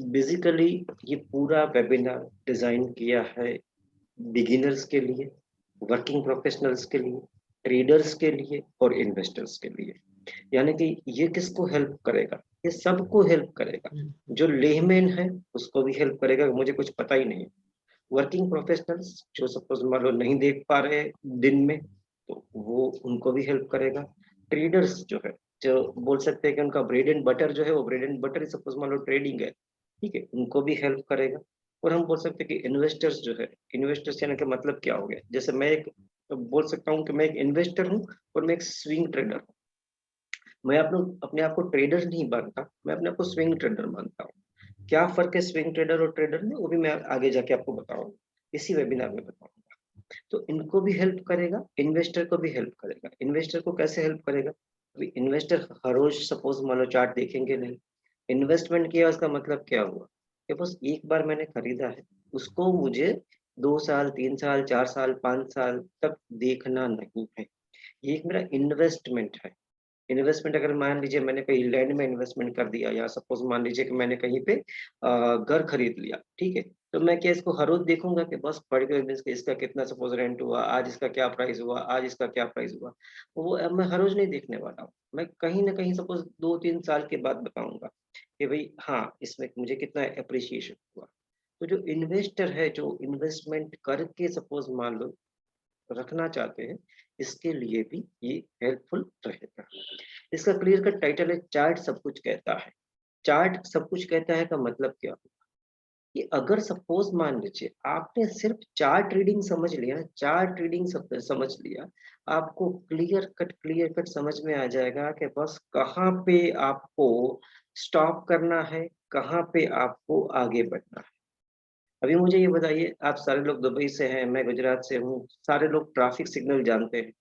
Basically ये पूरा webinar design किया है बिगिनर्स के लिए, वर्किंग प्रोफेशनल्स के लिए, ट्रेडर्स के लिए और इन्वेस्टर्स के लिए। यानी कि ये किसको हेल्प करेगा? ये सबको हेल्प करेगा। जो लेमैन है उसको भी हेल्प करेगा, मुझे कुछ पता ही नहीं है। वर्किंग प्रोफेशनल्स जो सपोज मान लो नहीं देख पा रहे दिन में, तो वो उनको भी हेल्प करेगा। ट्रेडर्स जो है, जो बोल सकते हैं कि उनका ब्रेड एंड बटर जो है वो ब्रेड एंड बटर सपोज मान लो ट्रेडिंग है, ठीक है, उनको भी हेल्प करेगा। और हम बोल सकते हैं कि इन्वेस्टर्स जो है, इन्वेस्टर्स यानी कि मतलब क्या हो गया, जैसे मैं एक बोल सकता हूँ कि मैं एक इन्वेस्टर हूँ और मैं एक स्विंग ट्रेडर हूँ। मैं अपने आप को ट्रेडर नहीं मानता, मैं अपने आप को स्विंग ट्रेडर मानता हूँ। क्या फर्क है स्विंग ट्रेडर और ट्रेडर में, वो भी मैं आगे जाके आपको बताऊंगा, इसी वेबिनार में बताऊंगा। तो इनको भी हेल्प करेगा, इन्वेस्टर को भी हेल्प करेगा। इन्वेस्टर को कैसे हेल्प करेगा? अभी इन्वेस्टर हर रोज सपोज मान लो चार्ट देखेंगे नहीं। इन्वेस्टमेंट किया उसका मतलब क्या हुआ कि बस एक बार मैंने खरीदा है, उसको मुझे 2 साल 3 साल 4 साल 5 साल तक देखना नहीं है। ये एक मेरा इन्वेस्टमेंट है। इन्वेस्टमेंट अगर मान लीजिए मैंने कहीं लैंड में इन्वेस्टमेंट कर दिया, या सपोज मान लीजिए कि मैंने कहीं पे घर खरीद लिया, ठीक है, तो मैं क्या इसको हर रोज देखूंगा कि बस पढ़ के इसका कितना सपोज रेंट हुआ, आज इसका क्या प्राइस हुआ, आज इसका क्या प्राइस हुआ, वो अब मैं हर रोज नहीं देखने वाला हूँ। मैं कहीं ना कहीं सपोज 2-3 साल के बाद बताऊंगा कि भाई हाँ इसमें मुझे कितना अप्रिसिएशन हुआ। तो जो इन्वेस्टर है, जो इन्वेस्टमेंट करके सपोज मान लो रखना चाहते हैं, इसके लिए भी ये हेल्पफुल रहेगा। इसका क्लियर कट टाइटल है, चार्ट सब कुछ कहता है। चार्ट सब कुछ कहता है का मतलब क्या हुआ कि अगर सपोज मान लीजिए आपने सिर्फ चार्ट रीडिंग समझ लिया, चार्ट रीडिंग समझ लिया, आपको क्लियर कट समझ में आ जाएगा कि बस कहाँ पे आपको स्टॉप करना है, कहाँ पे आपको आगे बढ़ना है। अभी मुझे ये बताइए, आप सारे लोग दुबई से हैं, मैं गुजरात से हूँ, सारे लोग ट्रैफिक सिग्नल जानते हैं,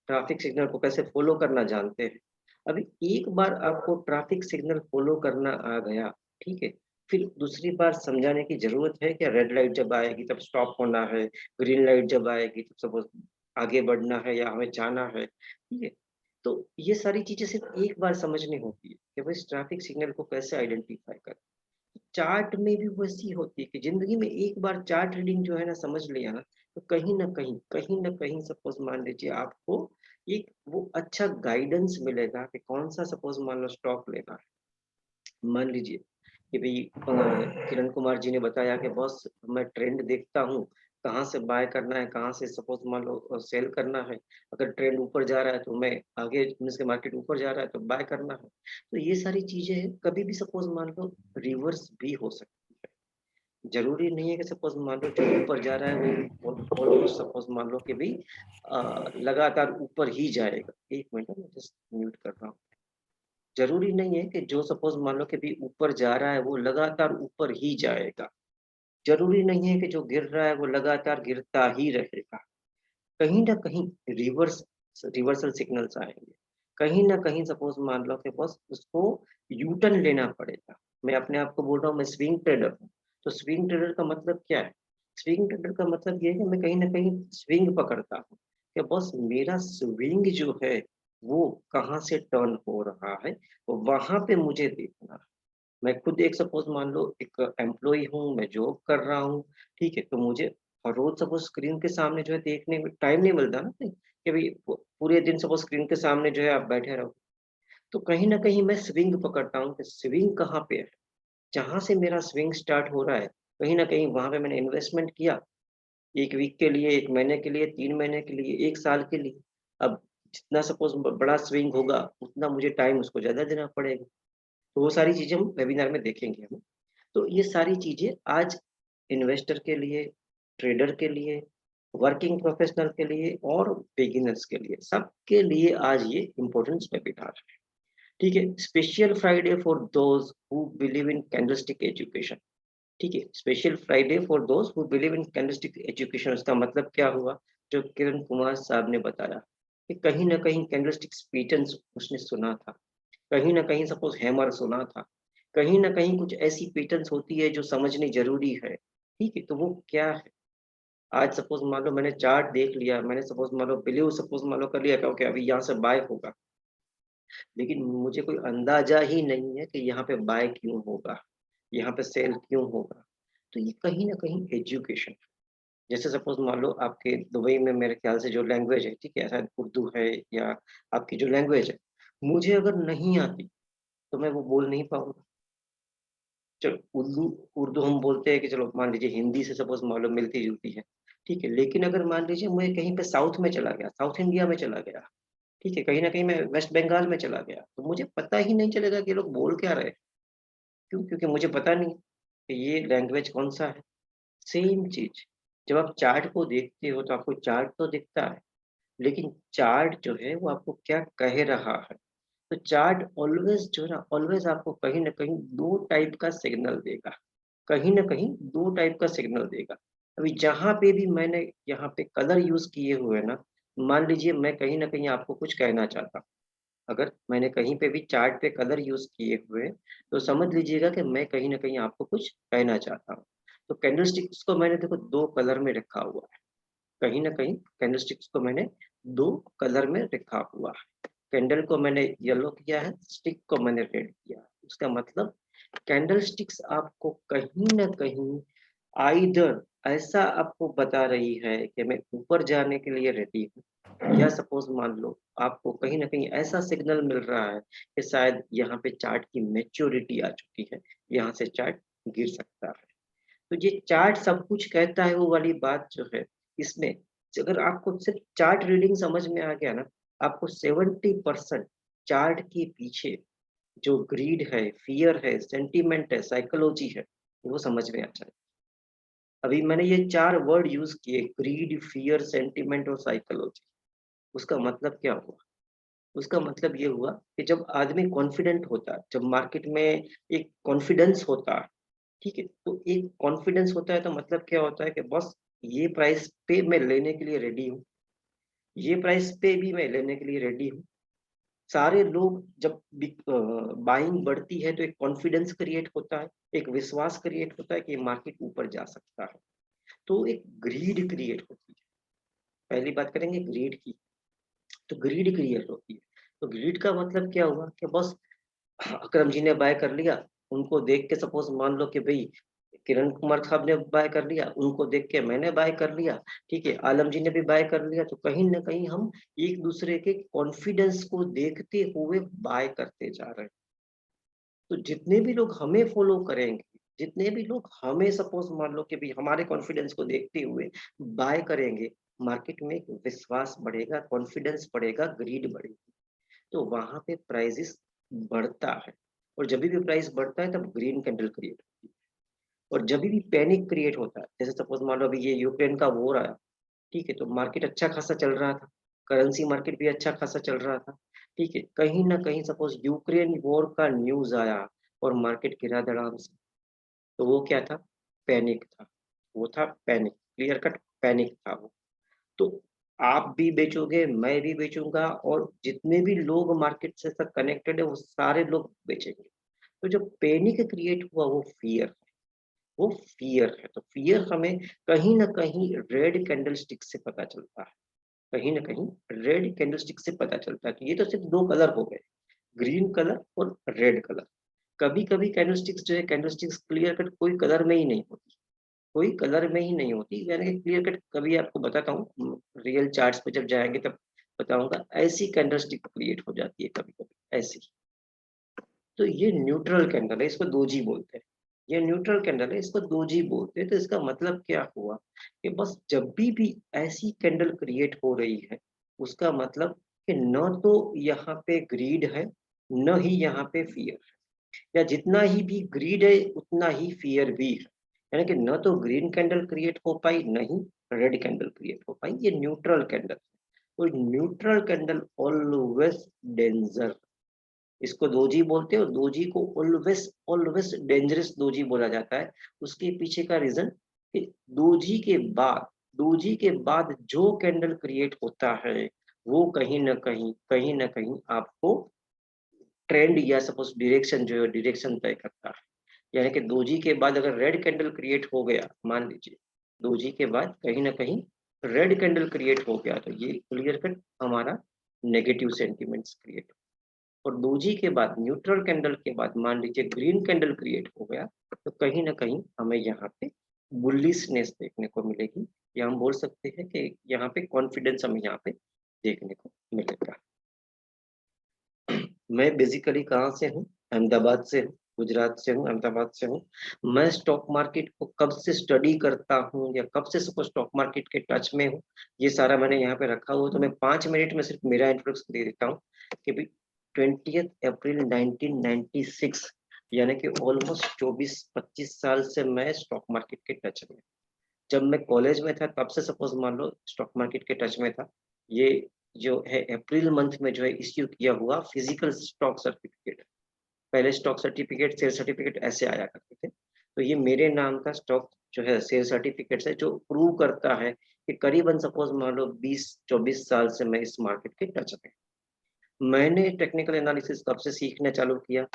ट्रैफिक सिग्नल को कैसे फॉलो करना जानते हैं। अभी एक बार आपको ट्रैफिक सिग्नल फॉलो करना आ गया, ठीक है, फिर दूसरी बार समझाने की जरूरत है क्या? रेड लाइट जब आएगी तब स्टॉप होना है, ग्रीन लाइट जब आएगी तब सपोज आगे बढ़ना है या हमें जाना है, ठीक है। तो ये सारी चीजें सिर्फ एक बार समझनी होती है कि भाई ट्रैफिक सिग्नल को कैसे आइडेंटिफाई करें। चार्ट में भी वैसी होती है कि जिंदगी में एक बार चार्ट रीडिंग जो है ना समझ लिया ना, तो कहीं ना कहीं सपोज मान लीजिए आपको एक वो अच्छा गाइडेंस मिलेगा कि कौन सा सपोज मान लो स्टॉक लेना है। मान लीजिए कि भाई किरण कुमार जी ने बताया कि बॉस मैं ट्रेंड देखता हूँ, कहाँ से बाय करना है, कहाँ से सपोज मान लो सेल करना है। अगर ट्रेंड ऊपर जा रहा है तो मैं आगे, मीन्स के मार्केट ऊपर जा रहा है तो बाय करना है। तो ये सारी चीजें हैं, कभी भी सपोज मान लो रिवर्स भी हो सकती है। जरूरी नहीं है कि सपोज मान लो जो ऊपर जा रहा है वो ऑलमोस्ट सपोज मान लो कि भाई लगातार ऊपर ही जाएगा। एक मिनट मैं जस्ट म्यूट कर रहा हूँ। जरूरी नहीं है कि जो सपोज मान लो कि भी ऊपर जा रहा है वो लगातार ऊपर ही जाएगा। जरूरी नहीं है कि जो गिर रहा है वो लगातार गिरता ही रहेगा। कहीं ना कहीं रिवर्स रिवर्सल सिग्नल्स आएंगे। कहीं ना कहीं सपोज मान लो कि बस उसको यू टर्न लेना पड़ेगा। मैं अपने आप को बोल रहा हूँ मैं स्विंग ट्रेडर हूँ, तो स्विंग ट्रेडर का मतलब क्या है? स्विंग ट्रेडर का मतलब ये है कि मैं कहीं ना कहीं स्विंग पकड़ता हूँ कि बस मेरा स्विंग जो है वो कहाँ से टर्न हो रहा है, तो वहां पे मुझे देखना है। मैं खुद एक सपोज मान लो एक एम्प्लॉय हूँ, मैं जॉब कर रहा हूँ, ठीक है, तो मुझे हर रोज सपोज स्क्रीन के सामने जो है देखने में टाइम नहीं मिलता ना कि भाई पूरे दिन सपोज स्क्रीन के सामने जो है आप बैठे रहो। तो कहीं ना कहीं मैं स्विंग पकड़ता हूँ कि स्विंग कहाँ पे है, जहां से मेरा स्विंग स्टार्ट हो रहा है, कहीं ना कहीं वहां पे मैंने इन्वेस्टमेंट किया, 1 वीक के लिए, 1 महीने के लिए, 3 महीने के लिए, 1 साल के लिए। अब जितना सपोज बड़ा स्विंग होगा उतना मुझे टाइम उसको ज्यादा देना पड़ेगा। तो वो सारी चीजें हम वेबिनार में देखेंगे हम। तो ये सारी चीजें आज इन्वेस्टर के लिए, ट्रेडर के लिए, वर्किंग प्रोफेशनल के लिए और बिगिनर्स के लिए, सबके लिए आज ये इम्पोर्टेंट वेबिनार है। ठीक है, special Friday for those who believe in candlestick education. ठीक है, special Friday for those who believe in candlestick education. उसका मतलब क्या हुआ? जो किरण कुमार साहब ने बताया कि कहीं ना कहीं कैंडलस्टिक पैटर्न्स उसने सुना था, कहीं ना कहीं सपोज हैमर सुना था, कहीं ना कहीं कुछ ऐसी पैटर्न्स होती है जो समझनी जरूरी है। ठीक है, तो वो क्या है? आज सपोज मान लो मैंने चार्ट देख लिया, मैंने सपोज मान लो बिलीव सपोज मान लो कर लिया कि अभी यहाँ से बाय होगा, लेकिन मुझे कोई अंदाजा ही नहीं है कि यहाँ पे बाय क्यों होगा। यहाँ पे सेल क्यों होगा? तो ये कहीं न कहीं एजुकेशन, जैसे सपोज़ मान लो आपके दुबई में मेरे ख़्याल से जो लैंग्वेज है, ठीक है? शायद उर्दू है या आपकी जो लैंग्वेज है, मुझे अगर नहीं आती, तो मैं वो बोल नहीं पाऊँगा। चलो उर्दू उर्दू हम बोलते हैं कि चलो मान लीजिए हिंदी से सपोज़ मान लो मिलती-जुलती है, ठीक है? लेकिन अगर मान लीजिए मैं कहीं पे साउथ में चला गया, साउथ इंडिया में चला गया, ठीक है? कहीं न कहीं मैं वेस्ट बंगाल में चला गया, तो मुझे पता ही नहीं चलेगा कि ये लोग बोल क्या रहे हैं। क्यों? क्योंकि मुझे पता नहीं कि ये लैंग्वेज कौन-सा है। सेम चीज़, जब आप चार्ट को देखते हो तो आपको चार्ट तो दिखता है, लेकिन चार्ट जो है वो आपको क्या कह रहा है? तो चार्ट ऑलवेज़ जो है ना, ऑलवेज़ आपको कहीं न कहीं 2 टाइप का सिग्नल देगा। कहीं न कहीं 2 टाइप का सिग्नल देगा। अभी जहाँ पे भी मैंने यहाँ पे कलर यूज़ किए हुए हैं ना, मान लीजिए मैं कहीं न कहीं आपको कुछ कहना चाहता हूँ। अगर मैंने कहीं पे भी चार्ट पे कलर यूज़ किए हुए हैं, तो समझ लीजिएगा कि मैं कहीं न कहीं आपको कुछ कहना चाहता हूँ। तो कैंडलस्टिक्स को मैंने देखो 2 कलर में रखा हुआ है। कहीं न कहीं कैंडलस्टिक्स को मैंने 2 कलर में रखा हुआ है। कैंडल को मैंने येलो किया है, स्टिक को मैंने रेड किया है। उसका मतलब कैंडलस्टिक्स आपको कहीं न कहीं आइदर ऐसा आपको बता रही है कि मैं ऊपर जाने के लिए रेडी हूँ, या सपोज़ मान लो आपको कहीं न कहीं ऐसा सिग्नल मिल रहा है कि शायद यहाँ पे चार्ट की मैच्योरिटी आ चुकी है, यहाँ से चार्ट गिर सकता है। तो ये चार्ट सब कुछ कहता है वो वाली बात जो है, इसमें अगर आपको सिर्फ़ चार्ट रीडिंग समझ में आ गया ना, आपको 70% चार्ट के पीछे जो ग्रीड है, फ़ियर है, सेंटिमेंट है, साइकोलॉजी है, वो समझ में आ जाए। अभी मैंने ये 4 वर्ड यूज़ किए, ग्रीड, फ़ियर, सेंटिमेंट और साइकोलॉजी। उसका मतलब क्या हुआ? उसका मतलब ये हुआ कि जब आदमी कॉन्फिडेंट होता है, जब मार्केट में एक कॉन्फिडेंस होता है, ठीक है? तो एक कॉन्फिडेंस होता है तो मतलब क्या होता है कि बस ये प्राइस पे मैं लेने के लिए रेडी हूँ, ये प्राइस पे भी मैं लेने के लिए रेडी हूँ। सारे लोग जब बाइंग बढ़ती है तो एक कॉन्फिडेंस क्रिएट होता है, एक विश्वास क्रिएट होता है कि मार्केट ऊपर जा सकता है। तो एक ग्रीड क्रिएट होती है। पहली बात करेंगे ग्रीड की, तो ग्रीड क्रिएट होती है। तो ग्रीड का मतलब क्या हुआ कि बस अकरम जी ने बाय कर लिया, उनको देख के सपोज़ मान लो कि भई किरण कुमार साहब ने बाय कर लिया, उनको देख के मैंने बाय कर लिया, ठीक है? आलम जी ने भी बाय कर लिया, तो कहीं न कहीं हम एक-दूसरे के कॉन्फिडेंस को देखते हुए बाय करते जा रहे हैं। तो जितने भी लोग हमें फ़ॉलो करेंगे, जितने भी लोग हमें सपोज़ मान लो कि भई हमारे कॉन्फिडेंस को देखते हुए बाय करेंगे, मार्केट में एक विश्वास बढ़ेगा, कॉन्फिडेंस बढ़ेगा, ग्रीड बढ़ेगी। तो वहाँ पे प्राइसेज़ बढ़ता है, और जभी भी प्राइस बढ़ता है तब ग्रीन कैंडल क्रिएट होती है। और जभी भी पैनिक क्रिएट होता है, जैसे सपोज़ मान लो अभी ये यूक्रेन का वॉर आया, ठीक है? तो मार्केट अच्छा खासा चल रहा था, करेंसी मार्केट भी अच्छा खासा चल रहा था, ठीक है? कहीं न कहीं सपोज़ यूक्रेन वॉर का न्यूज़ आया और मार्केट गिरा धड़ाम से, तो वो क्या था? पैनिक था। वो था पैनिक, क्लियर कट पैनिक था वो। तो आप भी बेचोगे, मैं भी बेचूँगा, और जितने भी लोग मार्केट से सब कनेक्टेड है, वो सारे लोग बेचेंगे। तो जो पैनिक क्रिएट हुआ वो फ़ियर है, वो फ़ियर है। तो फ़ियर हमें कहीं न कहीं रेड कैंडलस्टिक से पता चलता है। कहीं न कहीं रेड कैंडलस्टिक से पता चलता है। तो ये तो सिर्फ़ 2 कलर हो गए, ग्रीन कलर और रेड कलर। कभी-कभी कैंडलस्टिक्स जो है, कैंडलस्टिक्स क्लियर कट कोई कलर में ही नहीं होती। कोई कलर में ही नहीं होती, यानी कि क्लियर कट कभी आपको बताता हूँ, रियल चार्ट्स पे जब जाएँगे तब बताऊँगा, ऐसी कैंडलस्टिक क्रिएट हो जाती है कभी-कभी, ऐसी। तो ये न्यूट्रल कैंडल है, इसको दोजी बोलते हैं। ये न्यूट्रल कैंडल है, इसको दोजी बोलते हैं। तो इसका मतलब क्या हुआ कि बस जब भी ऐसी कैंडल क्रिएट हो रही है, उसका मतलब कि न तो यहाँ पे ग्रीड है, न ही यहाँ पे फ़ियर है। या जितना ही भी ग्रीड है, उतना ही फ़ियर भी है। यानी कि न तो ग्रीन कैंडल क्रिएट हो पाई, न ही रेड कैंडल क्रिएट हो पाई, ये न्यूट्रल कैंडल है। तो न्यूट्रल कैंडल ऑलवेज़ डेंजर, इसको दोजी बोलते हैं, और दोजी को ऑलवेज़ ऑलवेज़ डेंजरस दोजी बोला जाता है। उसके पीछे का रीज़न कि दोजी के बाद दोजी के बाद जो कैंडल क्रिएट होता है, वो कहीं न कहीं आपको ट्रेंड या सपोज़ डायरेक्शन जो है, डायरेक्शन तय करता है। यानी कि दोजी के बाद अगर रेड कैंडल क्रिएट हो गया, मान लीजिए, दोजी के बाद कहीं न कहीं रेड कैंडल क्रिएट हो गया, तो ये क्लियर कट हमारा नेगेटिव सेंटिमेंट्स क्रिएट और दोजी के बाद न्यूट्रल कैंडल के बाद मान लीजिए ग्रीन कैंडल क्रिएट हो गया, तो कहीं ना कहीं हमें यहाँ पे बुलिशनेस देखने को मिलेगी, या हम बोल सकते हैं कि यहाँ पे कॉन्फिडेंस हमें यहाँ पे देखने को मिलेगा। मैं बेसिकली कहाँ से हूँ? अहमदाबाद से हूँ, गुजरात से हूँ, अहमदाबाद से हूँ। मैं स्टॉक मार्केट को कब से स्टडी करता हूँ या कब से सपोज स्टॉक मार्केट के टच में हूँ, ये सारा मैंने यहाँ पे रखा हुआ। तो मैं 5 मिनट में सिर्फ मेरा इंट्रोडक्शन दे देता हूँ कि भाई 20 अप्रैल 1996, यानी कि ऑलमोस्ट 24-25 साल से मैं स्टॉक मार्केट के टच में। जब मैं कॉलेज में था तब से सपोज मान लो स्टॉक मार्केट के टच में था। ये जो है अप्रैल मंथ में जो है इश्यू किया हुआ फिजिकल स्टॉक सर्टिफिकेट। पहले स्टॉक सर्टिफिकेट, सेल सर्टिफिकेट ऐसे आया करते थे। तो ये मेरे नाम का स्टॉक जो है सेल सर्टिफिकेट है, जो प्रूव करता है कि करीबन सपोज मान लो 20-24 साल से मैं इस मार्केट के टच में। मैंने टेक्निकल एनालिसिस कब से सीखना चालू किया?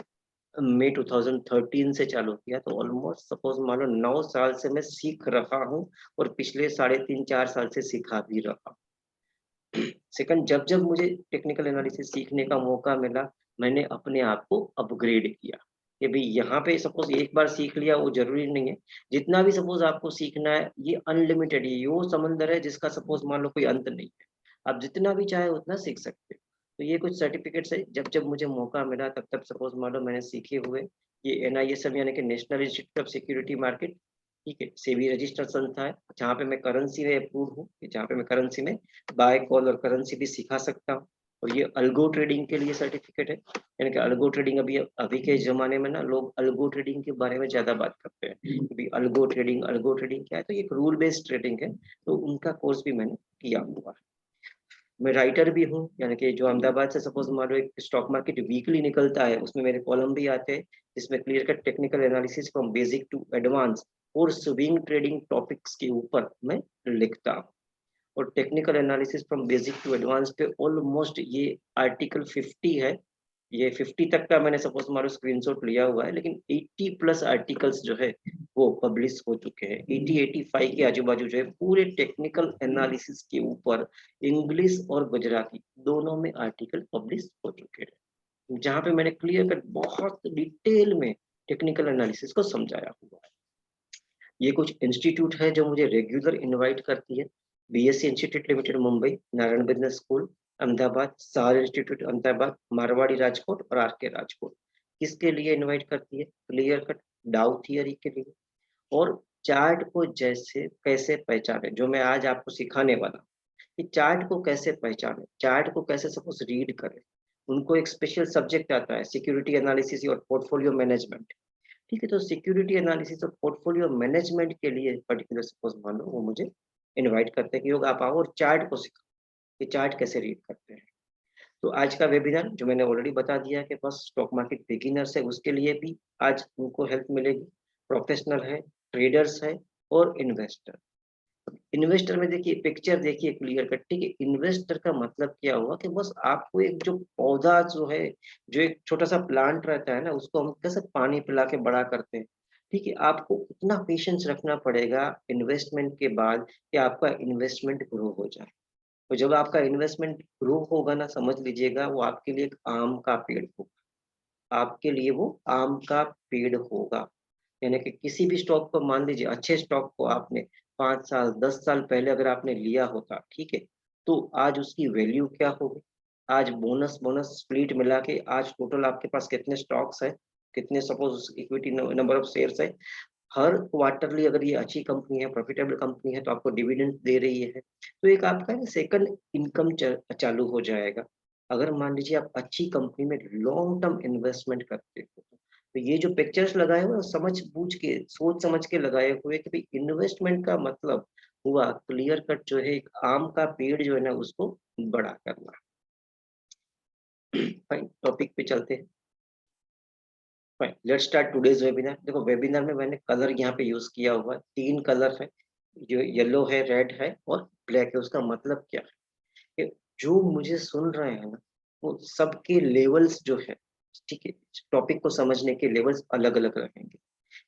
मई 2013 से चालू किया। तो ऑलमोस्ट सपोज मान लो 9 साल से मैं सीख रहा हूँ, और पिछले 3.5-4 साल से सिखा भी रहा हूँ। सेकंड, जब जब मुझे टेक्निकल एनालिसिस सीखने का मौका मिला, मैंने अपने आप को अपग्रेड किया कि भाई यहाँ पे सपोज एक बार सीख लिया वो जरूरी नहीं है। जितना भी सपोज आपको सीखना है ये अनलिमिटेड है, ये वो समंदर है जिसका सपोज मान लो कोई अंत नहीं है। आप जितना भी चाहे उतना सीख सकते हो। तो ये कुछ सर्टिफिकेट्स है, जब जब मुझे मौका मिला तब तब सपोज मान लो मैंने सीखे हुए। ये NISM यानी कि national institute of security market, ठीक है, सेबी रजिस्टर्ड संस्था है, जहाँ पे मैं करेंसी में अप्रूव हूँ, जहाँ पे मैं करेंसी में बाय कॉल और करेंसी भी सिखा सकता हूँ। और ये अल्गो ट्रेडिंग के लिए सर्टिफिकेट है, यानी कि अल्गो ट्रेडिंग अभी के ज़माने में ना लोग अल्गो ट्रेडिंग के बारे में ज़्यादा बात करते हैं कि भाई अल्गो ट्रेडिंग क्या है? तो ये एक रूल बेस्ड ट्रेडिंग है, तो उनका कोर्स भी मैंने किया हुआ है। मैं राइटर भी हूँ, यानी कि जो अहमदाबाद से सपोज मान लो एक स्टॉक मार्केट वीकली निकलता है, उसमें मेरे कॉलम भी आते हैं, जिसमें clear cut technical analysis from basic to advance और स्विंग ट्रेडिंग टॉपिक्स के ऊपर मैं लिखता हूँ। और technical analysis from basic to advance पे ऑलमोस्ट ये आर्टिकल 50 है। ये 50 तक का मैंने सपोज मारो स्क्रीनशॉट लिया हुआ है, लेकिन 80 प्लस आर्टिकल्स जो है वो पब्लिश हो चुके हैं। 80-85 के आजू बाजू जो है पूरे टेक्निकल एनालिसिस के ऊपर इंग्लिश और गुजराती दोनों में आर्टिकल पब्लिश हो चुके हैं, जहाँ पे मैंने क्लियर कट बहुत डिटेल में टेक्निकल एनालिसिस को समझाया हुआ है। ये कुछ इंस्टीट्यूट है जो मुझे रेगुलर इनवाइट करती है। BSc institute limited Mumbai, Narayan business school Ahmedabad, सार इंस्टीट्यूट अहमदाबाद, मारवाड़ी राजकोट और RK राजकोट। किसके लिए इनवाइट करती है? क्लियर कट डाउ थियरी के लिए। और चार्ट को जैसे कैसे पहचाने, जो मैं आज आपको सिखाने वाला हूँ, कि चार्ट को कैसे पहचाने, चार्ट को कैसे सपोज रीड करें। उनको एक स्पेशल सब्जेक्ट आता है सिक्योरिटी एनालिसिस और पोर्टफोलियो मैनेजमेंट। ठीक है, तो सिक्योरिटी एनालिसिस और पोर्टफोलियो मैनेजमेंट के लिए पर्टिकुलर सपोज मान लो वो मुझे इनवाइट करते हैं कि योग आप आओ और चार्ट को सिखाओ कि चार्ट कैसे रीड करते हैं। तो आज का वेबिनार जो मैंने ऑलरेडी बता दिया कि बस स्टॉक मार्केट बिगिनर्स है उसके लिए भी आज उनको हेल्प मिलेगी, प्रोफेशनल है, ट्रेडर्स है और इन्वेस्टर। इन्वेस्टर में देखिए पिक्चर देखिए क्लियर कट, ठीक है। इन्वेस्टर का मतलब क्या हुआ कि बस आपको एक जो पौधा जो है, जो एक छोटा सा प्लांट रहता है ना, उसको हम कैसे पानी पिला के बड़ा करते हैं, ठीक है। आपको उतना पेशेंस रखना पड़ेगा इन्वेस्टमेंट के बाद कि आपका इन्वेस्टमेंट ग्रो हो जाए। तो जब आपका इन्वेस्टमेंट ग्रो होगा ना, समझ लीजिएगा वो आपके लिए एक आम का पेड़ होगा, आपके लिए वो आम का पेड़ होगा। यानी कि किसी भी स्टॉक को मान लीजिए, अच्छे स्टॉक को आपने 5 साल 10 साल पहले अगर आपने लिया होता, ठीक है, तो आज उसकी वैल्यू क्या होगी? आज बोनस बोनस स्प्लिट मिला के आज टोटल आपके पास कितने स्टॉक्स है, कितने suppose equity number of shares है। हर क्वार्टरली अगर ये अच्छी कंपनी है, प्रॉफिटेबल कंपनी है, तो आपको डिविडेंड दे रही है, तो एक आपका सेकंड इनकम चालू हो जाएगा। अगर मान लीजिए आप अच्छी कंपनी में लॉन्ग टर्म इन्वेस्टमेंट करते हो, तो ये जो पिक्चर्स लगाए हुए हैं समझ बूझ के सोच समझ के लगाए हुए कि भाई इन्वेस्टमेंट का मतलब हुआ क्लियर कट जो है एक आम का पेड़ जो है ना उसको बड़ा करना। फाइन, टॉपिक पे चलते हैं। Fine, let's start today's webinar. देखो वेबिनार में मैंने कलर यहाँ पे यूज किया हुआ है, 3 कलर है, जो येलो है, रेड है और ब्लैक है। उसका मतलब क्या है कि जो मुझे सुन रहे हैं ना, वो सबके लेवल्स जो है, ठीक है, टॉपिक को समझने के लेवल्स अलग अलग रहेंगे।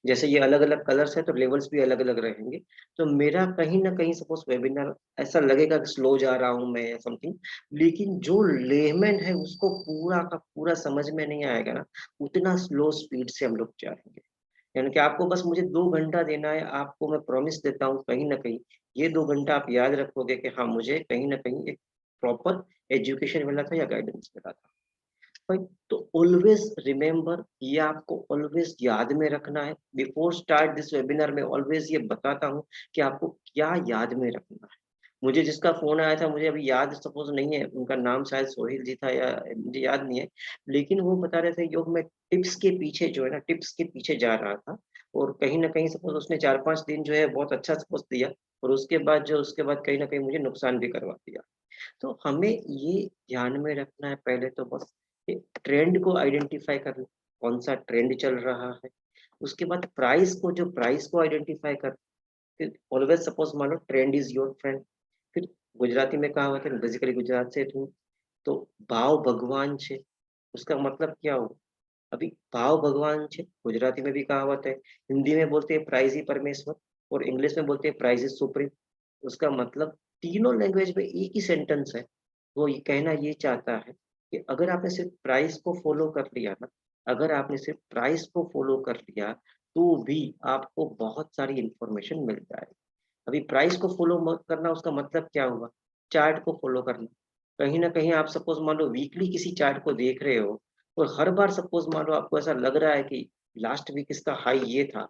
जैसे ये अलग-अलग कलर्स है तो लेवल्स भी अलग-अलग रहेंगे। तो मेरा कहीं न कहीं सपोज़ वेबिनार ऐसा लगेगा कि स्लो जा रहा हूँ मैं या समथिंग, लेकिन जो लेमैन है उसको पूरा का पूरा समझ में नहीं आएगा ना, उतना स्लो स्पीड से हम लोग जाएँगे। यानी कि आपको बस मुझे 2 घंटा देना है, आपको मैं प्रॉमिस देता हूँ कहीं न कहीं, ये 2 घंटा आप याद रखोगे कि हाँ, मुझे कहीं न कहीं एक प्रॉपर एजुकेशन मिला था या गाइडेंस मिला था। राइट? तो ऑलवेज़ रिमेंबर, ये आपको ऑलवेज़ याद में रखना है। बिफोर स्टार्ट दिस वेबिनार मैं ऑलवेज़ ये बताता हूँ कि आपको क्या याद में रखना है। मुझे जिसका फ़ोन आया था मुझे अभी याद सपोज़ नहीं है, उनका नाम शायद सोहेल जी था या मुझे याद नहीं है। लेकिन वो बता रहे थे योग में टिप्स के पीछे जो है ना, टिप्स के पीछे जा रहा था और कहीं न कहीं सपोज़ उसने 4-5 दिन जो है बहुत अच्छा सपोज़ दिया और उसके बाद कहीं न कहीं मुझे नुकसान भी करवा दिया। तो हमें ये ध्यान में रखना है पहले तो बस कि ट्रेंड को आइडेंटिफ़ाई करना, कौन-सा ट्रेंड चल रहा है। उसके बाद प्राइस को आइडेंटिफ़ाई कर फिर ऑलवेज़ सपोज़ मान लो ट्रेंड इज़ योर फ्रेंड। फिर गुजराती में कहावत है, बेसिकली गुजरात से हूँ, तो भाव भगवान છે, उसका मतलब क्या हुआ? अभी भाव भगवान છે, गुजराती में भी कहावत है, हिंदी में बोलते हैं प्राइज़ ही परमेश्वर और इंग्लिश में बोलते हैं प्राइज़ इज़ सुप्रीम। उसका मतलब तीनों लैंग्वेज में एक ही सेंटेंस है। वो ये कहना ये चाहता है कि अगर आपने सिर्फ़ प्राइस को फ़ॉलो कर लिया ना, अगर आपने सिर्फ़ प्राइस को फ़ॉलो कर लिया, तो भी आपको बहुत सारी इन्फॉर्मेशन मिल जाएगी। अभी प्राइस को फ़ॉलो मत करना उसका मतलब क्या हुआ? चार्ट को फ़ॉलो करना। कहीं न कहीं आप सपोज़ मान लो वीकली किसी चार्ट को देख रहे हो और हर बार सपोज़ मान लो आपको ऐसा लग रहा है कि लास्ट वीक इसका हाई ये था,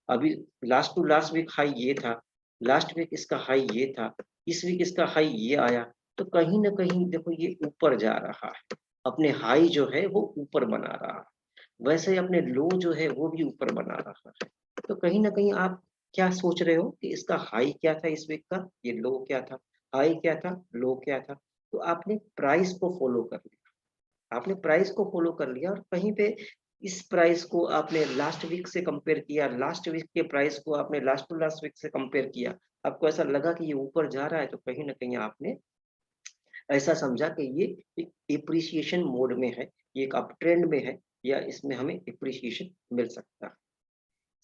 अभी last to last week high ये था, लास्ट वीक इसका हाई ये था, इस वीक इसका हाई ये आया, तो कहीं न कहीं देखो ये ऊपर जा रहा है। अपने हाई जो है वो ऊपर बना रहा है। वैसे ही अपने लो जो है वो भी ऊपर बना रहा है। तो कहीं न कहीं आप क्या सोच रहे हो कि इसका हाई क्या था इस वीक का? ये लो क्या था? हाई क्या था? लो क्या था? तो आपने प्राइस को फ़ॉलो कर लिया। आपने प्राइस को फ़ॉलो कर लिया और कहीं पे इस प्राइस को आपने लास्ट वीक से कंपेयर किया, लास्ट वीक के प्राइस को आपने लास्ट टू लास्ट वीक से कंपेयर किया। आपको ऐसा लगा कि ये ऊपर जा रहा है, तो कहीं न कहीं आपने ऐसा समझा कि ये एक एप्रिसिएशन मोड में है, ये एक अप ट्रेंड में है या इसमें हमें एप्रिसिएशन मिल सकता है।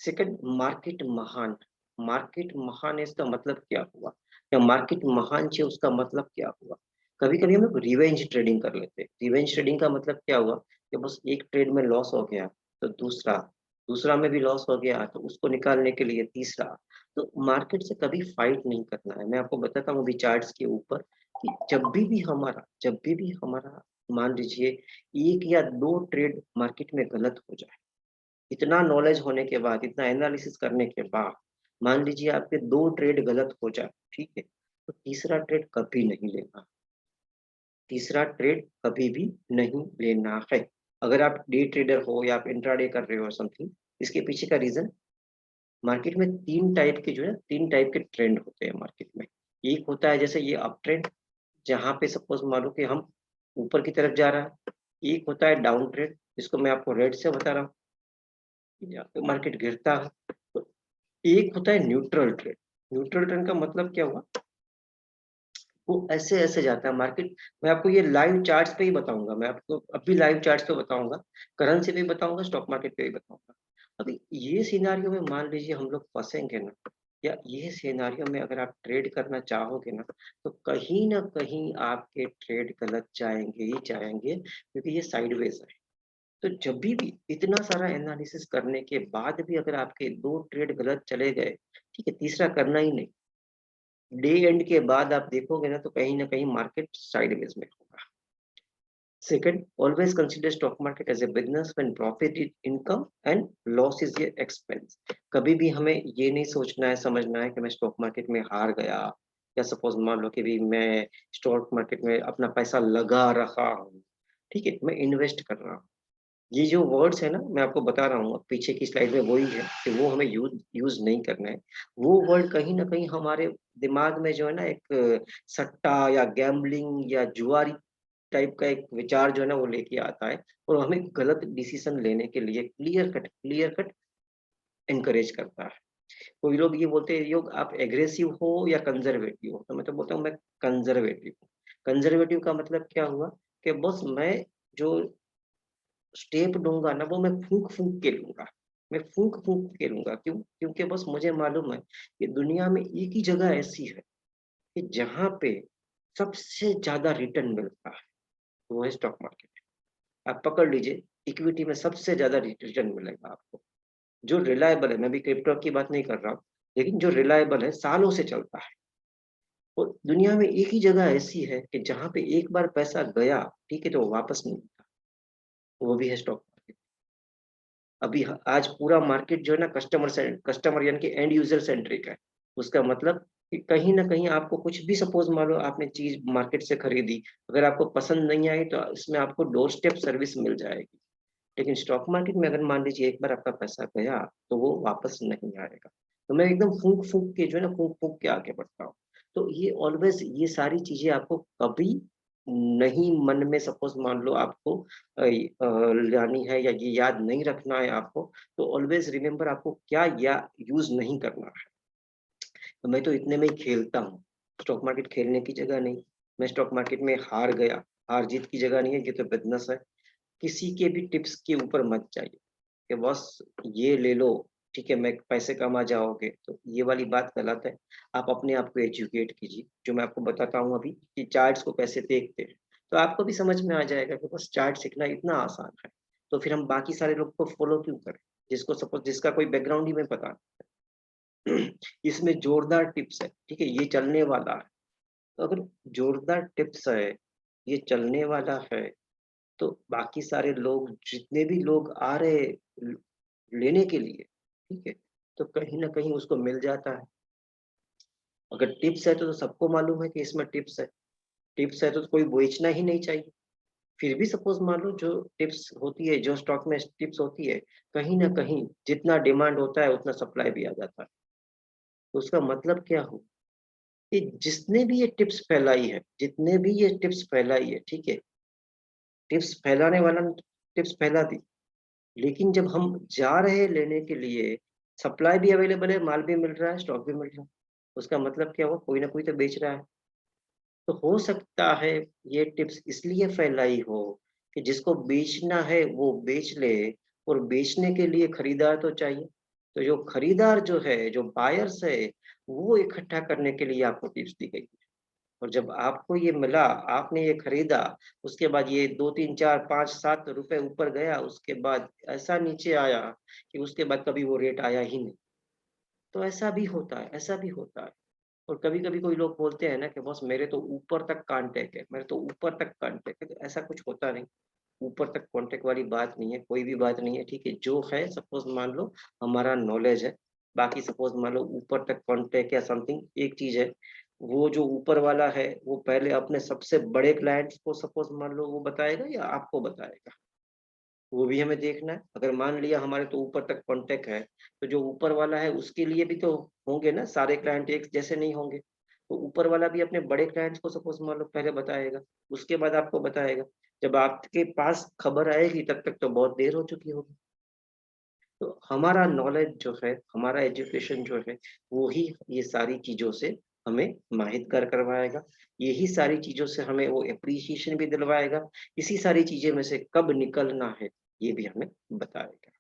सेकंड, मार्केट महान है इसका मतलब क्या हुआ? या मार्केट महान है उसका मतलब क्या हुआ? कभी-कभी हम लोग रिवेंज ट्रेडिंग कर लेते हैं। रिवेंज ट्रेडिंग का मतलब क्या हुआ? कि बस एक ट्रेड में लॉस हो गया तो दूसरा, दूसरा में भी लॉस हो गया तो उसको निकालने के लिए तीसरा। तो मार्केट से कभी फाइट नहीं करना है। मैं आपको बताता हूँ अभी चार्ट्स के ऊपर कि जब भी भी हमारा मान लीजिए 1 या 2 ट्रेड मार्केट में गलत हो जाए, इतना नॉलेज होने के बाद, इतना एनालिसिस करने के बाद, मान लीजिए आपके 2 ट्रेड गलत हो जाए, ठीक है? तो तीसरा ट्रेड कभी नहीं लेना, तीसरा ट्रेड कभी भी नहीं लेना है। अगर आप डे ट्रेडर हो या आप इंट्राडे कर रहे हो समथिंग, इसके पीछे का रीज़न मार्केट में 3 टाइप के जो है 3 टाइप के ट्रेंड होते हैं मार्केट में। एक होता है जैसे ये अप ट्रेंड, जहाँ पे सपोज़ मान लो कि हम ऊपर की तरफ जा रहा है। एक होता है डाउन ट्रेंड, जिसको मैं आपको रेड से बता रहा हूँ, जहाँ पे मार्केट गिरता है। तो एक होता है न्यूट्रल ट्रेड। न्यूट्रल ट्रेड का मतलब क्या हुआ? वो ऐसे-ऐसे जाता है मार्केट। मैं आपको ये लाइव चार्ट्स पे ही बताऊँगा, मैं आपको अभी लाइव चार्ट्स पे बताऊँगा, करेंसी पे भी बताऊँगा, स्टॉक मार्केट पे भी बताऊँगा। अभी ये सिनेरियो में मान लीजिए हम लोग फँसेंगे ना, या ये सिनेरियो में अगर आप ट्रेड करना चाहोगे ना, तो कहीं न कहीं आपके ट्रेड गलत जाएँगे ही जाएँगे क्योंकि ये साइडवेज़ है। तो जभी भी इतना सारा एनालिसिस करने के बाद भी अगर आपके 2 ट्रेड गलत चले गए, ठीक है, तीसरा करना ही नहीं। डे एंड के बाद आप देखोगे ना तो कहीं न कहीं मार्केट साइडवेज़ में होगा। Second, always consider stock market as a business when profit is income and loss is your expense। कभी भी हमें ये नहीं सोचना है, समझना है कि मैं स्टॉक मार्केट में हार गया या सपोज़ मान लो कि भी मैं स्टॉक मार्केट में अपना पैसा लगा रहा हूँ, ठीक है? मैं इन्वेस्ट कर रहा हूँ। ये जो वर्ड्स है ना, मैं आपको बता रहा हूँ, पीछे की स्लाइड में वही है कि वो हमें यूज़ यूज़ नहीं करना है। वो वर्ड कहीं न कहीं हमारे दिमाग में जो है ना एक सट्टा या गैम्बलिंग या जुआरी टाइप का एक विचार जो है ना वो लेके आता है और हमें गलत डिसीज़न लेने के लिए क्लियर कट एनकरेज करता है। कोई लोग ये बोलते हैं, "योग आप एग्रेसिव हो या कंज़र्वेटिव हो?" तो मैं तो बोलता हूँ मैं कंज़र्वेटिव हूँ। कंज़र्वेटिव का मतलब क्या हुआ कि बस मैं जो स्टेप लूँगा ना वो मैं फूँक-फूँक के लूँगा। मैं फूंक फूंक खेलूंगा। क्यों? क्योंकि बस मुझे मालूम है कि दुनिया में एक ही जगह ऐसी है कि जहाँ पे सबसे ज्यादा रिटर्न मिलता है, वो है स्टॉक मार्केट। आप पकड़ लीजिए, इक्विटी में सबसे ज्यादा रिटर्न मिलेगा आपको। जो रिलायबल है, मैं भी क्रिप्टो की बात नहीं कर रहा हूँ, लेकिन जो रिलायबल है, सालों से चलता है। और दुनिया में एक ही जगह ऐसी है कि जहाँ पे एक बार पैसा गया, ठीक है, तो वो वापस नहीं आता, वो भी है स्टॉक मार्केट। अभी आज पूरा मार्केट जो है ना, कस्टमर यानी कि एंड यूजर सेंट्रिक है। उसका मतलब कि कहीं ना कहीं आपको कुछ भी, सपोज मान लो आपने चीज मार्केट से खरीदी, अगर आपको पसंद नहीं आई तो इसमें आपको डोर स्टेप सर्विस मिल जाएगी। लेकिन स्टॉक मार्केट में अगर मान लीजिए एक बार आपका पैसा गया, तो वो वापस नहीं आएगा। तो मैं एकदम फूंक फूंक के जो है ना, फूंक फूंक के आगे बढ़ता हूँ। तो ये ऑलवेज, ये सारी चीजें आपको कभी नहीं मन में, सपोज मान लो आपको लानी है या ये याद नहीं रखना है आपको, तो ऑलवेज रिमेम्बर आपको क्या या यूज नहीं करना है। तो मैं तो इतने में ही खेलता हूँ। स्टॉक मार्केट खेलने की जगह नहीं। मैं स्टॉक मार्केट में हार गया, हार जीत की जगह नहीं है, ये तो बिजनेस है। किसी के भी टिप्स के ऊपर मत जाइए कि बस ये ले लो, ठीक है, मैं पैसे कमा जाओगे, तो ये वाली बात गलत है। आप अपने आप को एजुकेट कीजिए, जो मैं आपको बताता हूँ अभी कि चार्ट्स को कैसे देखते हैं, तो आपको भी समझ में आ जाएगा कि बस चार्ट सीखना इतना आसान है। तो फिर हम बाकी सारे लोग को फॉलो क्यों करें, जिसको सपोज जिसका कोई बैकग्राउंड ही में पता नहीं। इसमें जोरदार टिप्स है, ठीक है, ये चलने वाला है। तो अगर जोरदार टिप्स है, ये चलने वाला है, तो बाकी सारे लोग, जितने भी लोग आ रहे ल- लेने के लिए, ठीक है, तो कहीं ना कहीं उसको मिल जाता है। अगर टिप्स है तो सबको मालूम है कि इसमें टिप्स है। टिप्स है तो कोई बेचना ही नहीं चाहिए। फिर भी सपोज मान लो जो टिप्स होती है, जो स्टॉक में टिप्स होती है, कहीं ना कहीं जितना डिमांड होता है उतना सप्लाई भी आ जाता है। तो उसका मतलब क्या हो कि जिसने भी ये टिप्स फैलाई है, जितने भी ये टिप्स फैलाई है, ठीक है, टिप्स फैलाने वाला ने टिप्स फैला दी, लेकिन जब हम जा रहे हैं लेने के लिए, सप्लाई भी अवेलेबल है, माल भी मिल रहा है, स्टॉक भी मिल रहा है, उसका मतलब क्या हुआ, कोई ना कोई तो बेच रहा है। तो हो सकता है ये टिप्स इसलिए फैलाई हो कि जिसको बेचना है वो बेच ले, और बेचने के लिए खरीदार तो चाहिए। तो जो खरीदार जो है, जो बायर्स है, वो इकट्ठा करने के लिए आपको टिप्स दी गई। और जब आपको ये मिला, आपने ये खरीदा, उसके बाद ये 2, 3, 4, 5, 7 रुपए ऊपर गया, उसके बाद ऐसा नीचे आया कि उसके बाद कभी वो रेट आया ही नहीं। तो ऐसा भी होता है, ऐसा भी होता है। और कभी-कभी कोई लोग बोलते हैं ना कि बॉस मेरे तो ऊपर तक कॉन्टैक्ट है, मेरे तो ऊपर तक कॉन्टैक्ट है, तो ऐसा कुछ होता नहीं। ऊपर तक कॉन्टैक्ट वाली बात नहीं है, कोई भी बात नहीं है, ठीक है? जो है सपोज़ मान लो हमारा नॉलेज है, बाकी सपोज़ मान लो ऊपर तक कॉन्टैक्ट या समथिंग एक चीज़ है। वो जो ऊपर वाला है, वो पहले अपने सबसे बड़े क्लाइंट्स को सपोज़ मान लो वो बताएगा या आपको बताएगा? वो भी हमें देखना है। अगर मान लिया हमारे तो ऊपर तक कॉन्टैक्ट है, तो जो ऊपर वाला है उसके लिए भी तो होंगे ना, सारे क्लाइंट एक जैसे नहीं होंगे। तो ऊपर वाला भी अपने बड़े क्लाइंट्स को सपोज़ मान लो पहले बताएगा, उसके बाद आपको बताएगा। जब आपके पास खबर आएगी तब तक तो बहुत देर हो चुकी होगी। तो हमारा नॉलेज जो है, हमारा एजुकेशन जो है, वो ही ये सारी चीज़ों से हमें माहितगार करवाएगा। यही सारी चीज़ों से हमें वो एप्रिसिएशन भी दिलवाएगा। इसी सारी चीज़ें में से कब निकलना है, ये भी हमें बताएगा।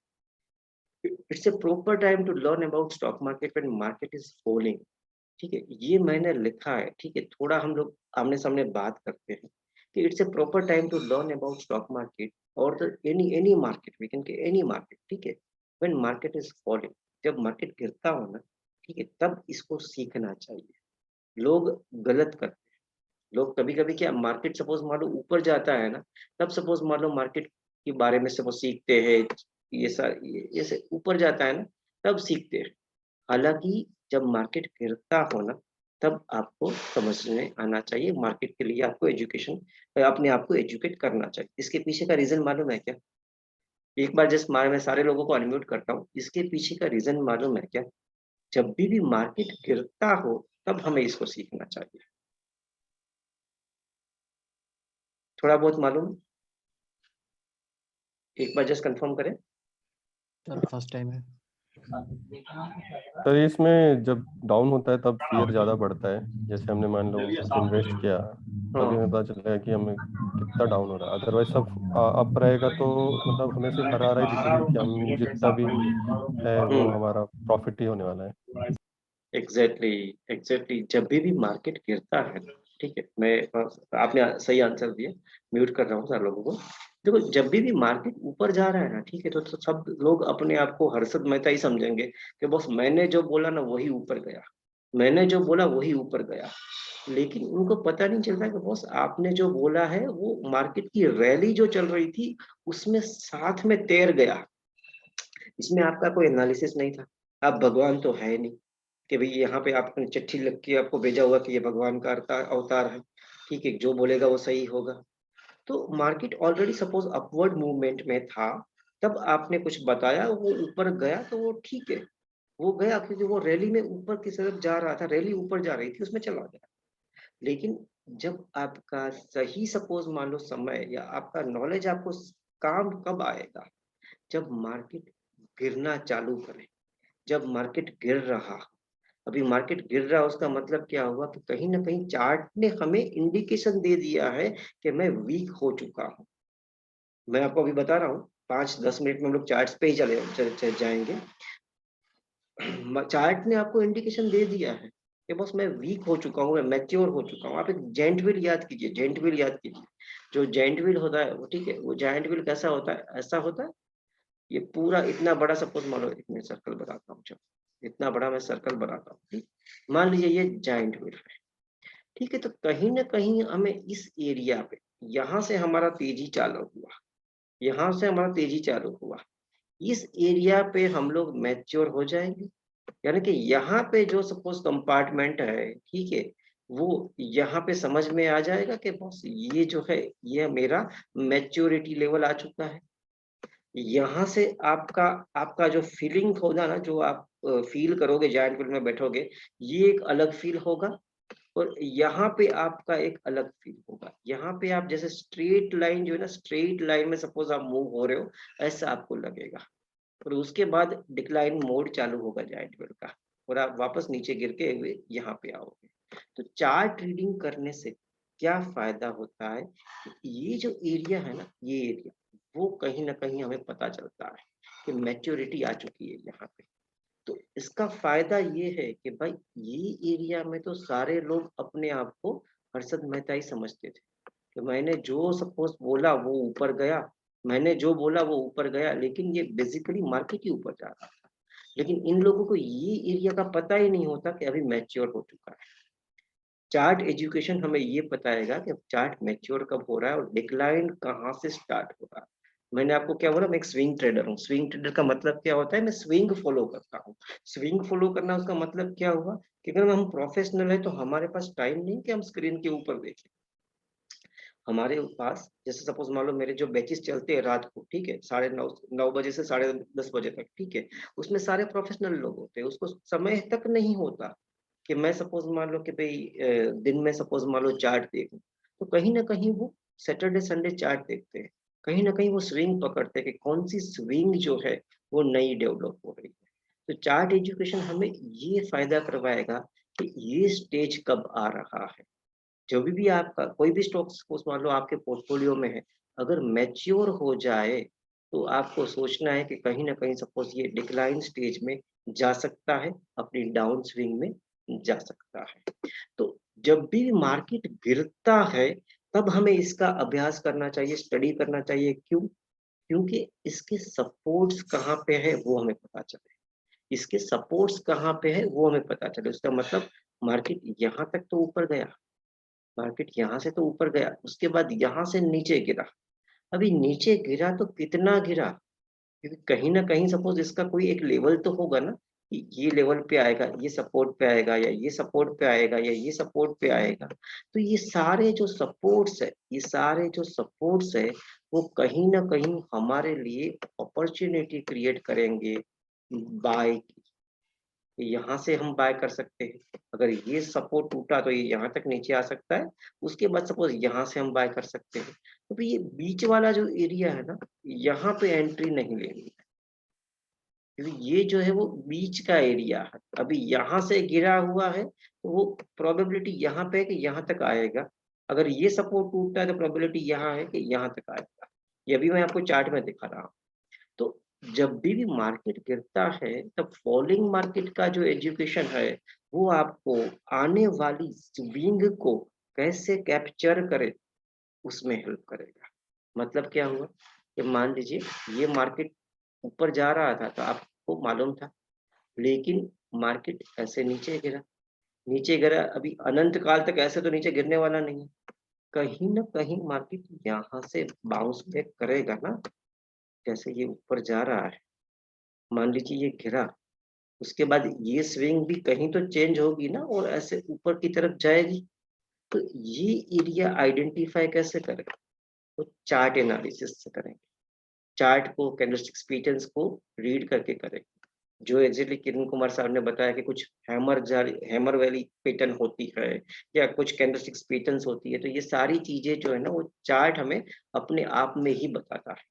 It's a proper time to learn about stock market when market is falling. ठीक है? ये मैंने लिखा है, ठीक है? थोड़ा हम लोग आमने-सामने बात करते हैं कि it's a proper time to learn about stock market और the any market, we can के एनी मार्केट, ठीक है? व्हेन मार्केट इज़ फॉलिंग, जब मार्केट गिरता हो ना, ठीक है? तब इसको सीखना चाहिए। लोग गलत करते हैं। लोग कभी-कभी क्या, मार्केट सपोज़ मान लो ऊपर जाता है ना, तब सपोज़ मान लो मार्केट के बारे में सपोज़ सीखते हैं, ये ऐसे ऊपर जाता है ना, तब सीखते हैं। हालाँकि जब मार्केट गिरता हो ना, तब आपको समझ में आना चाहिए, मार्केट के लिए आपको एजुकेशन अपने आप को एजुकेट करना चाहिए। इसके पीछे का रीज़न मालूम है क्या? एक बार जस्ट मैं सारे लोगों को अनम्यूट करता हूँ। इसके पीछे का रीज़न मालूम है क्या? जब भी मार्केट गिरता हो, तब हमें इसको सीखना चाहिए। थोड़ा बहुत मालूम? एक बार जस्ट कन्फर्म करें। सर फर्स्ट टाइम है। तो इसमें जब डाउन होता है तब फियर ज़्यादा बढ़ता है। जैसे हमने मान लो इन्वेस्ट किया, तभी हमें हाँ पता चलेगा कि हमें कितना डाउन हो रहा है। अदरवाइज सब अप रहेगा तो मतलब हमें सिर्फ हरा हरा ही दिखेगा कि हम जितना भी है वो हमारा प्रॉफिट ही होने वाला है। एग्जैक्टली एग्जैक्टली जब भी मार्केट गिरता है, ठीक है, मैं आपने सही आंसर दिया, म्यूट कर रहा हूँ सारे लोगों को। देखो जब भी मार्केट ऊपर जा रहा है ना, ठीक है, तो सब लोग अपने आप को हर्षद मेहता ही समझेंगे कि बॉस मैंने जो बोला ना वही ऊपर गया, मैंने जो बोला वही ऊपर गया। लेकिन उनको पता नहीं चलता कि बॉस आपने जो बोला है वो मार्केट की रैली जो चल रही थी उसमें साथ में तैर गया, इसमें आपका कोई एनालिसिस नहीं था। आप भगवान तो है नहीं कि भई यहाँ पे आपने चिट्ठी लिख के आपको भेजा हुआ कि ये भगवान का अवतार है, ठीक है, जो बोलेगा वो सही होगा। तो market already suppose upward movement में था, तब आपने कुछ बताया, वो ऊपर गया तो वो ठीक है, वो गया क्योंकि वो रैली में ऊपर की तरफ जा रहा था, रैली ऊपर जा रही थी, उसमें चला गया। लेकिन जब आपका सही सपोज़ मान लो समय या आपका नॉलेज आपको काम कब आएगा? जब मार्केट गिरना चालू करे, जब मार्केट गिर रहा, अभी मार्केट गिर रहा है उसका मतलब क्या हुआ कि कहीं न कहीं चार्ट ने हमें इंडिकेशन दे दिया है कि मैं वीक हो चुका हूँ। मैं आपको अभी बता रहा हूँ 5-10 मिनट में हम लोग चार्ट्स पे ही चले च जाएँगे। चार्ट ने आपको इंडिकेशन दे दिया है कि बस मैं वीक हो चुका हूँ, मैं मैच्योर हो चुका हूँ। आप एक जायंट व्हील याद कीजिए, जायंट व्हील याद कीजिए। जो जायंट व्हील होता है वो ठीक है, वो जायंट व्हील कैसा होता है? ऐसा होता है, ये पूरा इतना बड़ा सपोज़ मान लो एक मैं सर्कल बनाता हूँ चलो, इतना बड़ा मैं सर्कल बनाता हूँ, ठीक? मान लीजिए ये जायंट व्हील है। ठीक है, तो कहीं न कहीं हमें इस एरिया पे, यहाँ से हमारा तेज़ी चालू हुआ, यहाँ से हमारा तेज़ी चालू हुआ। इस एरिया पे हम लोग मैच्योर हो जाएँगे, यानी कि यहाँ पे जो सपोज़ कंपार्टमेंट है, ठीक है, वो यहाँ पे समझ में आ जाएगा कि बॉस ये जो है, ये मेरा मैच्योरिटी लेवल आ चुका है। यहाँ से आपका आपका जो फीलिंग होगा ना, जो आप फ़ील करोगे जायंट व्हील में बैठोगे, ये एक अलग फ़ील होगा। और यहाँ पे आपका एक अलग फ़ील होगा। यहाँ पे आप जैसे स्ट्रेट लाइन जो है ना, स्ट्रेट लाइन में सपोज़ आप मूव हो रहे हो, ऐसा आपको लगेगा। और उसके बाद डिक्लाइन मोड चालू होगा जायंट व्हील का और आप वापस नीचे गिर के हुए यहाँ पे आओगे। तो चार्ट रीडिंग करने से क्या फ़ायदा होता है, कि ये जो एरिया है ना, ये एरिया, वो कहीं न कहीं हमें पता चलता है कि मैच्योरिटी आ चुकी है यहाँ पे। तो इसका फ़ायदा ये है कि भाई ये एरिया में तो सारे लोग अपने आप को हर्षद मेहता ही समझते थे, कि मैंने जो सपोज़ बोला वो ऊपर गया, मैंने जो बोला वो ऊपर गया, लेकिन ये बेसिकली मार्केट ही ऊपर जा रहा था। लेकिन इन लोगों को ये एरिया का पता ही नहीं होता कि अभी मैच्योर हो चुका है। चार्ट एजुकेशन हमें ये बताएगा कि चार्ट मैच्योर कब हो रहा है और डिक्लाइन कहाँ से स्टार्ट हो रहा है। मैंने आपको क्या बोला, मैं एक स्विंग ट्रेडर हूँ। स्विंग ट्रेडर का मतलब क्या होता है? मैं स्विंग फॉलो करता हूँ। स्विंग फॉलो करना उसका मतलब क्या हुआ कि अगर हम प्रोफेशनल है तो हमारे पास टाइम नहीं कि हम स्क्रीन के ऊपर देखें। हमारे पास जैसे सपोज़ मान लो मेरे जो बैचेज़ चलते हैं रात को, ठीक है? साढ़े 9 9 बजे से साढ़े 10 बजे तक, ठीक है? उसमें सारे प्रोफेशनल लोग होते हैं। उसको समय तक नहीं होता कि मैं सपोज़ मान लो कि भई दिन में सपोज़ मान लो चार्ट देखूँ। तो कहीं न कहीं वो सैटरडे, संडे चार्ट देखते हैं। कहीं न कहीं वो स्विंग पकड़ते हैं कि कौन-सी स्विंग जो है वो नई डेवलप हो रही है। तो चार्ट एजुकेशन हमें ये फ़ायदा करवाएगा कि ये स्टेज कब आ रहा है। जभी भी आपका कोई भी स्टॉक सपोज़ मान लो आपके पोर्टफोलियो में है, अगर मैच्योर हो जाए, तो आपको सोचना है कि कहीं न कहीं सपोज़ ये डिक्लाइन स्टेज में जा सकता है, अपनी डाउन स्विंग में जा सकता है। तो जब भी मार्केट गिरता है, तब हमें इसका अभ्यास करना चाहिए, स्टडी करना चाहिए। क्यों? क्योंकि इसके सपोर्ट्स कहाँ पे है, वो हमें पता चले। इसके सपोर्ट्स कहाँ पे है, वो हमें पता चले। उसका मतलब मार्केट यहाँ तक तो ऊपर गया। मार्केट यहाँ से तो ऊपर गया, उसके बाद यहाँ से नीचे गिरा। अभी नीचे गिरा तो कितना गिरा? क्योंकि कहीं न कहीं सपोज़ इसका कोई एक लेवल तो होगा ना, कि ये लेवल पे आएगा, ये सपोर्ट पे आएगा या ये सपोर्ट पे आएगा या ये सपोर्ट पे आएगा। तो ये सारे जो सपोर्ट्स है, ये सारे जो सपोर्ट्स है, वो कहीं न कहीं हमारे लिए अपॉर्च्युनिटी क्रिएट करेंगे बाय की। यहाँ से हम बाय कर सकते हैं। अगर ये सपोर्ट टूटा तो ये यहाँ तक नीचे आ सकता है, उसके बाद सपोज़ यहाँ से हम बाय कर सकते हैं। तो भई ये बीच वाला जो एरिया है ना, यहाँ पे एंट्री नहीं लेनी है। क्योंकि ये जो है वो बीच का एरिया है, अभी यहाँ से गिरा हुआ है तो वो प्रोबेबिलिटी यहाँ पे है कि यहाँ तक आएगा, अगर ये सपोर्ट टूटता है तो प्रोबेबिलिटी यहाँ है कि यहाँ तक आएगा। ये भी मैं आपको चार्ट में दिखा रहा हूँ। तो जब भी मार्केट गिरता है तब फॉलिंग मार्केट का जो एजुकेशन है वो आपको आने वाली स्विंग को कैसे कैप्चर करे उसमें हेल्प करेगा। मतलब क्या हुआ कि मान लीजिए ये मार्केट ऊपर जा रहा था तो आपको मालूम था, लेकिन मार्केट ऐसे नीचे गिरा, अभी अनंत काल तक ऐसे तो नीचे गिरने वाला नहीं है, कहीं ना कहीं मार्केट यहाँ से बाउंस बैक करेगा ना। जैसे ये ऊपर जा रहा है, मान लीजिए ये गिरा, उसके बाद ये स्विंग भी कहीं तो चेंज होगी ना और ऐसे ऊपर की तरफ जाएगी। तो ये एरिया आइडेंटिफाई कैसे करें, तो चार्ट एनालिसिस से करेंगे। चार्ट को, कैंडलस्टिक पैटर्न्स को रीड करके करें। जो एग्जैक्टली किरण कुमार साहब ने बताया कि कुछ हैमर वाली पैटर्न होती है या कुछ कैंडलस्टिक पैटर्न्स होती है, तो ये सारी चीजें जो है ना वो चार्ट हमें अपने आप में ही बताता है,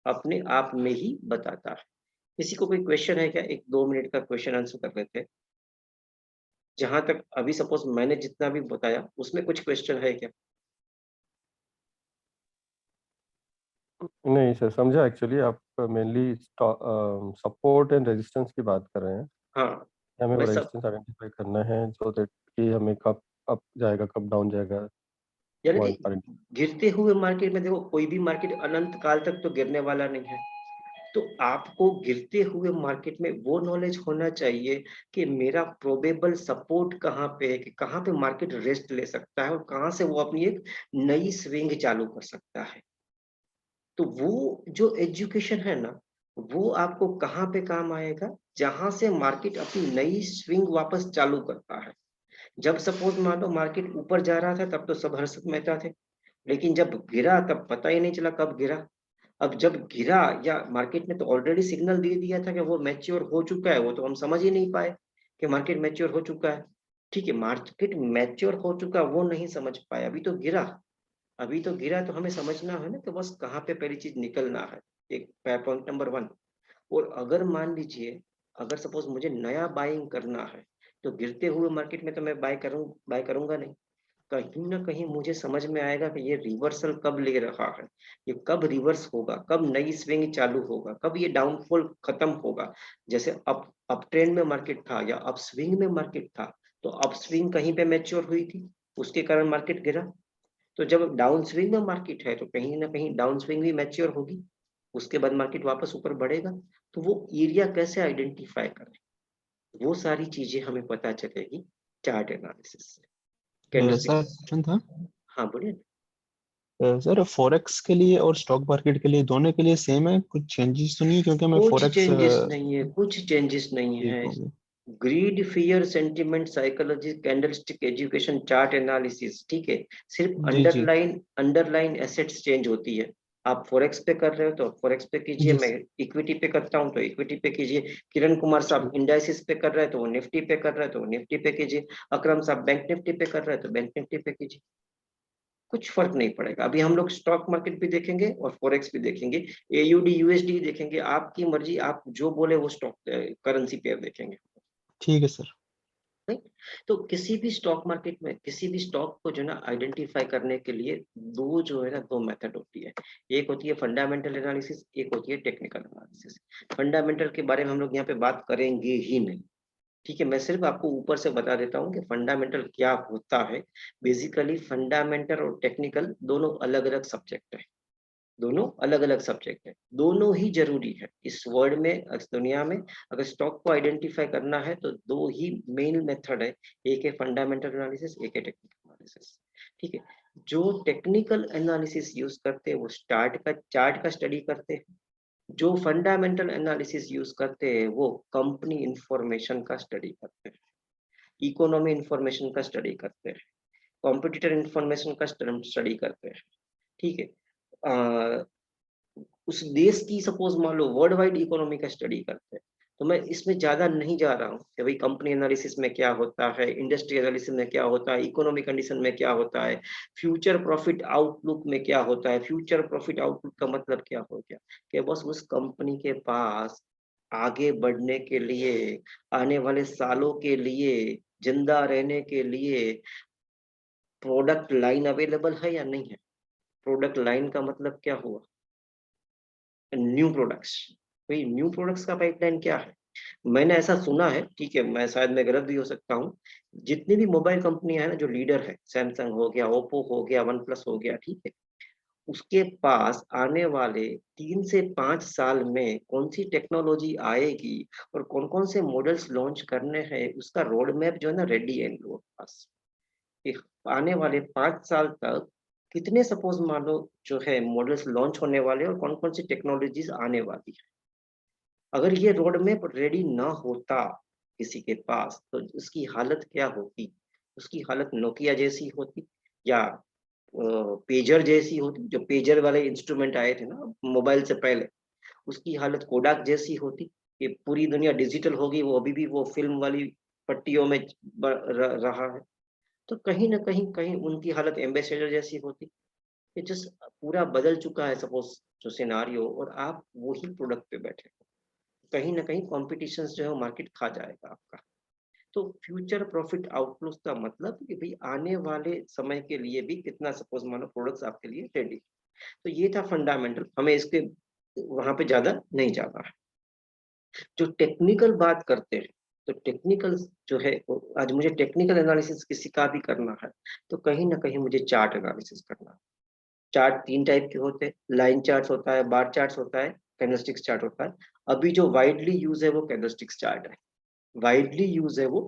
अपने आप में ही बताता है। किसी को कोई क्वेश्चन है क्या? 1-2 मिनट का क्वेश्चन आंसर कर लेते हैं। जहां तक अभी सपोज मैंने जितना भी बताया उसमें कुछ क्वेश्चन है क्या? नहीं सर, समझा। एक्चुअली आप मेनली सपोर्ट एंड रेजिस्टेंस की बात कर रहे हैं। हाँ, हमें वो मैं सब रेजिस्टेंस आइडेंटिफाई करना है जो दैट कि हमें कब अप जाएगा, कब डाउन जाएगा, यानी वो कि आइडेंटिफाई। गिरते हुए मार्केट में देखो, कोई भी मार्केट अनंत काल तक तो गिरने वाला नहीं है। तो आपको गिरते हुए मार्केट में वो नॉलेज होना चाहिए कि मेरा प्रोबेबल सपोर्ट कहाँ पे है, कि कहाँ पे मार्केट रेस्ट ले सकता है और कहाँ से वो अपनी एक नई स्विंग चालू कर सकता है। तो वो जो एजुकेशन है ना, वो आपको कहाँ पे काम आएगा, जहां से मार्केट अपनी नई स्विंग वापस चालू करता है। जब सपोज मान लो मार्केट ऊपर जा रहा था तब तो सब हर्षित मेहता थे, लेकिन जब गिरा तब पता ही नहीं चला कब गिरा। अब जब गिरा, या मार्केट ने तो ऑलरेडी सिग्नल दे दिया था कि वो मैच्योर हो चुका है, वो तो हम समझ ही नहीं पाए कि मार्केट मैच्योर हो चुका है। ठीक है, मार्केट मैच्योर हो चुका वो नहीं समझ पाए, अभी तो गिरा तो हमें समझना है ना कि बस कहाँ पे पहली चीज निकलना है। एक पॉइंट नंबर 1। और अगर मान लीजिए, अगर सपोज मुझे नया बाइंग करना है तो गिरते हुए मार्केट में तो मैं बाय करूंगा नहीं। कहीं ना कहीं मुझे समझ में आएगा कि ये रिवर्सल कब ले रहा है, ये कब रिवर्स होगा, कब नई स्विंग चालू होगा, कब ये डाउनफॉल खत्म होगा। जैसे अप ट्रेंड में मार्केट था या अप स्विंग में मार्केट था, तो अप स्विंग कहीं पे मैच्योर हुई थी, उसके कारण मार्केट गिरा। तो जब डाउन स्विंग में मार्केट है तो कहीं ना कहीं डाउन स्विंग भी मैच्योर होगी, उसके बाद मार्केट वापस ऊपर बढ़ेगा। तो वो एरिया कैसे आइडेंटिफाई करें, वो सारी चीजें हमें पता चलेगी चार्ट एनालिसिस से, सर कैंडलस्टिक्स। क्वेश्चन था। हाँ बोलिए। सर फॉरेक्स के लिए और स्टॉक मार्केट के लिए दोनों के लिए सेम है, कुछ चेंजेस तो नहीं है? क्योंकि मैं कुछ फॉरेक्स चेंजेस नहीं है, कुछ चेंजेस नहीं ठीक है। हो गया। Greed, fear, sentiment, psychology, candlestick, education, chart analysis, ठीक है। सिर्फ जी जी अंडरलाइन एसेट्स चेंज होती है। आप फॉरेक्स पे कर रहे हो तो फॉरेक्स पे कीजिए, जी मैं इक्विटी पे करता हूँ तो इक्विटी पे कीजिए, किरण कुमार साहब ठीक। इंडाइसिस पे कर रहे हैं तो वो निफ्टी पे कर रहे हैं तो वो निफ्टी पे कीजिए, अकरम साहब बैंक निफ्टी पे कर रहे हैं तो बैंक निफ्टी पे कीजिए। कुछ फर्क नहीं पड़ेगा। अभी हम लोग स्टॉक मार्केट भी देखेंगे और फॉरेक्स भी देखेंगे, एयूडी यूएसडी देखेंगे, आपकी मर्जी, आप जो बोले वो स्टॉक करेंसी पेयर देखेंगे। ठीक है सर। नहीं, तो किसी भी स्टॉक मार्केट में किसी भी स्टॉक को जो है ना आइडेंटिफाई करने के लिए दो जो है ना दो मेथड होती है। एक होती है फंडामेंटल एनालिसिस, एक होती है टेक्निकल एनालिसिस। फंडामेंटल के बारे में हम लोग यहाँ पे बात करेंगे ही नहीं। ठीक है, मैं सिर्फ आपको ऊपर से बता देता हूँ कि फंडामेंटल क्या होता है। बेसिकली फंडामेंटल और टेक्निकल दोनों अलग अलग सब्जेक्ट है, दोनों अलग अलग सब्जेक्ट है, दोनों ही जरूरी है इस वर्ल्ड में, इस दुनिया में। अगर स्टॉक को आइडेंटिफाई करना है तो दो ही मेन मेथड है, एक है फंडामेंटल एनालिसिस, एक है टेक्निकल एनालिसिस। ठीक है, जो टेक्निकल एनालिसिस यूज करते हैं वो चार्ट का स्टडी करते हैं, जो फंडामेंटल एनालिसिस यूज करते हैं वो कंपनी इंफॉर्मेशन का स्टडी करते हैं, इकोनॉमी इंफॉर्मेशन का स्टडी करते हैं, कॉम्पिटिटर इंफॉर्मेशन का स्टडी करते हैं। ठीक है, उस देश की सपोज मान लो वर्ल्ड वाइड इकोनॉमी का स्टडी करते हैं। तो मैं इसमें ज्यादा नहीं जा रहा हूँ कि भाई कंपनी एनालिसिस में क्या होता है, इंडस्ट्री एनालिसिस में क्या होता है, इकोनॉमिक कंडीशन में क्या होता है, फ्यूचर प्रॉफिट आउटलुक में क्या होता है। फ्यूचर प्रॉफिट आउटलुक का मतलब क्या हो गया कि बस उस कंपनी के पास आगे बढ़ने के लिए, आने वाले सालों के लिए, जिंदा रहने के लिए प्रोडक्ट लाइन अवेलेबल है या नहीं है? प्रोडक्ट लाइन का मतलब क्या हुआ? New products. भाई न्यू प्रोडक्ट्स का पाइपलाइन क्या है? मैंने ऐसा सुना है, ठीक है, मैं शायद मैं गलत भी हो सकता हूँ, जितनी भी मोबाइल कंपनियां हैं ना जो लीडर है, सैमसंग हो गया, ओप्पो हो गया, वन प्लस हो गया, ठीक है, उसके पास आने वाले 3 से 5 साल में कौन सी टेक्नोलॉजी आएगी और कौन कौन से मॉडल्स लॉन्च करने हैं, उसका रोड मैप जो है ना रेडी है इन लोगों के पास। कि आने वाले 5 साल तक कितने सपोज मान लो जो है मॉडल्स लॉन्च होने वाले और कौन कौन सी टेक्नोलॉजीज आने वाली है। अगर ये रोड मैप रेडी ना होता किसी के पास तो उसकी हालत क्या होती? उसकी हालत नोकिया जैसी होती, या पेजर जैसी होती, जो पेजर वाले इंस्ट्रूमेंट आए थे ना मोबाइल से पहले, उसकी हालत कोडाक जैसी होती कि पूरी दुनिया डिजिटल होगी, वो अभी भी वो फिल्म वाली पट्टियों में रहा है। तो कहीं ना कहीं कहीं उनकी हालत एम्बेसडर जैसी होती कि जस्ट पूरा बदल चुका है सपोज जो सिनारियो, और आप वही प्रोडक्ट पे बैठे हो, कहीं ना कहीं कॉम्पिटिशन जो है मार्केट खा जाएगा आपका। तो फ्यूचर प्रॉफिट आउटलुक का मतलब कि भाई आने वाले समय के लिए भी कितना सपोज मानो प्रोडक्ट्स आपके लिए रेडी। तो ये था फंडामेंटल, हमें इसके वहां पे ज्यादा नहीं जाना है। जो टेक्निकल बात करते हैं, तो टेक्निकल जो है आज मुझे टेक्निकल एनालिसिस किसी का भी करना है तो कहीं ना कहीं मुझे चार्ट एनालिसिस करना है। चार्ट 3 टाइप के होते हैं, लाइन चार्ट होता है, बार चार्ट होता है, कैंडलस्टिक्स चार्ट होता है। अभी जो वाइडली यूज है वो कैंडलस्टिक्स चार्ट है, वाइडली यूज है वो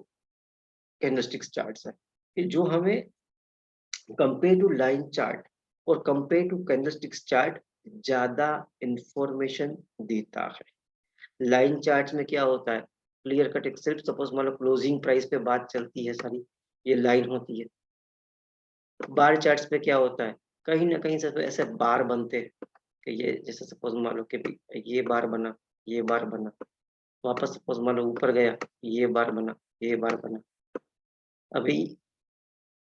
कैंडलस्टिक्स चार्ट्स है, कि जो हमें कंपेयर टू लाइन चार्ट और कंपेयर टू कैंडलस्टिक्स चार्ट ज्यादा इंफॉर्मेशन देता है। लाइन चार्ट्स में क्या होता है, क्लियर कट एक सिर्फ सपोज मान लो क्लोजिंग प्राइस पे बात चलती है सारी, ये लाइन होती है। बार चार्ट्स पे क्या होता है, कहीं ना कहीं से तो ऐसे बार बनते हैं कि ये जैसे सपोज मान लो कि भी ये बार बना, ये बार बना, वापस सपोज मान लो ऊपर गया, ये बार बना, ये बार बना। अभी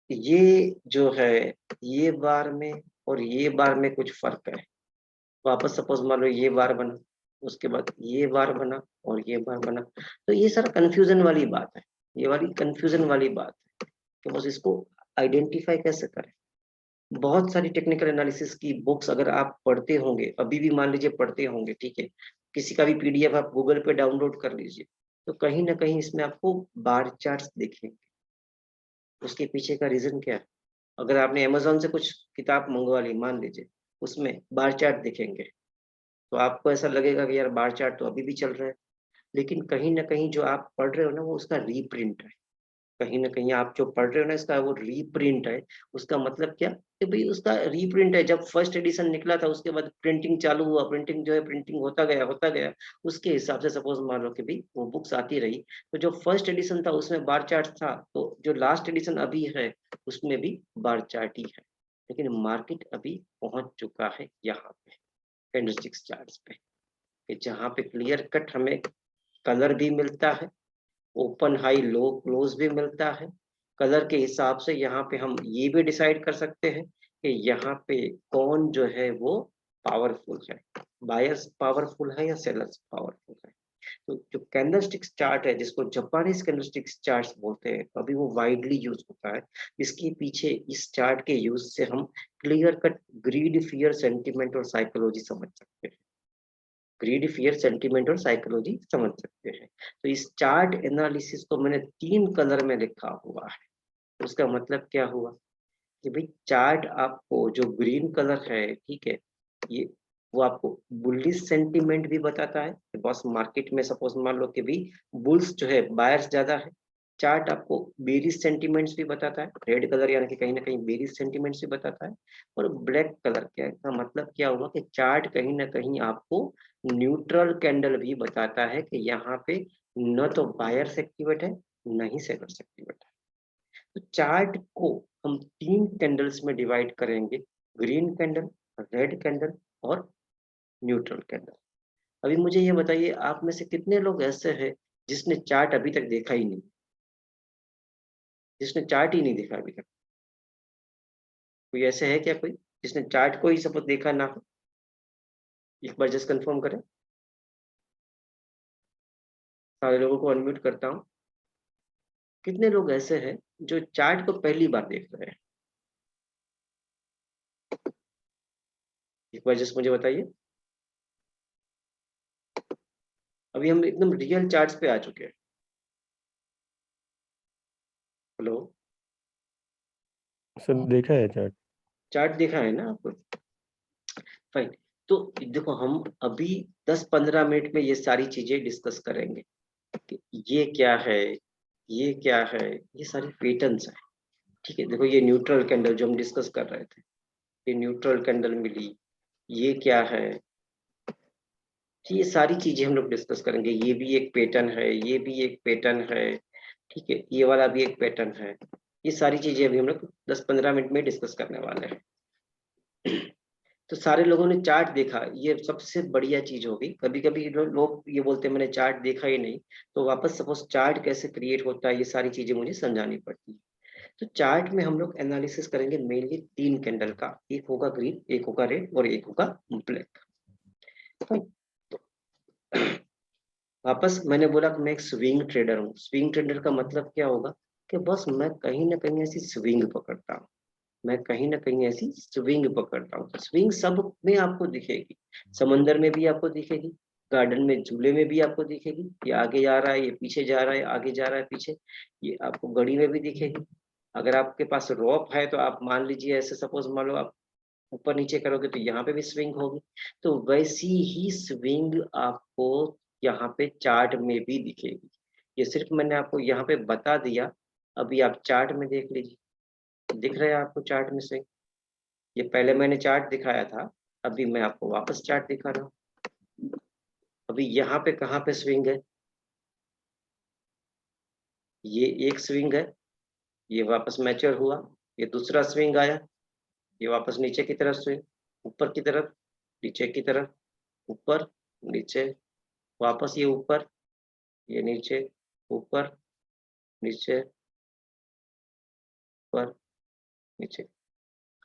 ये जो है ये बार में और ये बार में कुछ फर्क है। वापस सपोज मान लो ये बार बना, उसके बाद ये बार बना और ये बार बना। तो ये सारा कंफ्यूजन वाली बात है, ये वाली कंफ्यूजन वाली बात है कि बस इसको आइडेंटिफाई कैसे करें। बहुत सारी टेक्निकल एनालिसिस की बुक्स अगर आप पढ़ते होंगे, अभी भी मान लीजिए पढ़ते होंगे, ठीक है, किसी का भी पीडीएफ आप गूगल पे डाउनलोड कर लीजिए, तो कहीं ना कहीं इसमें आपको बार चार्ट्स दिखेंगे। उसके पीछे का रीजन क्या है? अगर आपने अमेज़न से कुछ किताब मंगवा ली मान लीजिए, उसमें बार चार्ट दिखेंगे, तो आपको ऐसा लगेगा कि यार बार चार्ट तो अभी भी चल रहा है। लेकिन कहीं न कहीं जो आप पढ़ रहे हो ना वो उसका रीप्रिंट है। कहीं न कहीं आप जो पढ़ रहे हो ना इसका वो रीप्रिंट है। उसका मतलब क्या? कि भई उसका रीप्रिंट है, जब फर्स्ट एडिशन निकला था उसके बाद प्रिंटिंग चालू हुआ, प्रिंटिंग जो है प्रिंटिंग होता गया, उसके हिसाब से सपोज़ मान लो कि भई वो बुक्स आती रही। तो जो फर्स्ट एडिशन था उसमें बार चार्ट था, तो जो लास्ट एडिशन अभी है उसमें भी बार चार्ट ही है। लेकिन मार्केट अभी पहुँच चुका है यहाँ पे, कैंडलस्टिक्स चार्ट्स पे, कि जहाँ पे क्लियर कट हमें कलर भी मिलता है, ओपन हाई लो क्लोज भी मिलता है। कलर के हिसाब से यहाँ पे हम ये भी डिसाइड कर सकते हैं कि यहाँ पे कौन जो है वो पावरफुल है, बायर्स पावरफुल है या सेलर्स पावरफुल है। तो जो कैंडलस्टिक्स चार्ट है जिसको जापानीज कैंडलस्टिक्स चार्ट्स बोलते हैं, अभी वो वाइडली यूज होता है। इसके पीछे इस चार्ट के यूज से हम clear cut greed fear sentiment और साइकोलॉजी समझ सकते हैं। ग्रीड फियर सेंटिमेंट और साइकोलॉजी समझ सकते हैं। तो इस चार्ट एनालिसिस को मैंने 3 कलर में लिखा हुआ है। उसका मतलब क्या हुआ कि भाई चार्ट आपको जो ग्रीन कलर है, ठीक है, ये वो आपको बुलिश सेंटीमेंट भी बताता है कि बस मार्केट में सपोज मान लो कि भी बुल्स जो है बायर्स ज्यादा है। चार्ट आपको बेरिश सेंटीमेंट्स भी बताता है, रेड कलर यानी कि कहीं ना कहीं बेरिश सेंटीमेंट्स भी बताता है। और ब्लैक कलर क्या का मतलब क्या हुआ कि चार्ट कहीं ना कहीं आपको न्यूट्रल कैंडल भी बताता है कि यहाँ पे न तो बायर्स एक्टिवेट है, न ही सेलर्स एक्टिवेट है। तो चार्ट को हम 3 कैंडल्स में डिवाइड करेंगे, ग्रीन कैंडल, रेड कैंडल और न्यूट्रल कैंडल। अभी मुझे ये बताइए आप में से कितने लोग ऐसे हैं जिसने चार्ट अभी तक देखा ही नहीं, जिसने चार्ट ही नहीं देखा अभी तक? कोई ऐसे है क्या कोई जिसने चार्ट को ही सपोज देखा ना हो? एक बार जस्ट कंफर्म करें। सारे लोगों को अनम्यूट करता हूँ। कितने लोग ऐसे हैं जो चार्ट को पहली बार देख रहे हैं? एक बार जस्ट मुझे बताइए। अभी हम एकदम रियल चार्ट्स पे आ चुके हैं। हेलो, सर देखा है चार्ट। चार्ट देखा है ना आपको? फाइन। तो देखो, हम अभी 10-15 मिनट में ये सारी चीजें डिस्कस करेंगे कि ये क्या है, ये क्या है, ये सारी पैटर्न्स है। ठीक है, देखो ये न्यूट्रल कैंडल जो हम डिस्कस कर रहे थे, ये न्यूट्रल कैंडल मिली, ये क्या है, ये सारी चीजें हम लोग डिस्कस करेंगे। ये भी एक पैटर्न है, ये भी एक पैटर्न है, ठीक है, ये वाला भी एक पैटर्न है। ये सारी चीजें अभी हम लोग 10-15 मिनट में डिस्कस करने वाले हैं। तो सारे लोगों ने चार्ट देखा, ये सबसे बढ़िया चीज होगी। कभी कभी लोग ये बोलते हैं मैंने चार्ट देखा ही नहीं, तो वापस सपोज चार्ट कैसे क्रिएट होता है, ये सारी चीजें मुझे समझानी पड़ती है। तो चार्ट में हम लोग एनालिसिस करेंगे मेनली 3 कैंडल का, एक होगा ग्रीन, एक होगा रेड और एक होगा ब्लैक। वापस मैंने बोला कि मैं एक स्विंग ट्रेडर हूँ। स्विंग ट्रेडर का मतलब क्या होगा कि बस मैं कहीं ना कहीं ऐसी स्विंग पकड़ता हूँ, मैं कहीं ना कहीं ऐसी स्विंग पकड़ता हूँ। स्विंग सब में आपको दिखेगी, समंदर में भी आपको दिखेगी, गार्डन में झूले में भी आपको दिखेगी, ये आगे जा रहा है, ये पीछे जा रहा है, आगे जा रहा है, पीछे, ये आपको घड़ी में भी दिखेगी। अगर आपके पास रोप है तो आप मान लीजिए ऐसे सपोज मान लो आप ऊपर नीचे करोगे तो यहाँ पे भी स्विंग होगी। तो वैसी ही स्विंग आपको यहाँ पे चार्ट में भी दिखेगी। ये सिर्फ मैंने आपको यहाँ पे बता दिया, अभी आप चार्ट में देख लीजिए, दिख रहा है आपको चार्ट में स्विंग। ये पहले मैंने चार्ट दिखाया था, अभी मैं आपको वापस चार्ट दिखा रहा हूँ। अभी यहाँ पे कहाँ पे स्विंग है, ये एक स्विंग है, ये वापस मैच्योर हुआ, ये दूसरा स्विंग आया, ये वापस नीचे की तरफ स्विंग, ऊपर की तरफ, नीचे की तरफ, ऊपर, नीचे, वापस ये ऊपर, ये नीचे, ऊपर, नीचे, ऊपर, नीचे।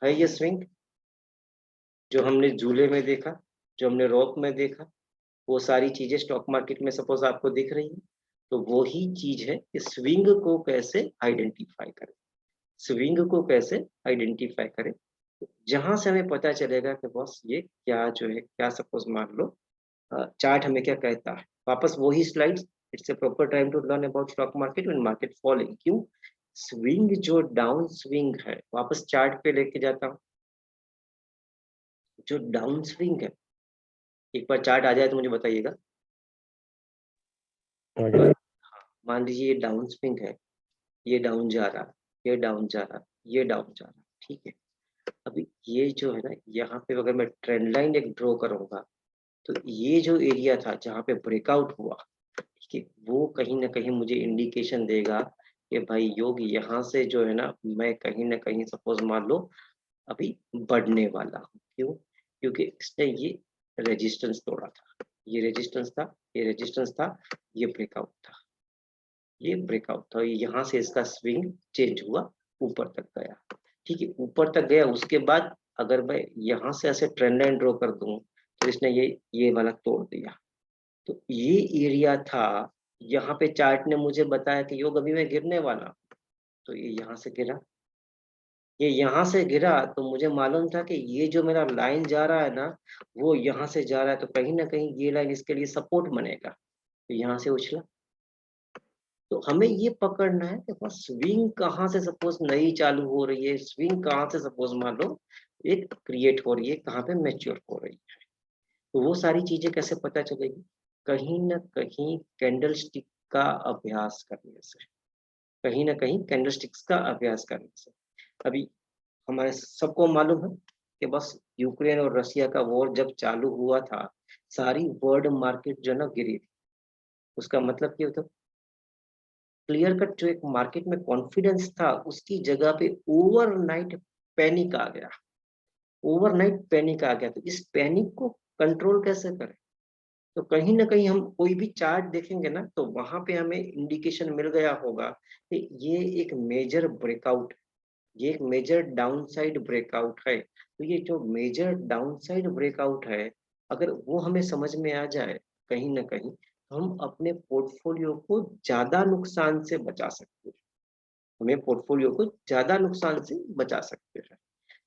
है ये स्विंग जो हमने झूले में देखा, जो हमने रोप में देखा, वो सारी चीजें स्टॉक मार्केट में सपोज आपको दिख रही है। तो वो ही चीज है कि स्विंग को कैसे आइडेंटिफाई करें, स्विंग को कैसे आइडेंटिफाई करें, जहां से हमें पता चलेगा कि बस ये क्या जो है, क्या सपोज मान लो चार्ट हमें क्या कहता है। वापस वही slides, it's a proper time to learn about stock market when market falling. क्यों? स्विंग जो डाउन स्विंग है, वापस चार्ट पे लेके जाता हूँ, जो डाउन स्विंग है, एक बार चार्ट आ जाए तो मुझे बताइएगा। आगे मान लीजिए ये डाउन स्विंग है, ये डाउन जा रहा है, ये डाउन जा रहा है, ये डाउन जा रहा है, ठीक है। अभी ये जो है ना, यहाँ पे अगर मैं ट्रेंड लाइन एक ड्रॉ करूंगा, तो ये जो एरिया था जहाँ पे ब्रेकआउट हुआ, ठीक है, वो कहीं ना कहीं मुझे इंडिकेशन देगा कि भाई योग यहाँ से जो है ना, मैं कहीं ना कहीं सपोज मान लो अभी बढ़ने वाला हूँ। क्यों? क्योंकि इसने ये रेजिस्टेंस तोड़ा था, ये रेजिस्टेंस था, ये रेजिस्टेंस था, ये ब्रेकआउट था, ये ब्रेकआउट था, यहाँ से इसका स्विंग चेंज हुआ, ऊपर तक गया, ठीक है, ऊपर तक गया। उसके बाद अगर मैं यहाँ से ऐसे ट्रेंड लाइन ड्रॉ कर दूं, तो इसने ये वाला तोड़ दिया। तो ये एरिया था, यहाँ पे चार्ट ने मुझे बताया कि योग अभी मैं गिरने वाला हूं। तो ये यहाँ से गिरा, ये यहाँ से गिरा, तो मुझे मालूम था कि ये जो मेरा लाइन जा रहा है ना, वो यहाँ से जा रहा है, तो कहीं ना कहीं ये लाइन इसके लिए सपोर्ट बनेगा। तो यहाँ से उछला। तो हमें ये पकड़ना है कि बस स्विंग कहाँ से सपोज नई चालू हो रही है, स्विंग कहाँ से सपोज मान लो एक क्रिएट हो रही है, कहाँ पे मैच्योर हो रही है। तो वो सारी चीजें कैसे पता चलेगी? कहीं ना कहीं कैंडल स्टिक का अभ्यास करने से, कहीं ना कहीं कैंडल स्टिक्स का अभ्यास करने से। अभी हमारे सबको मालूम है कि बस यूक्रेन और रशिया का वॉर जब चालू हुआ था, सारी वर्ल्ड मार्केट जो है ना गिरी थी। उसका मतलब क्या होता? क्लियर कट जो एक मार्केट में कॉन्फिडेंस था, उसकी जगह पे ओवरनाइट पैनिक आ गया, ओवरनाइट पैनिक आ गया। तो इस पैनिक को कंट्रोल कैसे करें? तो कहीं ना कहीं हम कोई भी चार्ट देखेंगे ना, तो वहां पे हमें इंडिकेशन मिल गया होगा कि ये एक मेजर ब्रेकआउट, ये एक मेजर डाउनसाइड ब्रेकआउट है। तो ये जो मेजर डाउनसाइड ब्रेकआउट है, अगर वो हमें समझ में आ जाए कहीं ना कहीं, हम अपने पोर्टफोलियो को ज्यादा नुकसान से बचा सकते हैं, हमें पोर्टफोलियो को ज्यादा नुकसान से बचा सकते हैं।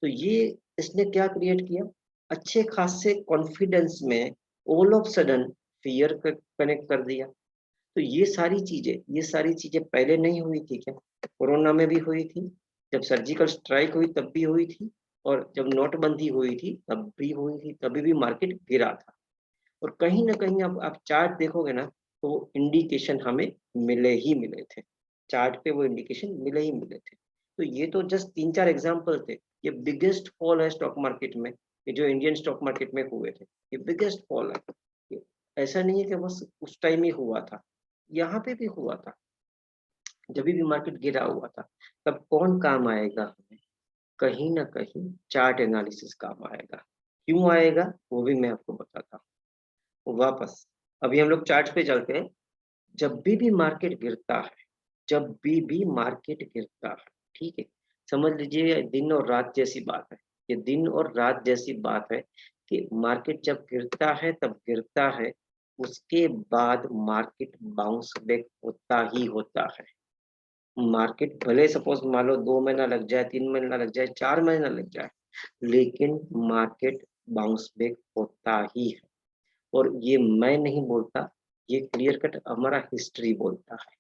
तो ये इसने क्या क्रिएट किया, अच्छे खासे कॉन्फिडेंस में all of sudden fear connect कर दिया। तो ये सारी चीजें पहले नहीं हुई थी क्या? कोरोना में भी हुई थी, जब सर्जिकल स्ट्राइक हुई तब भी हुई थी, और जब नोटबंदी हुई थी तब भी हुई थी, तभी भी मार्केट गिरा था। और कहीं ना कहीं अब आप चार्ट देखोगे ना, तो वो इंडिकेशन हमें मिले थे, चार्ट पे वो इंडिकेशन मिले ही मिले थे। तो ये तो जस्ट 3-4 एग्जांपल थे। ये बिगेस्ट फॉल है स्टॉक मार्केट में, ये जो इंडियन स्टॉक मार्केट में हुए थे, ये बिगेस्ट फॉल है। ऐसा नहीं है कि बस उस टाइम ही हुआ था, यहाँ पे भी हुआ था, जब भी मार्केट गिरा हुआ था। तब कौन काम आएगा हमें? कहीं ना कहीं चार्ट एनालिसिस काम आएगा। क्यों आएगा वो भी मैं आपको बताता हूँ। वापस अभी हम लोग चार्ट पे चलते हैं। जब भी मार्केट गिरता है, जब भी मार्केट गिरता है, ठीक है, समझ लीजिए ये दिन और रात जैसी बात है, ये दिन और रात जैसी बात है कि मार्केट जब गिरता है तब गिरता है, उसके बाद मार्केट बाउंस बैक होता ही होता है। मार्केट भले सपोज मान लो 2 महीना लग जाए, 3 महीना लग जाए, 4 महीना लग जाए, लेकिन मार्केट बाउंस बैक होता ही है। और ये मैं नहीं बोलता, ये क्लियर कट हमारा हिस्ट्री बोलता है।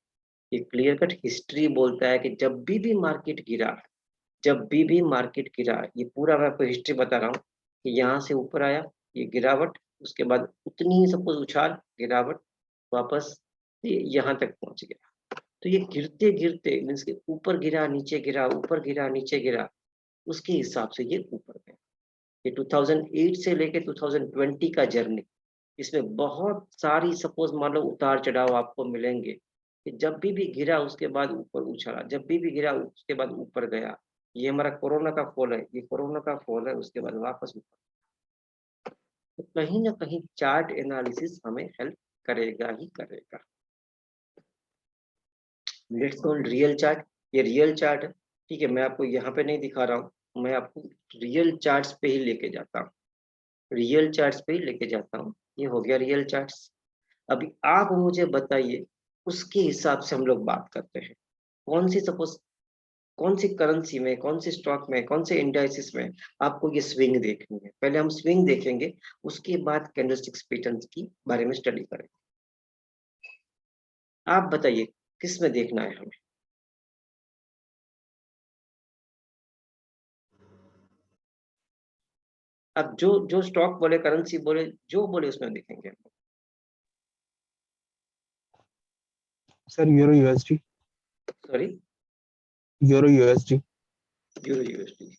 ये क्लियर कट हिस्ट्री बोलता है कि जब भी मार्केट गिरा है, जब भी मार्केट गिरा, ये पूरा मैं आपको हिस्ट्री बता रहा हूँ कि यहाँ से ऊपर आया, ये गिरावट, उसके बाद उतनी ही सपोज उछाल, गिरावट, वापस ये यहाँ तक पहुंच गया। तो ये गिरते गिरते मीन्स के ऊपर गिरा, नीचे गिरा, ऊपर गिरा, नीचे गिरा, उसके हिसाब से ये ऊपर गया। ये 2008 से लेके 2020 का जर्नी, इसमें बहुत सारी सपोज मान लो उतार चढ़ाव आपको मिलेंगे कि जब भी गिरा उसके बाद ऊपर उछला, जब भी गिरा उसके बाद ऊपर गया। ये हमारा कोरोना का फॉल है, ये कोरोना का फॉल है, उसके बाद वापस ऊपर। तो कहीं ना कहीं चार्ट एनालिसिस हमें हेल्प करेगा ही करेगा। Let's go real chart. ये रियल चार्ट है, ठीक है, मैं आपको यहाँ पे नहीं दिखा रहा हूँ, मैं आपको रियल चार्ट्स पे ही लेके जाता हूँ, रियल चार्ट्स पे ही लेके जाता हूँ। ये हो गया रियल चार्ट्स। अभी आप मुझे बताइए, उसके हिसाब से हम लोग बात करते हैं, कौन सी सपोज कौन सी करेंसी में, कौन सी स्टॉक में, कौन से इंडाइसिस में आपको ये स्विंग देखनी है। पहले हम स्विंग देखेंगे, उसके बाद कैंडलस्टिक्स पैटर्न्स की बारे में स्टडी करेंगे। आप बताइए किस में देखना है हमें? अब जो जो स्टॉक बोले, करेंसी बोले, जो बोले उसमें देखेंगे हम। Sir euro USD. Sorry, euro USD. Euro USD.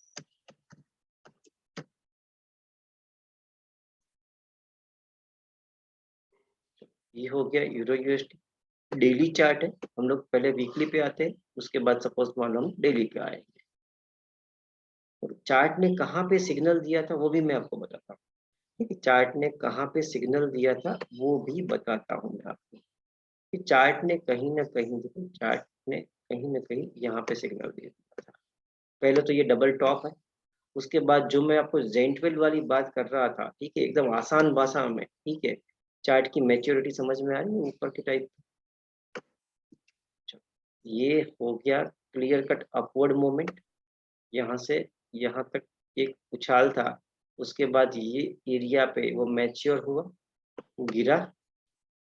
ये हो गया यूरो यूएसडी। डेली चार्ट है, हम लोग पहले वीकली पे आते हैं, उसके बाद सपोज मान लो हम डेली पे आएंगे। और चार्ट ने कहाँ पे सिग्नल दिया था वो भी मैं आपको बताता हूँ, ठीक है, चार्ट ने कहाँ पे सिग्नल दिया था वो भी बताता हूँ मैं आपको। कि चार्ट ने कहीं ना कहीं, देखो चार्ट ने कहीं ना कहीं यहाँ पे सिग्नल दे दिया था। पहले तो ये डबल टॉप है, उसके बाद जो मैं आपको जेंटवेल वाली बात कर रहा था, ठीक है, एकदम आसान भाषा में, ठीक है, चार्ट की मैच्योरिटी समझ में आ रही है ऊपर की टाइप। ये हो गया क्लियर कट अपवर्ड मोमेंट, यहाँ से यहाँ तक एक उछाल था, उसके बाद ये एरिया पे वो मैच्योर हुआ, गिरा,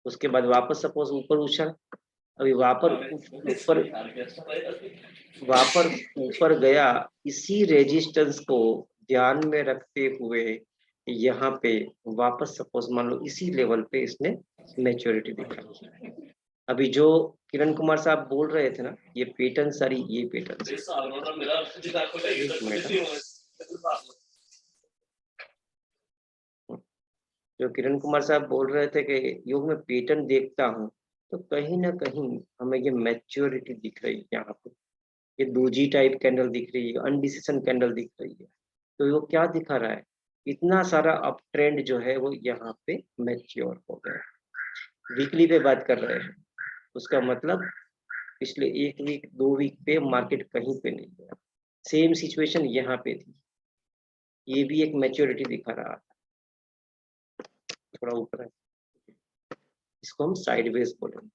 उसके बाद वापस सपोज ऊपर उछल, अभी वापर ऊपर गया। इसी रेजिस्टेंस को ध्यान में रखते हुए यहाँ पे वापस सपोज मान लो इसी लेवल पे इसने मैच्योरिटी दिखाई। अभी जो किरण कुमार साहब बोल रहे थे ना, ये पैटर्न सारी, ये पैटर्न जो किरण कुमार साहब बोल रहे थे कि योग में पैटर्न देखता हूँ, तो कहीं ना कहीं हमें ये मैच्योरिटी दिख रही है यहाँ पे। ये दोजी टाइप कैंडल दिख रही है, अनडिसीजन कैंडल दिख रही है। तो वो क्या दिखा रहा है, इतना सारा अप ट्रेंड जो है वो यहाँ पे मैच्योर हो गया। वीकली पे बात कर रहे हैं, उसका मतलब पिछले 1 वीक 2 वीक पे मार्केट कहीं पे नहीं गया। सेम सिचुएशन यहाँ पे थी, ये भी एक मैच्योरिटी दिखा रहा था, थोड़ा ऊपर है, इसको हम साइडवेज बोलेंगे।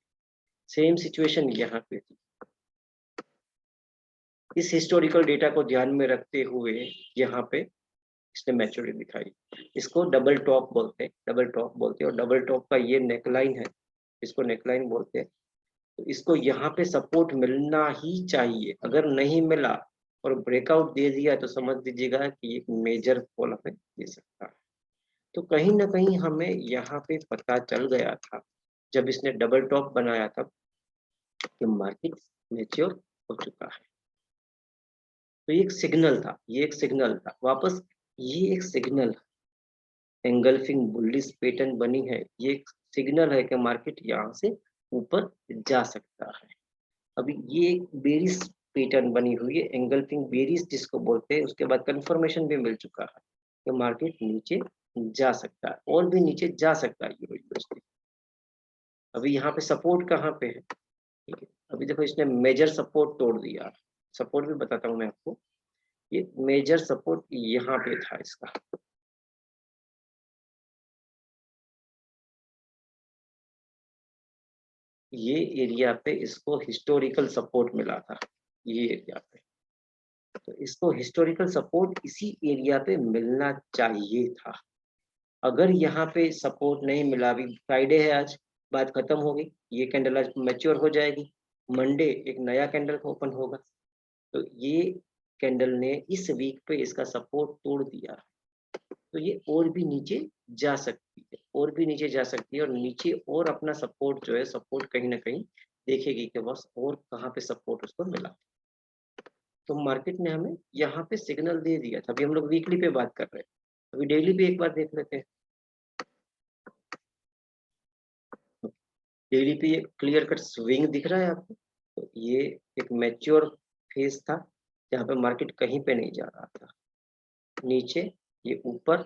सेम सिचुएशन यहाँ पे थी। इस हिस्टोरिकल डेटा को ध्यान में रखते हुए यहाँ पे इसने मैच्योरिटी दिखाई। इसको डबल टॉप बोलते हैं, डबल टॉप बोलते हैं। और डबल टॉप का ये नेकलाइन है, इसको नेकलाइन बोलते हैं। तो इसको यहाँ पे सपोर्ट मिलना ही चाहिए। अगर नहीं मिला और ब्रेकआउट दे दिया तो समझ लीजिएगा कि एक मेजर फॉल हमें दे सकता है। तो कहीं ना कहीं हमें यहाँ पे पता चल गया था जब इसने डबल टॉप बनाया था कि मार्केट मैच्योर हो चुका है। तो ये एक सिग्नल था, ये एक सिग्नल था वापस, ये एक सिग्नल एंगल्फिंग बुलिश पैटर्न बनी है। ये एक सिग्नल है कि मार्केट यहाँ से ऊपर जा सकता है। अभी ये एक बेरिश पैटर्न बनी हुई है, एंगल्फिंग बेरिश जिसको बोलते हैं। उसके बाद कंफर्मेशन भी मिल चुका है कि मार्केट नीचे जा सकता है और भी नीचे जा सकता है यूरो यूएसडी। अभी यहाँ पे सपोर्ट कहाँ पे है, ठीक है। अभी देखो इसने मेजर सपोर्ट तोड़ दिया। सपोर्ट भी बताता हूँ मैं आपको। ये मेजर सपोर्ट यहाँ पे था इसका, ये एरिया पे इसको हिस्टोरिकल सपोर्ट मिला था, ये एरिया पे। तो इसको हिस्टोरिकल सपोर्ट इसी एरिया पे मिलना चाहिए था। अगर यहाँ पे सपोर्ट नहीं मिला, अभी फ्राइडे है आज, बात खत्म हो गई, ये कैंडल आज मैच्योर हो जाएगी। मंडे एक नया कैंडल ओपन होगा। तो ये कैंडल ने इस वीक पे इसका सपोर्ट तोड़ दिया। तो ये और भी नीचे जा सकती है, और भी नीचे जा सकती है, और नीचे और अपना सपोर्ट जो है, सपोर्ट कहीं ना कहीं देखेगी कि बस और कहाँ पे सपोर्ट उसको मिला। तो मार्केट ने हमें यहाँ पे सिग्नल दे दिया था। अभी हम लोग वीकली पे बात कर रहे हैं, अभी डेली पे एक बार देख लेते हैं। डेली पे ये क्लियर कट स्विंग दिख रहा है आपको। तो ये एक मैच्योर फेज था जहाँ पे मार्केट कहीं पे नहीं जा रहा था। नीचे, ये ऊपर,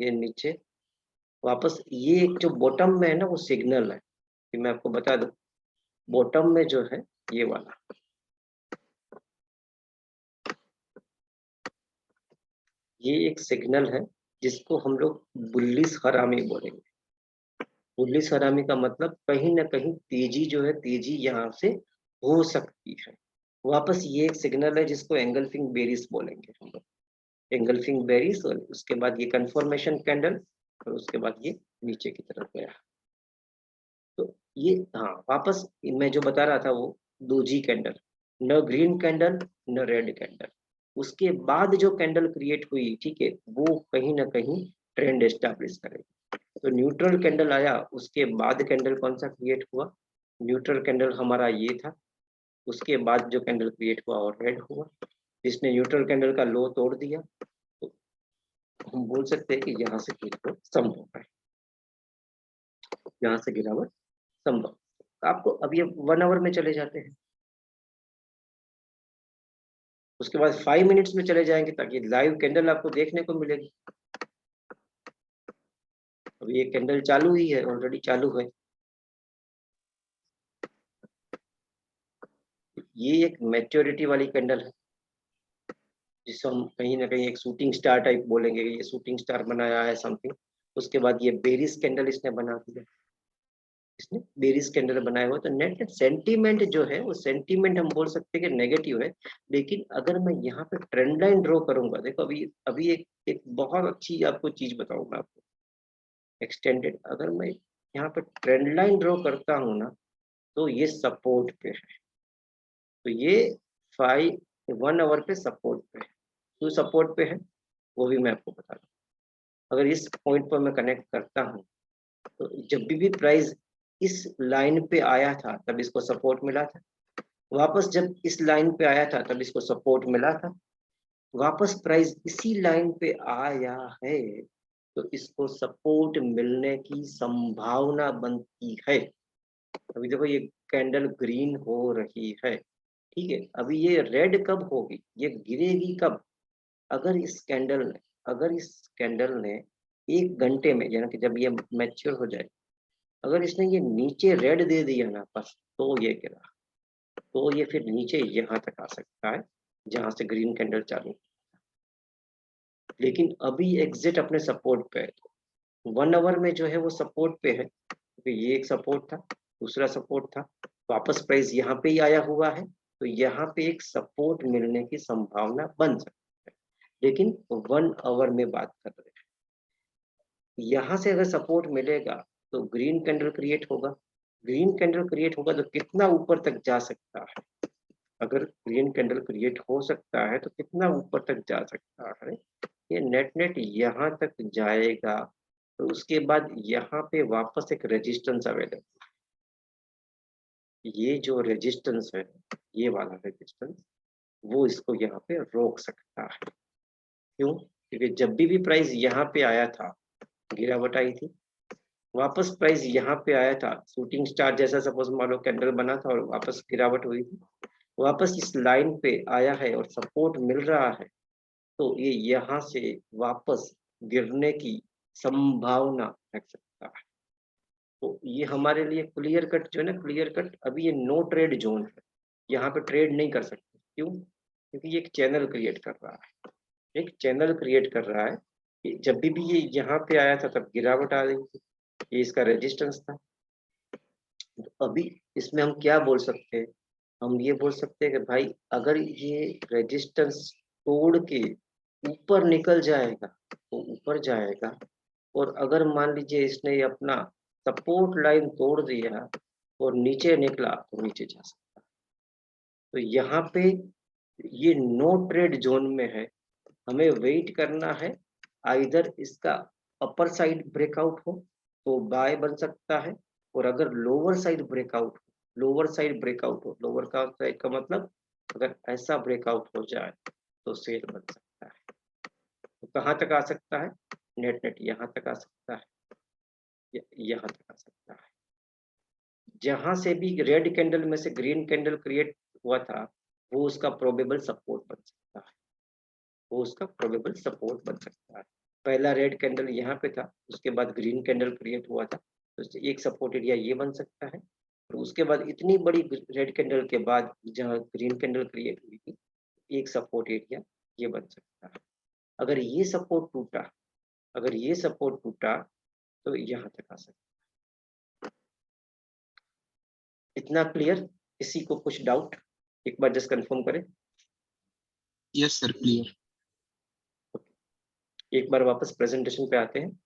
ये नीचे, वापस ये एक जो बॉटम में है ना, वो सिग्नल है कि मैं आपको बता दूं, बॉटम में जो है ये वाला, ये एक सिग्नल है जिसको हम लोग बुल्लिश हरामी बोलेंगे। बुल्लिश हरामी का मतलब कहीं ना कहीं तेजी जो है, तेजी यहाँ से हो सकती है। वापस ये एक सिग्नल है जिसको एंगल्फिंग बेरिस बोलेंगे हम लोग, एंगल्फिंग बेरिस। और उसके बाद ये कंफर्मेशन कैंडल, और उसके बाद ये नीचे की तरफ गया। तो ये, हाँ, वापस मैं जो बता रहा था वो दोजी कैंडल, न ग्रीन कैंडल न रेड कैंडल। उसके बाद जो कैंडल क्रिएट हुई, ठीक है, वो कहीं ना कहीं ट्रेंड एस्टैब्लिश करेगी। तो न्यूट्रल कैंडल आया, उसके बाद कैंडल कौन सा क्रिएट हुआ, न्यूट्रल कैंडल हमारा ये था। उसके बाद जो कैंडल क्रिएट हुआ और रेड हुआ, जिसने न्यूट्रल कैंडल का लो तोड़ दिया। तो हम बोल सकते हैं कि यहाँ से गिरावट संभव है, यहाँ से गिरावट संभव। आपको अभी 1 आवर में चले जाते हैं, उसके बाद 5 मिनट्स में चले जाएंगे ताकि लाइव कैंडल आपको देखने को मिलेगी। अभी ये कैंडल चालू ही है, ऑलरेडी चालू है। ये एक मैच्योरिटी वाली कैंडल है जिसको हम कहीं ना कहीं एक शूटिंग स्टार टाइप बोलेंगे, ये शूटिंग स्टार बनाया है समथिंग। उसके बाद ये बेरिस कैंडल इसने बना दिया, इसने बेरिस कैंडल बनाया हुआ। तो नेट सेंटीमेंट जो है वो सेंटीमेंट हम बोल सकते हैं कि नेगेटिव है। लेकिन अगर मैं यहाँ पे ट्रेंड लाइन ड्रॉ करूंगा, देखो अभी अभी एक बहुत अच्छी आपको चीज बताऊंगा आपको, एक्सटेंडेड। अगर मैं यहाँ पे ट्रेंड लाइन ड्रॉ करता हूँ ना, तो ये सपोर्ट पे है। तो ये 1 आवर पे सपोर्ट पे है। क्यों सपोर्ट पे है वो भी मैं आपको बता दूँ। अगर इस पॉइंट पर मैं कनेक्ट करता हूँ, तो जब भी प्राइस इस लाइन पे आया था तब इसको सपोर्ट मिला था। वापस जब इस लाइन पे आया था तब इसको सपोर्ट मिला था। वापस प्राइस इसी लाइन पे आया है तो इसको सपोर्ट मिलने की संभावना बनती है। अभी देखो ये कैंडल ग्रीन हो रही है, ठीक है। अभी ये रेड कब होगी, ये गिरेगी कब, अगर इस कैंडल ने 1 घंटे में, यानी कि जब ये मैच्योर हो जाए, अगर इसने ये नीचे रेड दे दिया ना बस, तो ये गिरा, तो ये फिर नीचे यहाँ तक आ सकता है जहां से ग्रीन कैंडल चालू। लेकिन अभी एग्जिट अपने सपोर्ट पे है। 1 आवर में जो है वो सपोर्ट पे है। तो ये एक सपोर्ट था, दूसरा सपोर्ट था, वापस प्राइस यहाँ पे ही आया हुआ है, तो यहाँ पे एक सपोर्ट मिलने की संभावना बन सकती है, लेकिन 1 आवर में बात कर रहे हैं। यहाँ से अगर सपोर्ट मिलेगा तो ग्रीन कैंडल क्रिएट होगा, ग्रीन कैंडल क्रिएट होगा तो कितना ऊपर तक जा सकता है, अगर ग्रीन कैंडल क्रिएट हो सकता है तो कितना ऊपर तक जा सकता है, ये नेट नेट यहाँ तक जाएगा, तो उसके बाद यहाँ पे वापस एक रेजिस्टेंस अवेलेबल, ये जो रेजिस्टेंस है, ये वाला रेजिस्टेंस, वो इसको यहाँ पे रोक सकता है। क्यों? क्योंकि जब भी प्राइस यहाँ पे आया था, गिरावट आई थी, वापस प्राइस यहाँ पे आया था, शूटिंग स्टार जैसा सपोज मान लो कैंडल बना था और वापस गिरावट हुई थी, वापस इस लाइन पे आया है और सपोर्ट मिल रहा है, तो ये यहाँ से वापस गिरने की संभावना रख सकता है। तो ये हमारे लिए क्लियर कट जो है ना, क्लियर कट अभी ये नो ट्रेड जोन है, यहाँ पे ट्रेड नहीं कर सकते। क्यों? क्योंकि ये एक चैनल क्रिएट कर रहा है, एक चैनल क्रिएट कर रहा है कि जब भी ये यहाँ पे आया था तब गिरावट आ रही थी, ये इसका रेजिस्टेंस था। तो अभी इसमें हम क्या बोल सकते हैं? हम ये बोल सकते हैं कि भाई अगर ये रेजिस्टेंस तोड़ के ऊपर निकल जाएगा तो ऊपर जाएगा, और अगर मान लीजिए इसने ये अपना सपोर्ट लाइन तोड़ दिया और नीचे निकला तो नीचे जा सकता है। तो यहाँ पे ये नो ट्रेड जोन में है, हमें वेट करना है, आइदर इसका अपर साइड ब्रेकआउट हो तो बाय बन सकता है, और अगर लोअर साइड ब्रेकआउट हो, लोअर साइड ब्रेकआउट हो, लोअर का साइड का मतलब अगर ऐसा ब्रेकआउट हो जाए तो सेल बन सकता है। तो कहाँ तक आ सकता है? नेट नेट यहाँ तक आ सकता है, यहाँ तक आ सकता है। जहां से भी रेड कैंडल में से ग्रीन कैंडल क्रिएट हुआ था, वो उसका प्रोबेबल सपोर्ट बन सकता है, वो उसका प्रोबेबल सपोर्ट बन सकता है। पहला रेड कैंडल यहाँ पे था, उसके बाद ग्रीन कैंडल क्रिएट हुआ था, तो एक सपोर्ट एरिया ये बन सकता है, और उसके बाद इतनी बड़ी रेड कैंडल के बाद जहाँ ग्रीन कैंडल क्रिएट हुई थी, एक सपोर्ट एरिया ये बन सकता है। अगर ये सपोर्ट टूटा, अगर ये सपोर्ट टूटा तो यहाँ तक आ सकता है। इतना क्लियर? किसी को कुछ डाउट? एक बार जस्ट कंफर्म करें। Yes sir, clear. एक बार वापस प्रेजेंटेशन पे आते हैं।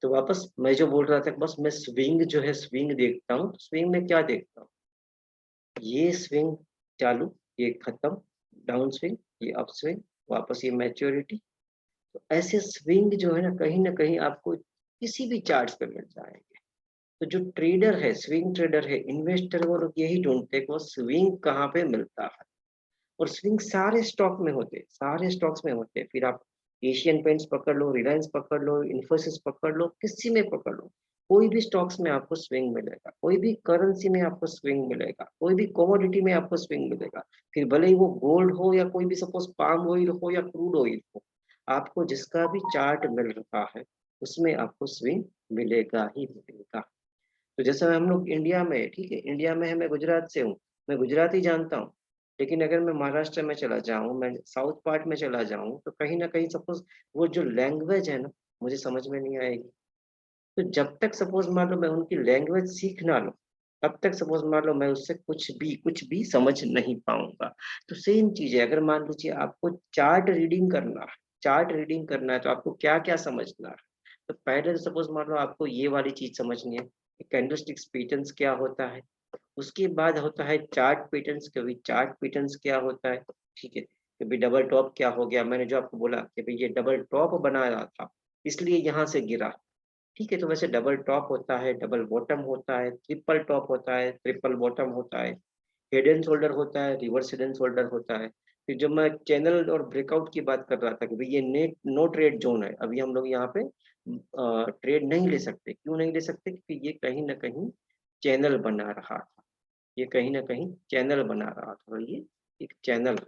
तो वापस मैं जो बोल रहा था, बस मैं स्विंग जो है स्विंग देखता हूँ, स्विंग में क्या देखता हूँ, ये स्विंग चालू, ये खत्म, डाउन स्विंग, ये अप स्विंग, वापस ये मैच्योरिटी। तो ऐसे स्विंग जो है ना कहीं आपको किसी भी चार्ट पे मिल जाएंगे। तो जो ट्रेडर है, स्विंग ट्रेडर है, इन्वेस्टर, वो लोग यही ढूंढते हैं कि वो स्विंग कहाँ पे मिलता है, और स्विंग सारे स्टॉक में होते, सारे स्टॉक्स में होते। फिर आप एशियन पेंट्स पकड़ लो, रिलायंस पकड़ लो, इन्फोसिस पकड़ लो, किसी में पकड़ लो, कोई भी स्टॉक्स में आपको स्विंग मिलेगा, कोई भी करेंसी में आपको स्विंग मिलेगा, कोई भी कमोडिटी में आपको स्विंग मिलेगा। फिर भले ही वो गोल्ड हो या कोई भी सपोज पाम ऑयल हो या क्रूड ऑयल हो, आपको जिसका भी चार्ट मिल रहा है उसमें आपको स्विंग मिलेगा ही मिलेगा। तो जैसे हम लोग इंडिया में, ठीक है, इंडिया में है, मैं गुजरात से हूँ, मैं गुजराती जानता हूँ, लेकिन अगर मैं महाराष्ट्र में चला जाऊँ, मैं साउथ पार्ट में चला जाऊँ, तो कहीं ना कहीं सपोज वो जो लैंग्वेज है ना, मुझे समझ में नहीं आएगी। तो जब तक सपोज मान लो मैं उनकी लैंग्वेज सीख ना लूँ, तब तक सपोज मान लो मैं उससे कुछ भी समझ नहीं पाऊंगा। तो सेम चीज है, अगर मान लीजिए आपको चार्ट रीडिंग करना है, चार्ट रीडिंग करना है, तो आपको क्या क्या समझना है? तो पहले सपोज मान लो आपको ये वाली चीज समझनी है, कैंडलस्टिक्स पैटर्न्स क्या होता है, उसके बाद होता है चार्ट पैटर्न्स, कभी चार्ट पैटर्न्स क्या होता है, ठीक है, कभी डबल टॉप क्या हो गया, मैंने जो आपको बोला कि भाई ये डबल टॉप बना रहा था इसलिए यहाँ से गिरा, ठीक है। तो वैसे डबल टॉप होता है, डबल बॉटम होता है, ट्रिपल टॉप होता है, ट्रिपल बॉटम होता है, हेड एंड शोल्डर होता है, रिवर्स हेड एंड शोल्डर होता है। फिर जब मैं चैनल और ब्रेकआउट की बात कर रहा था कि भाई ये नेट नो ट्रेड जोन है, अभी हम लोग यहाँ पे ट्रेड नहीं ले सकते। क्यों नहीं ले सकते? क्योंकि ये कहीं ना कहीं चैनल बना रहा था, ये कहीं ना कहीं चैनल बना रहा था, और ये एक चैनल,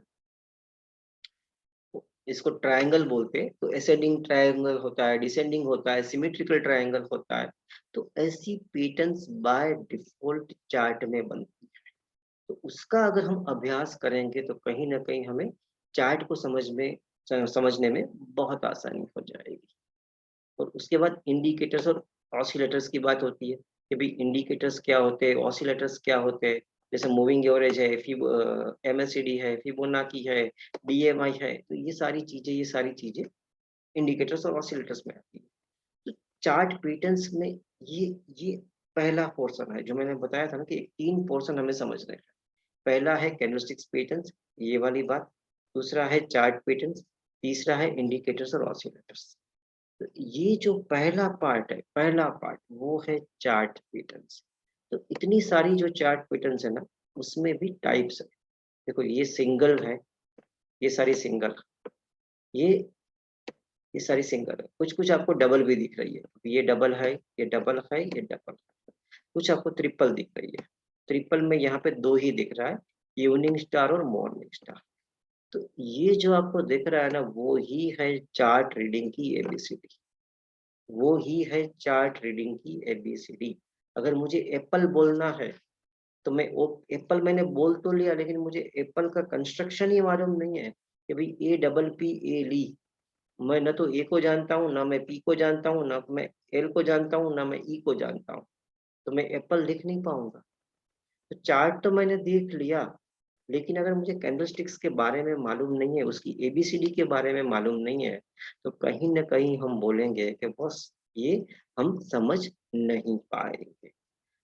इसको ट्रायंगल बोलते हैं। तो एसेंडिंग ट्रायंगल होता है, डिसेंडिंग होता है, सिमेट्रिकल ट्रायंगल होता है। तो ऐसी पैटर्न्स बाय डिफॉल्ट चार्ट में बनती है। तो उसका अगर हम अभ्यास करेंगे तो कहीं ना कहीं हमें चार्ट को समझने में बहुत आसानी हो जाएगी। और उसके बाद इंडिकेटर्स और ऑसिलेटर्स की बात होती है कि भाई इंडिकेटर्स क्या होते हैं, ऑसिलेटर्स क्या होते हैं। जैसे मूविंग एवरेज है, MACD है, फिबोनाची है, DMI है, तो ये सारी चीजें इंडिकेटर्स और ऑसिलेटर्स में आती है। तो चार्ट पैटर्न्स में ये पहला पोर्शन है जो मैंने बताया था ना कि 3 पोर्शन हमें समझने हैं। पहला है कैंडलस्टिक्स पैटर्न्स, ये वाली बात। दूसरा है चार्ट पैटर्न्स, तीसरा है इंडिकेटर्स और ऑसिलेटर्स। तो ये जो पहला पार्ट वो है चार्ट पैटर्न्स। तो इतनी सारी जो चार्ट पैटर्न्स है ना, उसमें भी टाइप्स है। देखो ये सिंगल है, ये सारी सिंगल, ये ये सारी सिंगल है। कुछ कुछ आपको डबल भी दिख रही है, ये डबल है, ये डबल है, ये डबल है। कुछ आपको ट्रिपल दिख रही है। ट्रिपल में यहाँ पे 2 ही दिख रहा है, इवनिंग स्टार और मॉर्निंग स्टार। तो ये जो आपको दिख रहा है ना, वो ही है चार्ट रीडिंग की ABCD। वो ही है चार्ट रीडिंग की ABCD। अगर मुझे एप्पल बोलना है तो मैं एप्पल मैंने बोल तो लिया, लेकिन मुझे एप्पल का कंस्ट्रक्शन ही मालूम नहीं है कि भाई APPLE। मैं न तो ए को जानता हूँ, ना मैं पी को जानता हूँ, ना मैं एल को जानता हूँ, ना मैं ई को जानता हूँ, तो मैं एप्पल लिख नहीं पाऊंगा। तो चार्ट तो मैंने देख लिया, लेकिन अगर मुझे कैंडलस्टिक्स के बारे में मालूम नहीं है, उसकी ABCD के बारे में मालूम नहीं है, तो कहीं ना कहीं हम बोलेंगे कि बस ये हम समझ नहीं पाएंगे।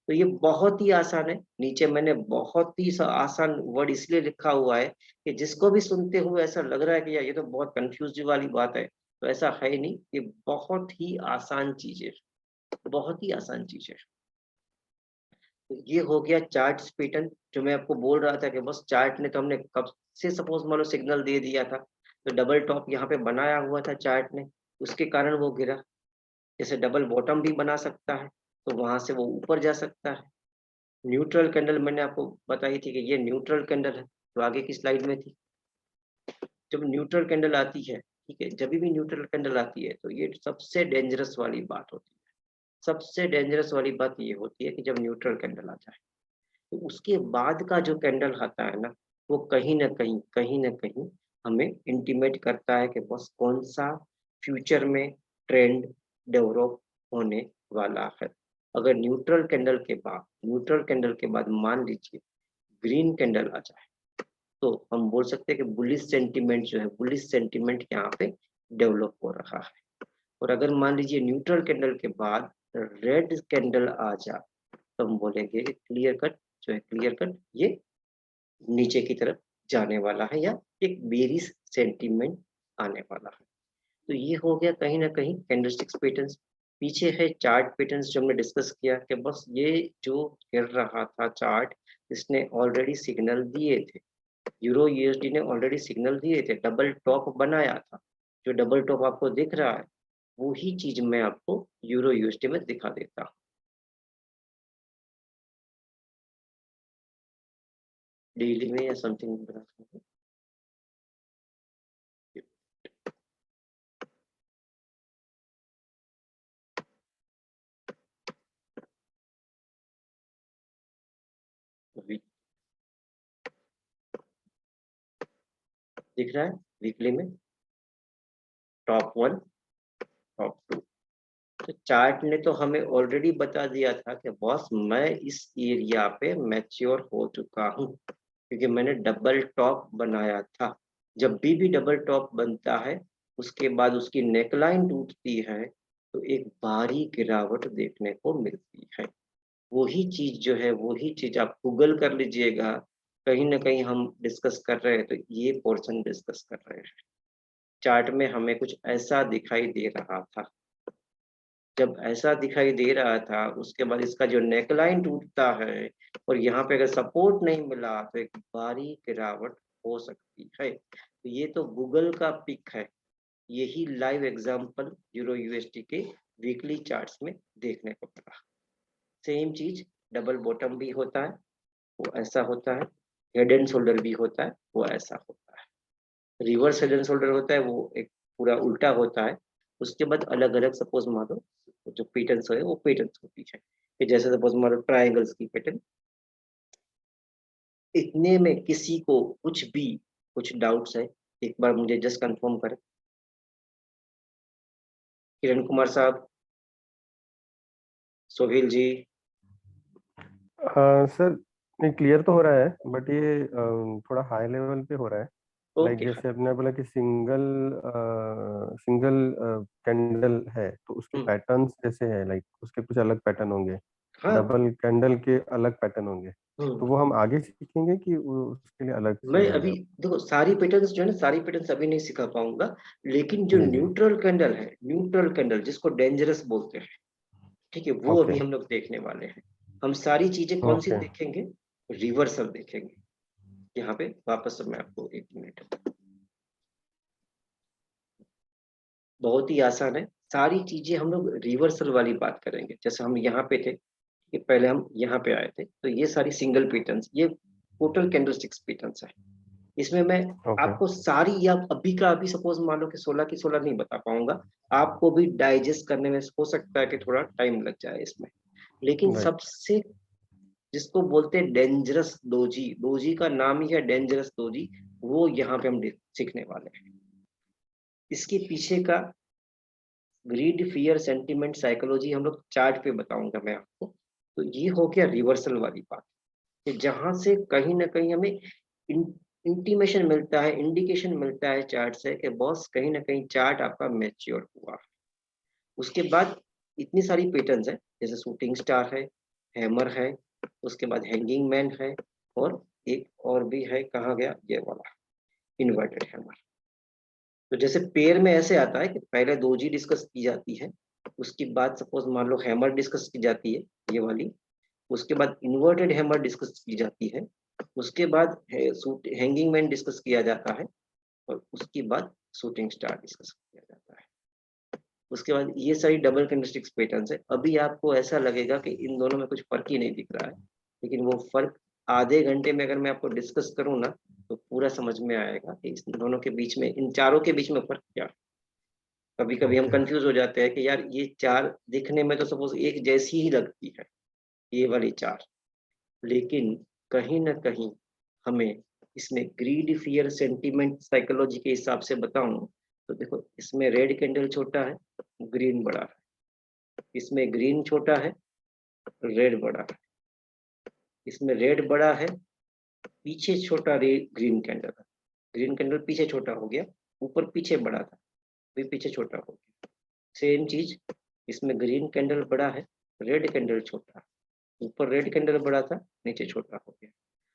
तो ये बहुत ही आसान है। नीचे मैंने बहुत ही आसान वर्ड इसलिए लिखा हुआ है कि जिसको भी सुनते हुए ऐसा लग रहा है कि यार ये तो बहुत कंफ्यूज वाली बात है, तो ऐसा है नहीं। ये बहुत ही आसान चीज है, बहुत ही आसान चीज है। तो ये हो गया चार्ट पैटर्न। जो मैं आपको बोल रहा था कि बस चार्ट ने तो हमने कब से सपोज मान लो सिग्नल दे दिया था, तो डबल टॉप यहाँ पे बनाया हुआ था चार्ट ने, उसके कारण वो गिरा। जैसे डबल बॉटम भी बना सकता है, तो वहां से वो ऊपर जा सकता है। न्यूट्रल कैंडल मैंने आपको बताई थी कि ये न्यूट्रल कैंडल है, तो आगे की स्लाइड में थी। जब न्यूट्रल कैंडल आती है, ठीक है, जब भी न्यूट्रल कैंडल आती है तो ये सबसे डेंजरस वाली बात होती है। सबसे डेंजरस वाली बात ये होती है कि जब न्यूट्रल कैंडल आ जाए, तो उसके बाद का जो कैंडल आता है ना, वो कहीं ना कहीं हमें इंटीमेट करता है कि बस कौन सा फ्यूचर में ट्रेंड डेवलप होने वाला है। अगर न्यूट्रल कैंडल के बाद मान लीजिए ग्रीन कैंडल आ जाए, तो हम बोल सकते हैं कि बुलिश सेंटिमेंट यहाँ पे डेवलप हो रहा है। और अगर मान लीजिए न्यूट्रल कैंडल के बाद रेड कैंडल आ जाए, तो हम बोलेंगे कि क्लियर कट ये नीचे की तरफ जाने वाला है, या एक बेरिश सेंटीमेंट आने वाला है। तो ये हो गया कहीं ना कहीं कैंडलस्टिक्स पैटर्न्स। पीछे है चार्ट पैटर्न्स जो हमने डिस्कस किया कि बस ये जो गिर रहा था चार्ट, इसने ऑलरेडी सिग्नल दिए थे। यूरो USD ने ऑलरेडी सिग्नल दिए थे, डबल टॉप बनाया था। जो डबल टॉप आपको दिख रहा है, वो ही चीज मैं आपको यूरो USD में दिखा देता हूँ। डेली में या समथिंग बना सकते हैं। वी- दिख रहा है वीकली में टॉप 1, टॉप 2। तो चार्ट ने तो हमें ऑलरेडी बता दिया था कि बॉस मैं इस एरिया पे मैच्योर हो चुका हूँ, क्योंकि मैंने डबल टॉप बनाया था। जब भी डबल टॉप बनता है, उसके बाद उसकी नेकलाइन टूटती है, तो एक भारी गिरावट देखने को मिलती है। वही चीज आप गूगल कर लीजिएगा, कहीं ना कहीं हम डिस्कस कर रहे हैं, तो ये पोर्शन डिस्कस कर रहे हैं। चार्ट में हमें कुछ ऐसा दिखाई दे रहा था। जब ऐसा दिखाई दे रहा था, उसके बाद इसका जो नेकलाइन टूटता है और यहाँ पे अगर सपोर्ट नहीं मिला, तो एक भारी गिरावट हो सकती है। तो ये तो गूगल का पिक है, यही लाइव एग्जांपल यूरो USD के वीकली चार्ट्स में देखने को मिला। सेम चीज डबल बॉटम भी होता है, वो ऐसा होता है। हेड एंड शोल्डर भी होता है, वो ऐसा होता है। रिवर्स हेड एंड शोल्डर होता है, वो एक पूरा उल्टा होता है। उसके बाद अलग अलग सपोज मान लो जो पैटर्न्स है, वो पैटर्न्स होती है कि जैसे सपोज मान लो ट्राइंगल्स की पैटर्न। इतने में किसी को कुछ डाउट्स है, एक बार मुझे जस्ट कंफर्म करें किरण कुमार साहब, सोहेल जी। हाँ सर, नहीं क्लियर तो हो रहा है, बट ये थोड़ा हाई लेवल पे हो रहा है। Like okay. जैसे आपने बोला कि सिंगल सिंगल कैंडल है तो उसके पैटर्न्स जैसे हैं, लाइक उसके कुछ अलग पैटर्न होंगे, हाँ। डबल कैंडल के अलग पैटर्न होंगे, तो वो हम आगे सीखेंगे कि वो उसके लिए अलग मैं से अभी रहेगा? देखो सारी पैटर्न्स जो है ना, सारी पैटर्न्स अभी नहीं सिखा पाऊंगा, लेकिन जो जी जी। न्यूट्रल कैंडल है, न्यूट्रल कैंडल जिसको डेंजरस बोलते हैं, ठीक है, वो ओके अभी हम लोग देखने वाले हैं। हम सारी चीजें कौन सी ओके। देखेंगे? रिवर्सल देखेंगे। यहाँ पे वापस से मैं आपको एक मिनट, बहुत ही आसान है, सारी चीजें हम लोग रिवर्सल वाली बात करेंगे। जैसे हम यहाँ पे थे कि पहले हम यहाँ पे आए थे, तो ये सारी सिंगल पैटर्न्स, ये टोटल कैंडलस्टिक्स पैटर्न्स है। इसमें मैं ओके आपको सारी, या अभी का अभी सपोज मान लो कि 16 की 16 नहीं बता पाऊंगा, आपको भी डाइजेस्ट करने में हो सकता है कि थोड़ा टाइम लग जाए इसमें। लेकिन राइट। सबसे जिसको बोलते हैं डेंजरस दोजी, दोजी का नाम ही है डेंजरस दोजी, वो यहाँ पे हम सीखने वाले हैं। इसके पीछे का ग्रीड, फियर, सेंटिमेंट, साइकोलॉजी हम लोग चार्ट पे बताऊंगा मैं आपको। तो ये हो गया रिवर्सल वाली बात, कि जहां से कहीं ना कहीं हमें इंटीमेशन मिलता है, इंडिकेशन मिलता है चार्ट से कि बॉस कहीं ना कहीं चार्ट आपका मैच्योर हुआ। उसके बाद इतनी सारी पैटर्न्स है, जैसे शूटिंग स्टार है, हैमर है, उसके बाद हैंगिंग मैन है, और एक और भी है, कहाँ गया ये वाला, इन्वर्टेड हैमर। तो जैसे पेयर में ऐसे आता है कि पहले दो जी डिस्कस की जाती है, उसके बाद सपोज मान लो हैमर डिस्कस की जाती है, ये वाली, उसके बाद इन्वर्टेड हैमर डिस्कस की जाती है, उसके बाद हैंगिंग मैन डिस्कस किया जाता है, और उसके बाद शूटिंग स्टार डिस्कस किया जाता है। उसके बाद ये सारी डबल कैंडलस्टिक्स पैटर्न्स है। अभी आपको ऐसा लगेगा कि इन दोनों में कुछ फर्क ही नहीं दिख रहा है, लेकिन वो फर्क आधे घंटे में अगर मैं आपको डिस्कस करूँ ना, तो पूरा समझ में आएगा कि इस दोनों के बीच में, इन चारों के बीच में फर्क क्या है। कभी कभी हम ओके कंफ्यूज हो जाते हैं कि यार ये चार दिखने में तो सपोज एक जैसी ही लगती है, ये वाली चार, लेकिन कहीं ना कहीं हमें इसमें ग्रीड, फियर, सेंटिमेंट, साइकोलॉजी के हिसाब से बताऊं, तो देखो इसमें रेड कैंडल छोटा है, ग्रीन बड़ा है, इसमें ग्रीन छोटा है, रेड बड़ा है, इसमें रेड बड़ा है, पीछे छोटा रेड ग्रीन कैंडल है, ग्रीन कैंडल पीछे छोटा हो गया, ऊपर पीछे बड़ा था, भी पीछे छोटा हो गया। सेम चीज, इसमें ग्रीन कैंडल बड़ा है, रेड कैंडल छोटा, ऊपर रेड कैंडल बड़ा था, नीचे छोटा हो गया।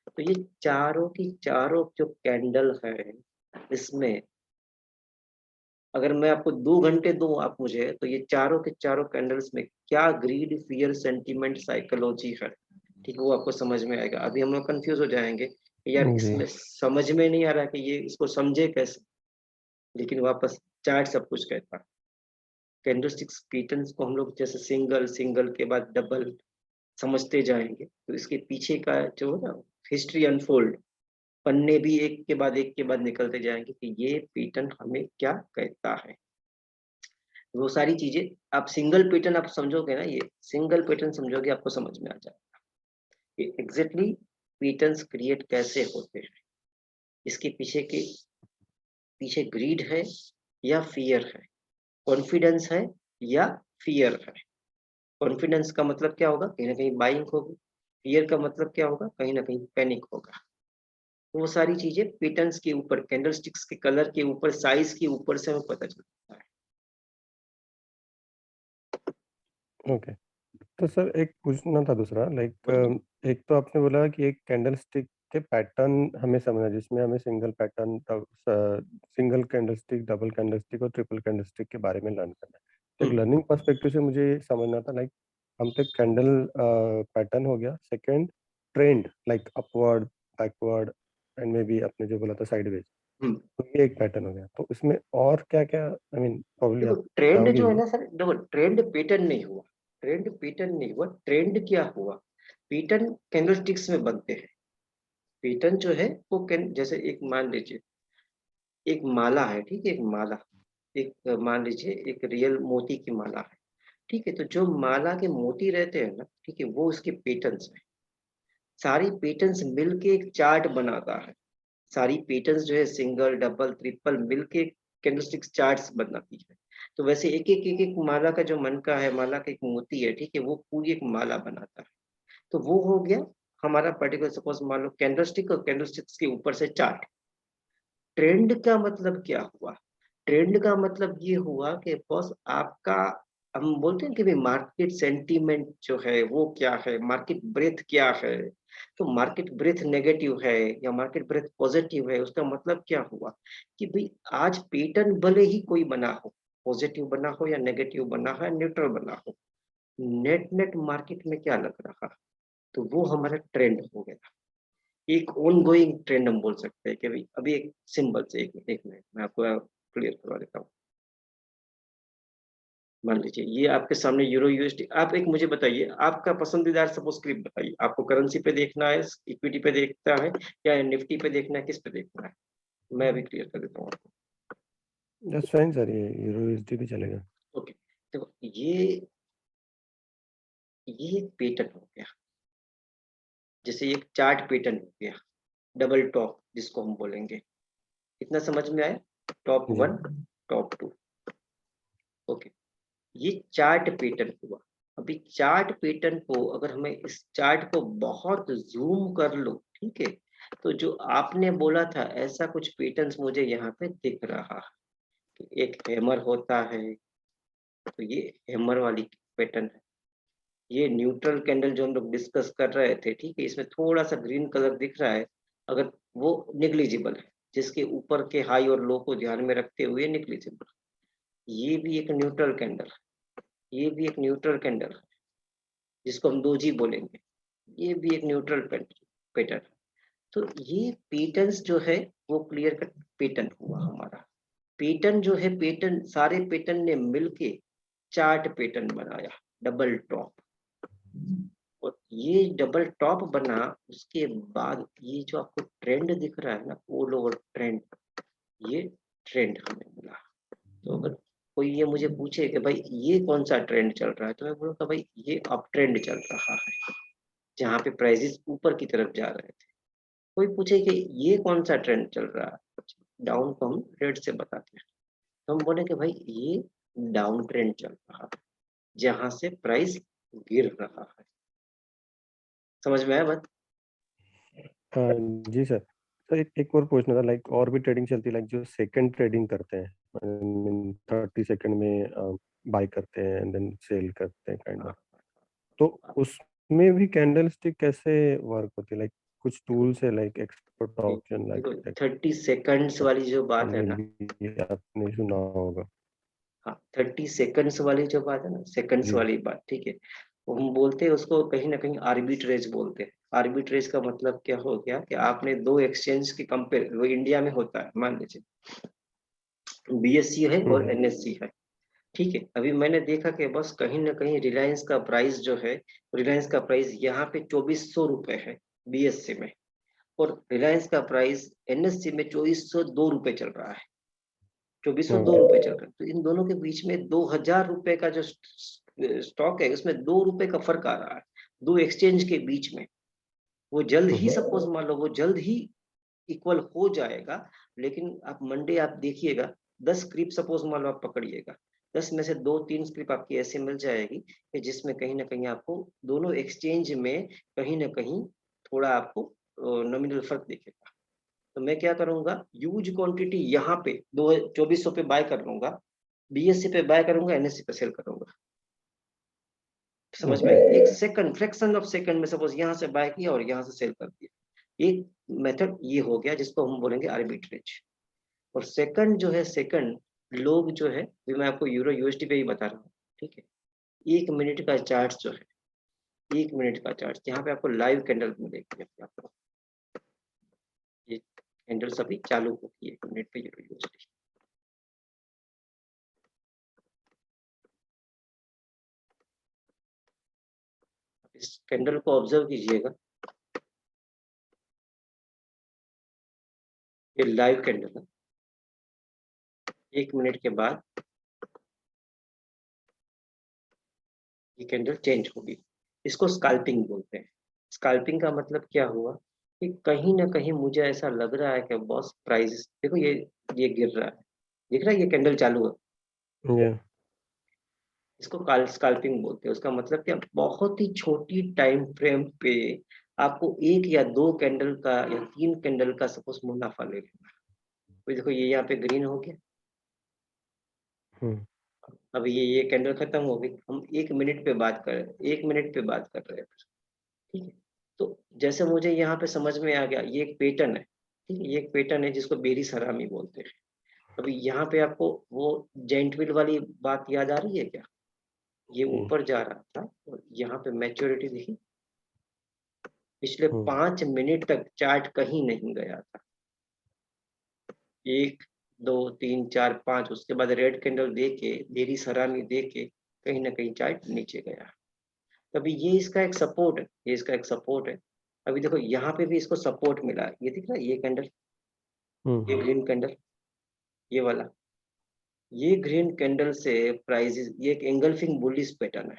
तो ये चारों की चारों जो कैंडल है, इसमें अगर मैं आपको 2 घंटे दूं आप मुझे, तो ये चारों के चारों कैंडल्स में क्या ग्रीड, फियर, सेंटिमेंट, साइकोलॉजी है, ठीक है, वो आपको समझ में आएगा। अभी हम लोग कंफ्यूज हो जाएंगे कि यार जी। इसमें समझ में नहीं आ रहा कि ये इसको समझे कैसे, लेकिन वापस चार्ट सब कुछ कहता है। कैंडलस्टिक्स पैटर्न्स को हम लोग जैसे सिंगल, सिंगल के बाद डबल समझते जाएंगे, तो इसके पीछे का जो है ना हिस्ट्री अनफोल्ड, पन्ने भी एक के बाद निकलते जाएंगे कि ये पैटर्न हमें क्या कहता है। वो सारी चीजें आप सिंगल पैटर्न आप समझोगे ना, ये सिंगल पैटर्न समझोगे, आपको समझ में आ जाएगा कि एग्जैक्टली पैटर्न्स क्रिएट कैसे होते हैं। इसके पीछे ग्रीड है या फियर है, कॉन्फिडेंस है या फियर है। कॉन्फिडेंस का मतलब क्या होगा, कहीं ना कहीं बाइंग होगी। फियर का मतलब क्या होगा, कहीं ना कहीं पैनिक होगा। तो वो सारी चीजें पैटर्न्स के ऊपर, कैंडलस्टिक्स के कलर के ऊपर, साइज के ऊपर से हमें पता चलता है। ओके, तो सर एक पूछना था दूसरा, बोलिए। लाइक एक तो आपने बोला कि एक कैंडल स्टिक के पैटर्न हमें समझना है, जिसमें हमें single pattern, single candle stick, double candle stick और ट्रिपल कैंडल स्टिक के बारे में लर्न करना है। तो एक हम्म। लर्निंग पर्सपेक्टिव से मुझे ये समझना था, लाइक हम तक कैंडल पैटर्न हो गया, second trend like upward, backward and may be आपने जो बोला था साइडवेज, हम्म। तो ये एक पैटर्न हो गया। तो इसमें और क्या क्या, आई मीन प्रॉब्ली देखो आप ट्रेंड बताओगे जो है ये? ना सर, देखो ट्रेंड पैटर्न नहीं हुआ, ट्रेंड पैटर्न नहीं हुआ, ट्रेंड क्या हुआ, पैटर्न कैंडलस्टिक्स में बनते हैं। पैटर्न जो है वो जैसे एक मान लीजिए एक माला है, ठीक है, एक माला, एक मान लीजिए एक रियल मोती की माला है, ठीक है, तो जो माला के मोती रहते हैं ना, ठीक है, वो उसके पैटर्न्स है। सारी पैटर्न्स मिलके एक चार्ट बनाता है। सारी पैटर्न्स जो है सिंगल, डबल, ट्रिपल मिलके कैंडलस्टिक्स चार्ट्स बनाती है। तो वैसे एक माला का जो मन का है, माला का एक मोती है, ठीक है, वो पूरी एक माला बनाता है। तो वो हो गया हमारा पर्टिकुलर, सपोज मान लो कैंडलस्टिक, और कैंडलस्टिक्स के ऊपर से चार्ट। ट्रेंड का मतलब क्या हुआ? ट्रेंड का मतलब ये हुआ कि बस आपका, हम बोलते हैं कि भाई मार्केट सेंटीमेंट जो है वो क्या है, मार्केट ब्रेथ क्या है। तो मार्केट ब्रेथ नेगेटिव है या मार्केट ब्रेथ पॉजिटिव है, उसका मतलब क्या हुआ कि भाई आज पैटर्न भले ही कोई बना हो, पॉजिटिव बना हो या नेगेटिव बना हो या न्यूट्रल बना हो, नेट नेट मार्केट में क्या लग रहा, तो वो हमारा ट्रेंड हो गया। एक ऑन गोइंग ट्रेंड हम बोल सकते हैं कि भाई अभी एक सिंबल से, एक मिनट मैं आपको क्लियर करवा देता हूँ। मान लीजिए ये आपके सामने यूरो यूएसडी, आप एक मुझे बताइए आपका पसंदीदा सपोज स्क्रिप्ट बताइए, आपको करेंसी पे देखना है, इक्विटी पे देखना है, या निफ्टी पे देखना है, किस पे देखना है? मैं अभी क्लियर कर देता हूँ आपको। दैट्स फाइन सर, ये यूरो यूएसडी भी चलेगा। ओके, देखो ये एक पैटर्न हो गया, जैसे एक चार्ट पैटर्न हो गया, डबल टॉप जिसको हम बोलेंगे। इतना समझ में आया? टॉप जी 1, टॉप 2। ओके, ये चार्ट पैटर्न हुआ। अभी चार्ट पैटर्न को अगर हमें इस चार्ट को बहुत जूम कर लो, ठीक है, तो जो आपने बोला था ऐसा कुछ पैटर्न्स मुझे यहाँ पे दिख रहा है कि एक हैमर होता है, तो ये हैमर वाली पैटर्न है। ये न्यूट्रल कैंडल जो हम लोग डिस्कस कर रहे थे, ठीक है, इसमें थोड़ा सा ग्रीन कलर दिख रहा है, अगर वो निग्लिजिबल है, जिसके ऊपर के हाई और लो को ध्यान में रखते हुए निग्लिजिबल। ये भी एक न्यूट्रल कैंडल है, ये भी एक न्यूट्रल कैंडल है, जिसको हम दोजी बोलेंगे। ये भी एक न्यूट्रल पैटर्न। तो ये पैटर्न्स जो है वो क्लियर कट पैटर्न हुआ हमारा। पैटर्न जो है, पैटर्न सारे पैटर्न ने मिलके चार्ट पैटर्न बनाया, डबल टॉप। और ये डबल टॉप बना, उसके बाद ये जो आपको ट्रेंड दिख रहा है ना, ऑल ओवर ट्रेंड, ये ट्रेंड हमें मिला। तो अगर कोई ये मुझे पूछे कि भाई ये कौन सा ट्रेंड चल रहा है, तो मैं बोलूँगा भाई ये अप ट्रेंड चल रहा है, जहाँ पे प्राइसेस ऊपर की तरफ जा रहे थे। कोई पूछे कि ये कौन सा ट्रेंड चल रहा है, डाउन को हम रेड से बताते हैं, तो हम बोले कि भाई ये डाउन ट्रेंड चल रहा है, जहाँ से प्राइस गिर रहा है। समझ में आया बात? जी सर। सर एक और पूछना था, लाइक और भी ट्रेडिंग चलती है, लाइक जो सेकंड ट्रेडिंग करते हैं, 30 सेकंड में बाय करते हैं एंड देन सेल करते हैं काइंड ऑफ, तो उसमें भी कैंडल स्टिक कैसे वर्क होती है? लाइक कुछ टूल्स है लाइक एक्सपर्ट ऑप्शन, देखो लाइक 30 सेकंड्स वाली जो बात है ना, आपने सुना होगा। हाँ 30 सेकंड्स वाली जो बात है ना, सेकंड्स जी वाली बात, ठीक है, वो हम बोलते हैं उसको कहीं ना कहीं आर्बिट्रेज बोलते हैं। आर्बिट्रेज का मतलब क्या हो गया कि आपने दो एक्सचेंज की कंपेयर, वो इंडिया में होता है, मान लीजिए बीएससी है और एनएससी है, ठीक है। अभी मैंने देखा कि बस कहीं ना कहीं रिलायंस का प्राइस जो है, रिलायंस का प्राइस यहाँ पे 2400 रुपए है बीएससी में, और रिलायंस का प्राइस एनएससी में 2402 रुपए चल रहा है, 2402 रुपए चल रहा है। तो इन दोनों के बीच में 2000 रुपए का जो स्टॉक है, उसमें 2 रुपए का फर्क आ रहा है, दो एक्सचेंज के बीच में। वो जल्द ही, सपोज मान लो वो जल्द ही इक्वल हो जाएगा, लेकिन आप मंडे आप देखिएगा, 10 स्क्रिप्ट सपोज मान लो आप पकड़िएगा, 10 में से 2-3 स्क्रिप्ट आपकी ऐसे मिल जाएगी कि जिसमें कहीं ना कहीं आपको दोनों एक्सचेंज में कहीं ना कहीं थोड़ा आपको नॉमिनल फर्क दिखेगा। तो मैं क्या करूंगा, ह्यूज क्वांटिटी यहाँ पे 2400 पे बाय कर लूंगा, बीएससी पे बाय करूंगा, एनएससी पे सेल करूंगा। समझ में? एक सेकंड, फ्रैक्शन ऑफ सेकंड में सपोज यहाँ से बाय किया और यहाँ से सेल कर दिया। एक मेथड ये हो गया जिसको हम बोलेंगे आर्बिट्रेज। और सेकंड जो है, सेकंड लोग जो है, भी मैं आपको यूरो यूएसडी पे ही बता रहा हूँ, ठीक है। 1 मिनट का चार्ट जो है, 1 मिनट का चार्ट, यहाँ पे आपको लाइव कैंडल मिलेगी। आपको ये कैंडल सभी चालू होगी 1 मिनट पे यूरो यूएसडी। इस कैंडल को ऑब्जर्व कीजिएगा, ये लाइव कैंडल है। 1 मिनट के बाद ये कैंडल चेंज होगी, इसको स्कैल्पिंग बोलते हैं। स्कैल्पिंग का मतलब क्या हुआ कि कहीं ना कहीं मुझे ऐसा लग रहा है कि बॉस प्राइस देखो, ये गिर रहा है, दिख रहा है, ये कैंडल चालू है, या इसको स्काल्पिंग बोलते हैं। उसका मतलब क्या, बहुत ही छोटी टाइम फ्रेम पे आपको 1 या 2 कैंडल का या 3 कैंडल का सपोज मुनाफा ले लेना है। तो देखो ये यहाँ पे ग्रीन हो गया, हम्म, अब ये कैंडल खत्म हो गई, हम 1 मिनट पे बात कर रहे हैं, 1 मिनट पे बात कर रहे हैं, ठीक है। तो जैसे मुझे यहाँ पे समझ में आ गया, ये एक पैटर्न है, ठीक है, ये एक पैटर्न है जिसको बेरिस हरामी बोलते हैं। अभी यहाँ पे आपको वो जेंट व्हील वाली बात याद आ रही है क्या? ये जी, ऊपर जा रहा था और यहाँ पे मैच्योरिटी देखी, पिछले हम्म, 5 मिनट तक चार्ट कहीं नहीं गया था। 1 2 3 4 5, उसके बाद रेड कैंडल दे के, बेरिस हरामी दे के कहीं ना कहीं चार्ट नीचे गया। तभी ये इसका एक सपोर्ट है, ये इसका एक सपोर्ट है। अभी देखो यहाँ पे भी इसको सपोर्ट मिला है, ये दिख रहा है, ये कैंडल, ये हम्म, ग्रीन कैंडल, ये वाला, ये ग्रीन कैंडल से प्राइसेस, ये एक एंगल्फिंग बुलिश पैटर्न है।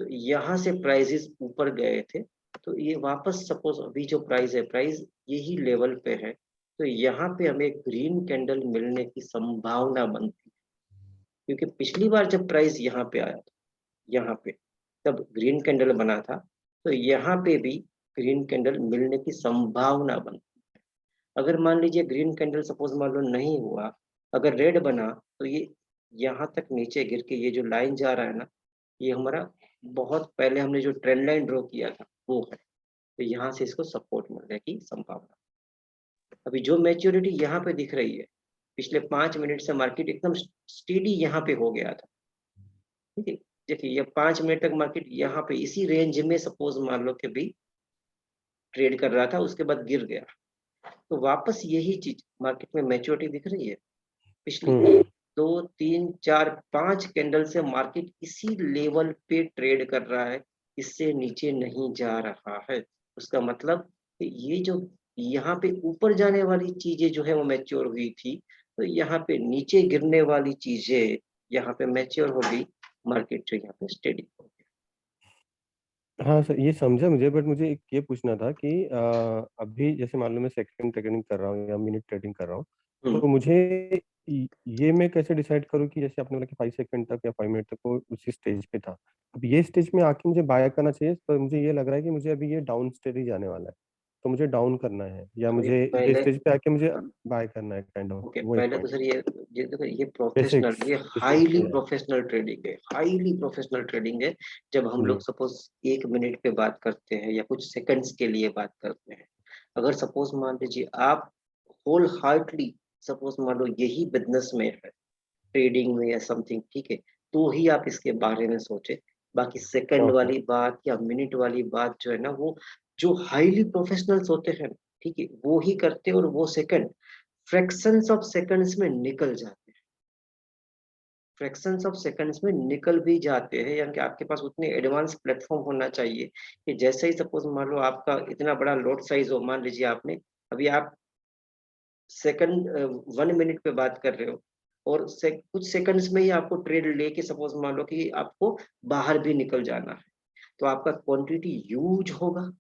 तो यहाँ से प्राइसेस ऊपर गए थे, तो ये वापस सपोज अभी जो प्राइस है, प्राइस यही लेवल पे है, तो यहाँ पे हमें ग्रीन कैंडल मिलने की संभावना बनती है। क्योंकि पिछली बार जब प्राइस यहाँ पे आया था, यहाँ पे तब ग्रीन कैंडल बना था, तो यहाँ पे भी ग्रीन कैंडल मिलने की संभावना बनती है। अगर मान लीजिए ग्रीन कैंडल सपोज मान लो नहीं हुआ, अगर रेड बना, तो ये यहाँ तक नीचे गिर के ये जो लाइन जा रहा है ना, ये हमारा बहुत पहले हमने जो ट्रेंड लाइन ड्रॉ किया था वो है। तो यहाँ से इसको सपोर्ट मिलने की संभावना। अभी जो मैच्योरिटी यहाँ पे दिख रही है, पिछले 5 मिनट से मार्केट एकदम स्टेडी यहाँ पे हो गया था, ठीक है। देखिए ये 5 मिनट तक मार्केट यहाँ पे इसी रेंज में सपोज मान लो कि भी ट्रेड कर रहा था, उसके बाद गिर गया। तो वापस यही चीज मार्केट में मैच्योरिटी दिख रही है, पिछली हम्म, 1 2 3 4 5 कैंडल से मार्केट इसी लेवल पे ट्रेड कर रहा है, इससे नीचे नहीं जा रहा है। उसका मतलब कि ये जो यहाँ पे ऊपर जाने वाली चीजें जो है वो मैच्योर हुई थी, तो यहाँ पे नीचे गिरने वाली चीजें यहाँ पे मैच्योर हो गई, मार्केट जो यहाँ पे स्टेडी हो गया। हाँ सर, ये समझा मुझे, बट मुझे एक ये पूछना था कि अभी जैसे मान लो मैं सेकंड ट्रेडिंग कर रहा हूँ या मिनट ट्रेडिंग कर रहा हूँ, तो मुझे ये मैं कैसे डिसाइड करूँ कि जैसे आपने बोला कि 5 सेकंड तक या 5 मिनट तक वो उसी स्टेज पे था, अब ये स्टेज में आके मुझे बाय करना चाहिए, तो मुझे ये लग रहा है कि मुझे अभी ये डाउन स्टेज ही जाने वाला है, तो मुझे डाउन करना है या अभी मुझे ये पहले, स्टेज पे आके मुझे बाय करना है, काइंड ऑफ ओके, वो एक पहले तो पॉइंट। सर ये देखो, ये प्रोफेशनल, बेसिक्स ये बेसिक्स हाईली है। प्रोफेशनल ट्रेडिंग है, हाईली प्रोफेशनल ट्रेडिंग है। जब हम जी। लोग सपोज 1 मिनट पे बात करते हैं या कुछ सेकंड्स के लिए बात करते हैं, अगर सपोज मान लीजिए आप होल हार्टली सपोज मान लो यही बिजनेस में है, ट्रेडिंग में या समथिंग, ठीक है, तो ही आप इसके बारे में सोचे। बाकी सेकंड ओके। वाली बात या मिनट वाली बात जो है ना, वो जो हाईली प्रोफेशनल्स होते हैं, ठीक है, वो ही करते हैं, और वो सेकंड फ्रैक्शंस ऑफ सेकंड्स में निकल जाते हैं, फ्रैक्शंस ऑफ सेकंड्स में निकल भी जाते हैं। यानी कि आपके पास उतने एडवांस प्लेटफॉर्म होना चाहिए कि जैसे ही सपोज मान लो आपका इतना बड़ा लॉट साइज हो, मान लीजिए आपने अभी आप सेकंड 1 मिनट पे बात कर रहे हो, और कुछ सेकंड्स में ही आपको ट्रेड लेके सपोज मान लो कि आपको बाहर भी निकल जाना है, तो आपका क्वांटिटी ह्यूज होगा।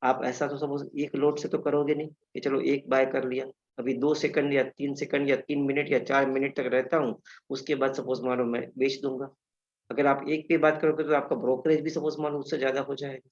आप ऐसा तो सपोज एक लोड से तो करोगे नहीं कि चलो एक बाय कर लिया, अभी 2 सेकंड या 3 सेकंड या 3 मिनट या 4 मिनट तक रहता हूँ, उसके बाद सपोज मानो मैं बेच दूंगा। अगर आप एक पे बात करोगे तो आपका ब्रोकरेज भी सपोज मानो उससे ज्यादा हो जाएगा।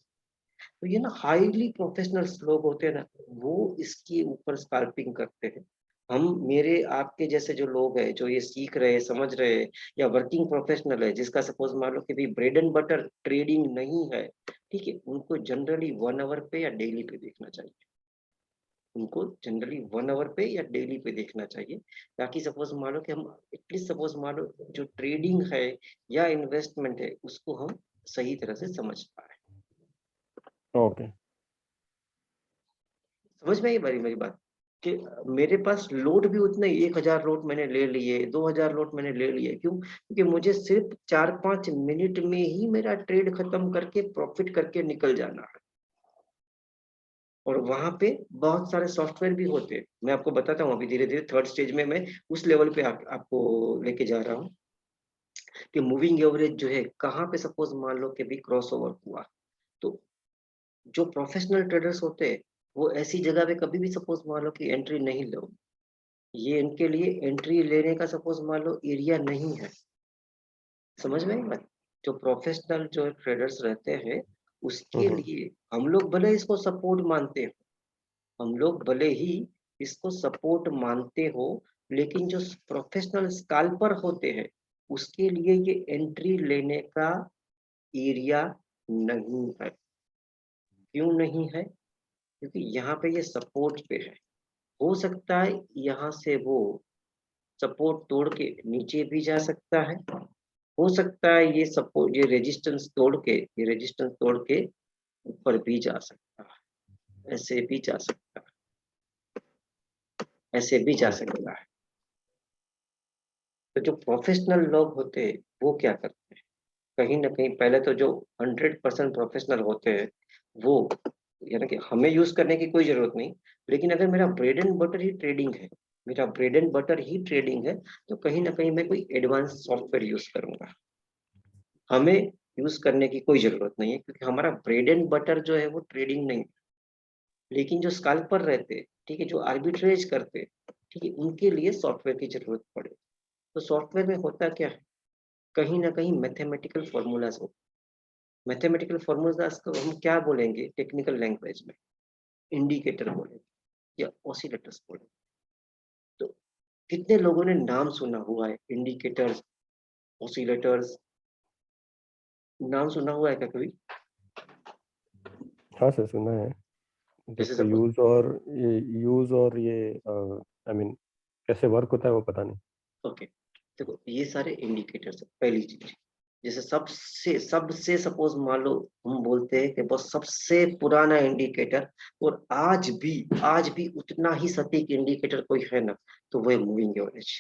तो ये ना हाईली प्रोफेशनल लोग होते हैं ना, वो इसके ऊपर स्काल्पिंग करते हैं। हम मेरे आपके जैसे जो लोग हैं, जो ये सीख रहे हैं, समझ रहे हैं, या वर्किंग प्रोफेशनल है जिसका सपोज मान लो कि भी ब्रेड एंड बटर ट्रेडिंग नहीं है, ठीक है, उनको जनरली 1 आवर पे या डेली पे देखना चाहिए। उनको जनरली 1 आवर पे या डेली पे देखना चाहिए, ताकि सपोज मान लो कि हम एटलीस्ट सपोज मान लो जो ट्रेडिंग है या इन्वेस्टमेंट है उसको हम सही तरह से समझ पाए। ओके। समझ में आई मेरी बात, कि मेरे पास लोड भी उतने 1,000 लोड मैंने ले लिए, 2,000 लोड मैंने ले लिए, क्यों? क्योंकि मुझे सिर्फ 4-5 मिनट में ही मेरा ट्रेड खत्म करके प्रॉफिट करके निकल जाना है। और वहां पे बहुत सारे सॉफ्टवेयर भी होते हैं, मैं आपको बताता हूँ, अभी धीरे धीरे थर्ड स्टेज में मैं उस लेवल पे आपको लेके जा रहा हूँ कि मूविंग एवरेज जो है कहाँ पे सपोज मान लो कि भी क्रॉस ओवर हुआ, तो जो प्रोफेशनल ट्रेडर्स होते हैं वो ऐसी जगह पे कभी भी सपोज मान लो कि एंट्री नहीं लो, ये इनके लिए एंट्री लेने का सपोज मान लो एरिया नहीं है। समझ में आई बात? जो प्रोफेशनल जो ट्रेडर्स रहते हैं उसके हम्म, लिए हम लोग भले इसको सपोर्ट मानते हो, हम लोग भले ही इसको सपोर्ट मानते हो, लेकिन जो प्रोफेशनल स्कैल्पर होते हैं उसके लिए ये एंट्री लेने का एरिया नहीं है। क्यों नहीं है? क्योंकि यहाँ पे ये सपोर्ट पे है। हो सकता है यहाँ से वो सपोर्ट तोड़ के नीचे भी जा सकता है, हो सकता है ये सपोर्ट ये रेजिस्टेंस तोड़ के ऊपर भी जा सकता है, ऐसे भी जा सकता है, ऐसे भी जा सकता है। तो जो प्रोफेशनल लोग होते हैं वो क्या करते हैं, कहीं ना कहीं पहले तो जो 100% प्रोफेशनल होते हैं वो, यानी कि हमें यूज करने की कोई जरूरत नहीं, लेकिन अगर मेरा bread and butter he trading है, मेरा bread and butter he trading है, तो कहीं ना कहीं मैं कोई एडवांस सॉफ्टवेयर यूज करूंगा। हमें यूज करने की कोई जरूरत नहीं है क्योंकि हमारा ब्रेड एंड बटर जो है वो ट्रेडिंग नहीं है। लेकिन जो स्कैल्पर रहते हैं, ठीक है, जो आर्बिट्रेज करते हैं, ठीक है, उनके लिए सॉफ्टवेयर की जरूरत पड़े। तो सॉफ्टवेयर में होता क्या है, कहीं ना कहीं मैथमेटिकल फॉर्मूलाज हो। मैथमेटिकल फॉर्मूलाज को हम क्या बोलेंगे टेक्निकल लैंग्वेज में, इंडिकेटर बोलेंगे या ऑसिलेटर्स बोलेंगे। तो कितने लोगों ने नाम सुना हुआ है इंडिकेटर्स, ऑसिलेटर्स, नाम सुना हुआ है क्या कभी? हाँ सर सुना है। जैसे जिसका सपोज, यूज और ये आई मीन कैसे वर्क होता है वो पता नहीं। ओके, देखो ये सारे इंडिकेटर्स है पहली चीज। जैसे सबसे सबसे सपोज मान लो हम बोलते हैं कि बस सबसे पुराना इंडिकेटर और आज भी उतना ही सटीक इंडिकेटर कोई है ना, तो वो है मूविंग एवरेज।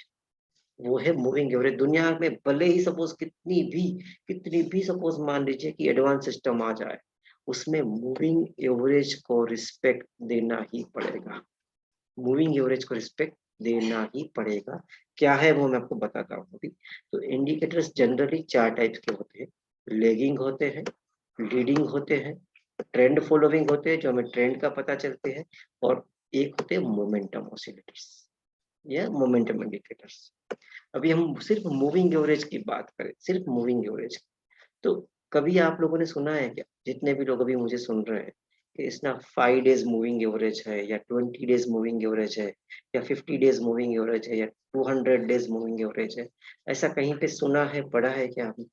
वो है मूविंग एवरेज। दुनिया में भले ही सपोज कितनी भी सपोज मान लीजिए कि एडवांस सिस्टम आ जाए, उसमें मूविंग एवरेज को रिस्पेक्ट देना ही पड़ेगा। मूविंग एवरेज को रिस्पेक्ट देना ही पड़ेगा। क्या है वो मैं आपको बताता हूँ अभी। तो इंडिकेटर्स जनरली 4 टाइप्स के होते हैं। लेगिंग होते हैं, लीडिंग होते हैं, ट्रेंड फॉलोइंग होते हैं जो हमें ट्रेंड का पता चलते हैं, और एक होते हैं मोमेंटम ऑसिलेटर्स या मोमेंटम इंडिकेटर्स। अभी हम सिर्फ मूविंग एवरेज की बात करें, सिर्फ मूविंग एवरेज, तो कभी आप लोगों ने सुना है क्या, जितने भी लोग अभी मुझे सुन रहे हैं, कि इसना 5 डेज मूविंग एवरेज है या 20 डेज मूविंग एवरेज है या 50 डेज मूविंग एवरेज है या 200 डेज मूविंग एवरेज है, ऐसा कहीं पे सुना है, पढ़ा है क्या आपने?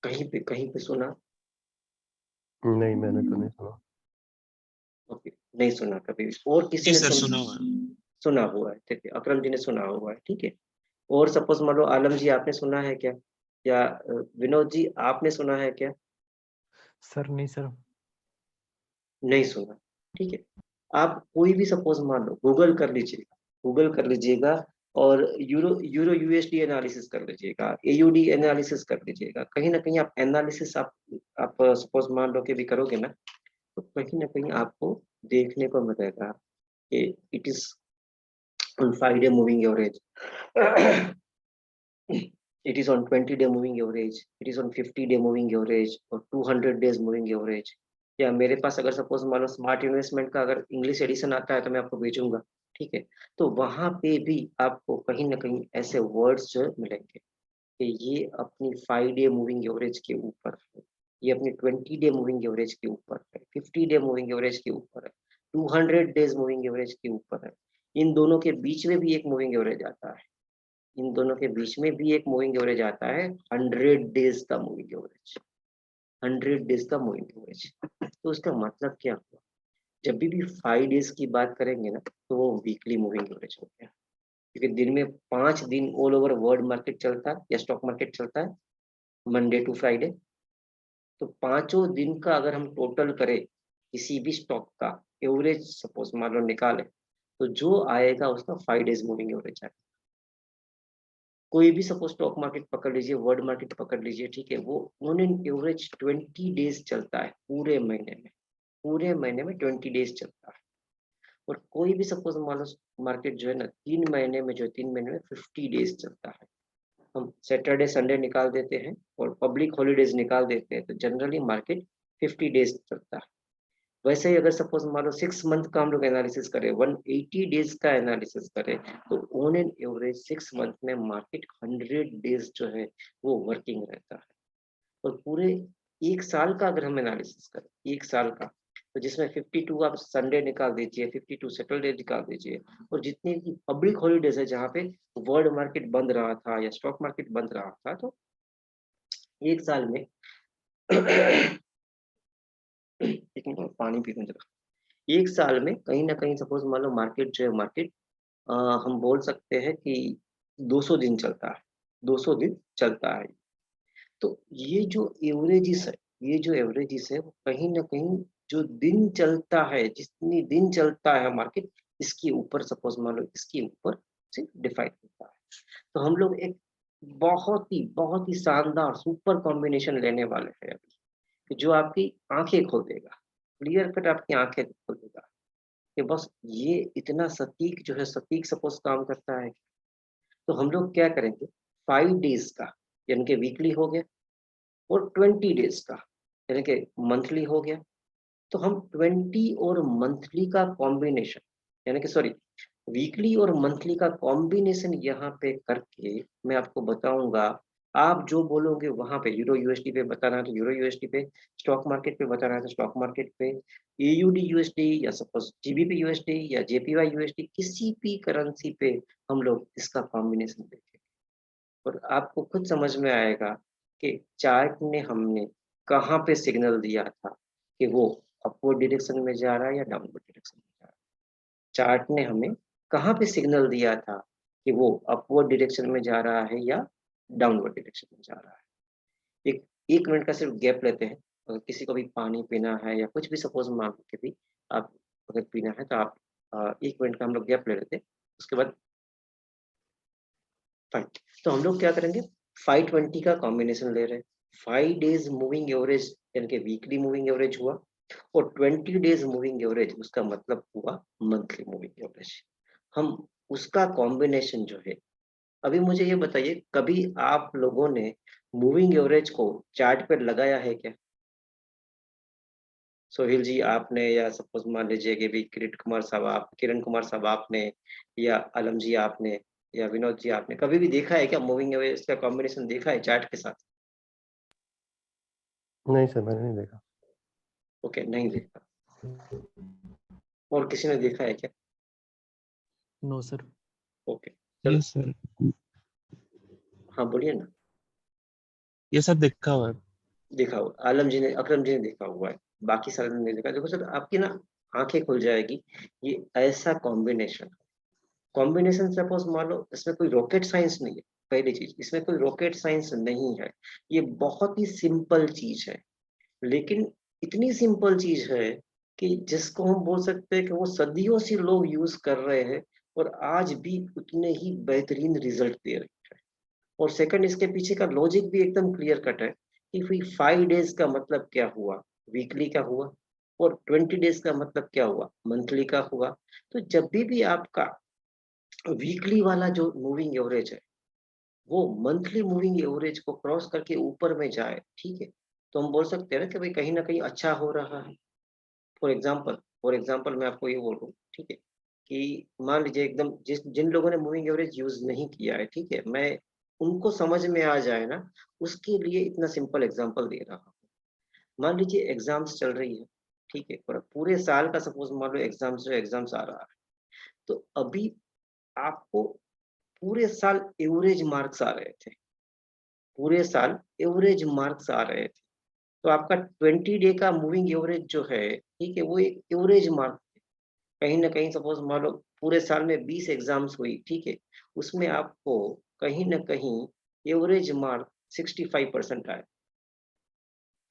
कहीं पे सुना? नहीं मैंने तो नहीं सुना। ओके, नहीं सुना कभी भी। और किसी जी ने सर सुना हुआ है। सुना हुआ है, ठीक है, अकरम जी ने सुना हुआ है, ठीक है। और सपोज मान लो आलम जी आपने सुना है क्या, या विनोद जी आपने सुना है क्या? सर नहीं सर। नहीं सुना, ठीक है। आप कोई भी सपोज मान लो गूगल कर लीजिएगा, गूगल कर लीजिएगा, और यूरो यूरो यूएसडी एनालिसिस कर लीजिएगा, एयूडी एनालिसिस कर लीजिएगा। कहीं ना कहीं आप एनालिसिस आप सपोज मान लो कि भी करोगे ना, तो कहीं ना कहीं आपको देखने को मिलेगा कि it is on 5 day moving average, it is on 20-day moving average, it is on 50-day moving average और 200 days moving average। या मेरे पास अगर सपोज मान लो स्मार्ट इन्वेस्टमेंट का अगर इंग्लिश एडिशन आता है तो मैं आपको भेजूंगा, ठीक है। तो वहां पे भी आपको कहीं ना कहीं ऐसे वर्ड्स जो मिलेंगे कि ये अपनी 5 डे मूविंग एवरेज के ऊपर है, ये अपनी 20-डे मूविंग एवरेज के ऊपर है, 50-डे मूविंग एवरेज के ऊपर है, 200 डेज मूविंग एवरेज के ऊपर है। इन दोनों के बीच में भी एक मूविंग एवरेज आता है, इन दोनों के बीच में भी एक मूविंग एवरेज आता है, 100 डेज का मूविंग एवरेज, 100 डेज का मूविंग एवरेज। तो उसका मतलब क्या हुआ, जब भी 5 डेज की बात करेंगे ना, तो वो वीकली मूविंग एवरेज हो गया। क्योंकि दिन में 5 दिन ऑल ओवर वर्ल्ड मार्केट चलता है या स्टॉक मार्केट चलता है, मंडे टू फ्राइडे। तो पांचों दिन का अगर हम टोटल करें किसी भी स्टॉक का एवरेज सपोज मान लो निकाले, तो जो आएगा उसका 5 डेज मूविंग एवरेज आएगा। कोई भी सपोज स्टॉक मार्केट पकड़ लीजिए, वर्ल्ड मार्केट पकड़ लीजिए, ठीक है, वो ऑन एन एवरेज 20 डेज चलता है पूरे महीने में, पूरे महीने में 20 डेज चलता है। और कोई भी सपोज मान लो मार्केट जो है ना 3 महीने में, जो 3 महीने में 50 डेज चलता है। हम सैटरडे संडे निकाल देते हैं और पब्लिक हॉलीडेज निकाल देते हैं, तो जनरली मार्केट 50 डेज चलता है। वैसे ही अगर सपोज मान लो 6 मंथ का हम लोग एनालिसिस करें, 180 डेज का एनालिसिस करें, तो ऑन एन एवरेज 6 मंथ में मार्केट 100 डेज जो है वो वर्किंग रहता है। और पूरे एक साल का अगर हम एनालिसिस करें, एक साल का, तो जिसमें 52 आप संडे निकाल दीजिए, 52 सैटरडे निकाल दीजिए, और जितनी भी पब्लिक हॉलीडेज है जहाँ पे वर्ल्ड मार्केट बंद रहा था या स्टॉक मार्केट बंद रहा था, तो एक साल में एक मिनट पानी पी लूं जरा। एक साल में कहीं ना कहीं सपोज मान लो मार्केट जो है मार्केट हम बोल सकते हैं कि 200 दिन चलता है, 200 दिन चलता है। तो ये जो एवरेजेस है, ये जो एवरेजेस है वो कहीं ना कहीं जो दिन चलता है, जितनी दिन चलता है मार्केट, इसके ऊपर सपोज मान लो इसके ऊपर से डिफाइन होता है। तो हम लोग एक बहुत ही शानदार सुपर कॉम्बिनेशन लेने वाले हैं अभी, कि जो आपकी आंखें खोल देगा, क्लियर कट आपकी आंखें खोल देगा कि बस ये इतना सटीक जो है, सटीक सपोज काम करता है। तो हम लोग क्या करेंगे, 5 डेज का यानी कि वीकली हो गया, और 20 डेज का यानी कि मंथली हो गया। तो हम 20 और मंथली का कॉम्बिनेशन, यानी कि सॉरी, वीकली और मंथली का कॉम्बिनेशन यहाँ पे करके मैं आपको बताऊंगा। आप जो बोलोगे वहां पे यूरो यूएसडी पे बताना है तो यूरो यूएसडी पे, स्टॉक मार्केट पे बताना है तो स्टॉक मार्केट पे, एयूडी यूएसडी या सपोज जीबीपी यूएसडी या जेपीवाई यूएसडी, किसी भी करेंसी पे हम लोग इसका कॉम्बिनेशन देखेंगे। और आपको खुद समझ में आएगा कि चार्ट ने हमने कहाँ पे सिग्नल दिया था कि वो अपवर्ड डायरेक्शन में जा रहा है या डाउनवर्ड डायरेक्शन में जा रहा है। चार्ट ने हमें कहाँ पे सिग्नल दिया था कि वो अपवर्ड डायरेक्शन में जा रहा है या डाउनवर्ड डायरेक्शन में जा रहा है। एक एक मिनट का सिर्फ गैप लेते हैं। अगर किसी को भी पानी पीना है या कुछ भी सपोज मान के भी आप अगर पीना है तो आप 1 मिनट का हम लोग गैप ले लेते हैं, उसके बाद फाइन। तो हम लोग क्या करेंगे, 520 का कॉम्बिनेशन ले रहे हैं। 5 डेज मूविंग एवरेज यानी कि वीकली मूविंग एवरेज हुआ, और 20 डेज मूविंग एवरेज उसका मतलब हुआ मंथली मूविंग एवरेज। हम उसका कॉम्बिनेशन जो है, अभी मुझे ये बताइए, कभी आप लोगों ने मूविंग एवरेज को चार्ट पर लगाया है क्या? सोहेल जी आपने, या सपोज मान लीजिए कि भी किरण कुमार साहब आपने, या आलम जी आपने, या विनोद जी आपने कभी भी देखा है क्या मूविंग एवरेज का कॉम्बिनेशन देखा है चार्ट के साथ? नहीं सर, मैंने नहीं देखा। ओके, नहीं देखा। और किसी ने देखा है क्या? No sir. ओके, चलो। यस सर, हाँ बोलिए ना। ये सब देखा हुआ है। देखा हुआ, आलम जी ने, अकरम जी ने देखा हुआ है, बाकी सारे ने नहीं देखा। देखो सर, आपकी ना आंखें खुल जाएगी। ये ऐसा कॉम्बिनेशन, सपोज मान लो इसमें कोई रॉकेट साइंस नहीं है। पहली चीज, इसमें कोई रॉकेट साइंस नहीं है, ये बहुत ही सिंपल चीज है। लेकिन इतनी सिंपल चीज है कि जिसको हम बोल सकते हैं कि वो सदियों से लोग यूज कर रहे हैं, और आज भी उतने ही बेहतरीन रिजल्ट दे रहे हैं। और सेकंड, इसके पीछे का लॉजिक भी एकदम क्लियर कट है कि फिर 5 डेज का मतलब क्या हुआ, वीकली का हुआ, और 20 डेज का मतलब क्या हुआ, मंथली का हुआ। तो जब भी आपका वीकली वाला जो मूविंग एवरेज है वो मंथली मूविंग एवरेज को क्रॉस करके ऊपर में जाए, ठीक है, तो हम बोल सकते हैं ना कि भाई कहीं ना कहीं अच्छा हो रहा है। फॉर एग्जाम्पल मैं आपको ये बोल रहा हूँ, ठीक है, कि मान लीजिए एकदम जिन लोगों ने मूविंग एवरेज यूज नहीं किया है, ठीक है, मैं उनको समझ में आ जाए ना, उसके लिए इतना सिंपल एग्जाम्पल दे रहा हूँ। मान लीजिए एग्जाम्स चल रही है, ठीक है, और पूरे साल का सपोज मान लो एग्जाम्स आ रहा है। तो अभी आपको पूरे साल एवरेज मार्क्स आ रहे थे, पूरे साल एवरेज मार्क्स आ रहे थे। तो आपका 20 डे का मूविंग एवरेज जो है, ठीक है, वो एक एवरेज मार्क, कहीं ना कहीं सपोज मान लो पूरे साल में 20 एग्जाम्स हुई, ठीक है, उसमें आपको कहीं ना कहीं एवरेज मार्क 65% आए।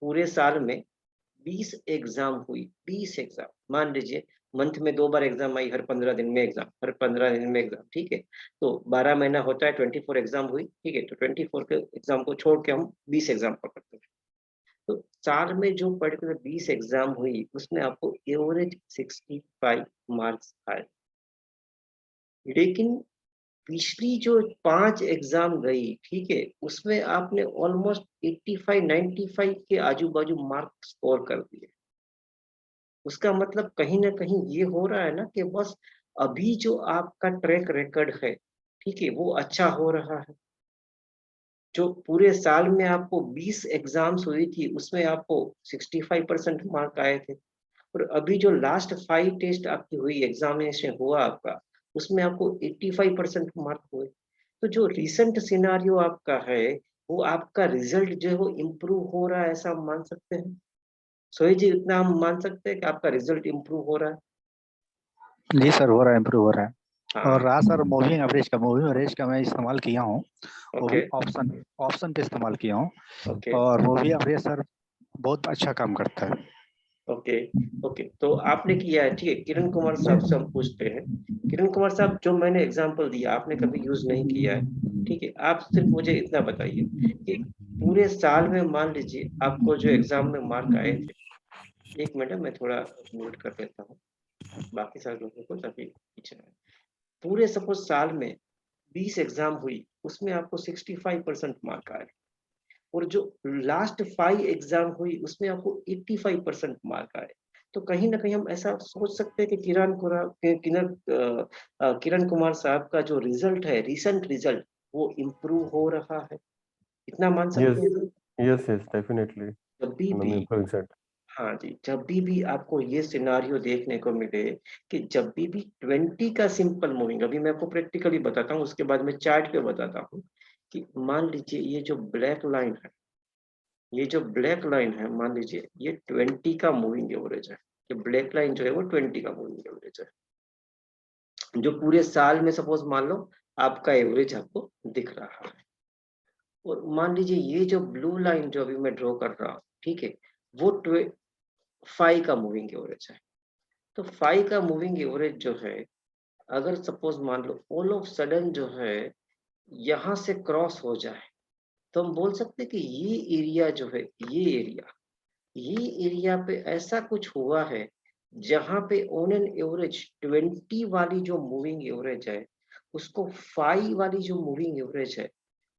पूरे साल में 20 एग्जाम हुई, 20 एग्जाम, मान लीजिए मंथ में 2 बार एग्जाम आई, हर 15 दिन में एग्जाम, हर 15 दिन में एग्जाम, ठीक है, तो 12 महीना होता है, 24 एग्जाम हुई, ठीक है, तो 24 के एग्जाम को छोड़ के हम 20 एग्जाम पकड़ते हैं। तो साल में जो पर्टिकुलर 20 एग्जाम हुई उसमें आपको एवरेज 65 मार्क्स आए। लेकिन पिछली जो 5 एग्जाम गई, ठीक है, उसमें आपने ऑलमोस्ट 85 95 के आजू बाजू मार्क्स स्कोर कर दिए। उसका मतलब कहीं ना कहीं ये हो रहा है ना कि बस अभी जो आपका ट्रैक रिकॉर्ड है, ठीक है, वो अच्छा हो रहा है। जो पूरे साल में आपको 20 एग्जाम्स हुई थी, उसमें आपको 65% मार्क आए थे, और अभी जो लास्ट 5 टेस्ट आपकी हुई, एग्जामिनेशन हुआ आपका, उसमें आपको 85% मार्क हुए। तो जो रिसेंट सिनारियो आपका है, वो आपका रिजल्ट जो है वो इम्प्रूव हो रहा है, ऐसा हम मान सकते हैं। सोही जी, इतना हम मान सकते हैं कि आपका रिजल्ट इम्प्रूव हो रहा है। जी सर, हो रहा है, इम्प्रूव हो रहा है। और हाँ, रहा सर मूविंग एवरेज का मैं इस्तेमाल किया हूँ, वो ओके भी ऑप्शन ऑप्शन पे इस्तेमाल किया हूँ, ओके और मूविंग एवरेज सर बहुत अच्छा काम करता है। Okay okay. तो आपने किया है, ठीक है। किरण कुमार साहब से हम पूछते हैं। किरण कुमार साहब, जो मैंने एग्जांपल दिया आपने कभी यूज नहीं किया है, ठीक है। आप सिर्फ मुझे इतना बताइए कि पूरे साल में मान लीजिए आपको जो एग्जाम में मार्क आए थे, एक मिनट मैं थोड़ा म्यूट कर देता हूँ बाकी सारे लोगों को, तभी पीछे आए। पूरे सपोज साल में 20 एग्जाम हुई, उसमें आपको 65% मार्क आए, और जो लास्ट 5 एग्जाम हुई उसमें आपको 85% मार्क आए। तो कहीं ना कहीं हम ऐसा सोच सकते हैं कि किरण कुमार साहब का जो रिजल्ट है, रिसेंट रिजल्ट, वो इम्प्रूव हो रहा है, इतना मान सकते Yes, हैं। yes, yes, definitely. जब भी I'm correct. हाँ जी, जब भी आपको ये सिनारियो देखने को मिले कि जब भी 20 का सिंपल मूविंग, अभी मैं आपको प्रैक्टिकली बताता हूँ, उसके बाद मैं चार्ट पे बताता हूँ कि मान लीजिए ये जो ब्लैक लाइन है, ये जो ब्लैक लाइन है, मान लीजिए ये 20 का मूविंग एवरेज है। ये ब्लैक लाइन जो है वो 20 का मूविंग एवरेज है, जो पूरे साल में सपोज मान लो आपका एवरेज आपको दिख रहा है। और मान लीजिए ये जो ब्लू लाइन जो अभी मैं ड्रॉ कर रहा हूँ, ठीक है, वो 5 का मूविंग एवरेज है। तो 5 का मूविंग एवरेज जो है, अगर सपोज मान लो ऑल ऑफ सडन जो है यहाँ से क्रॉस हो जाए, तो हम बोल सकते हैं कि ये एरिया जो है, ये एरिया पे ऐसा कुछ हुआ है जहां पे ऑन एन एवरेज 20 वाली जो मूविंग एवरेज है, उसको 5 वाली जो मूविंग एवरेज है,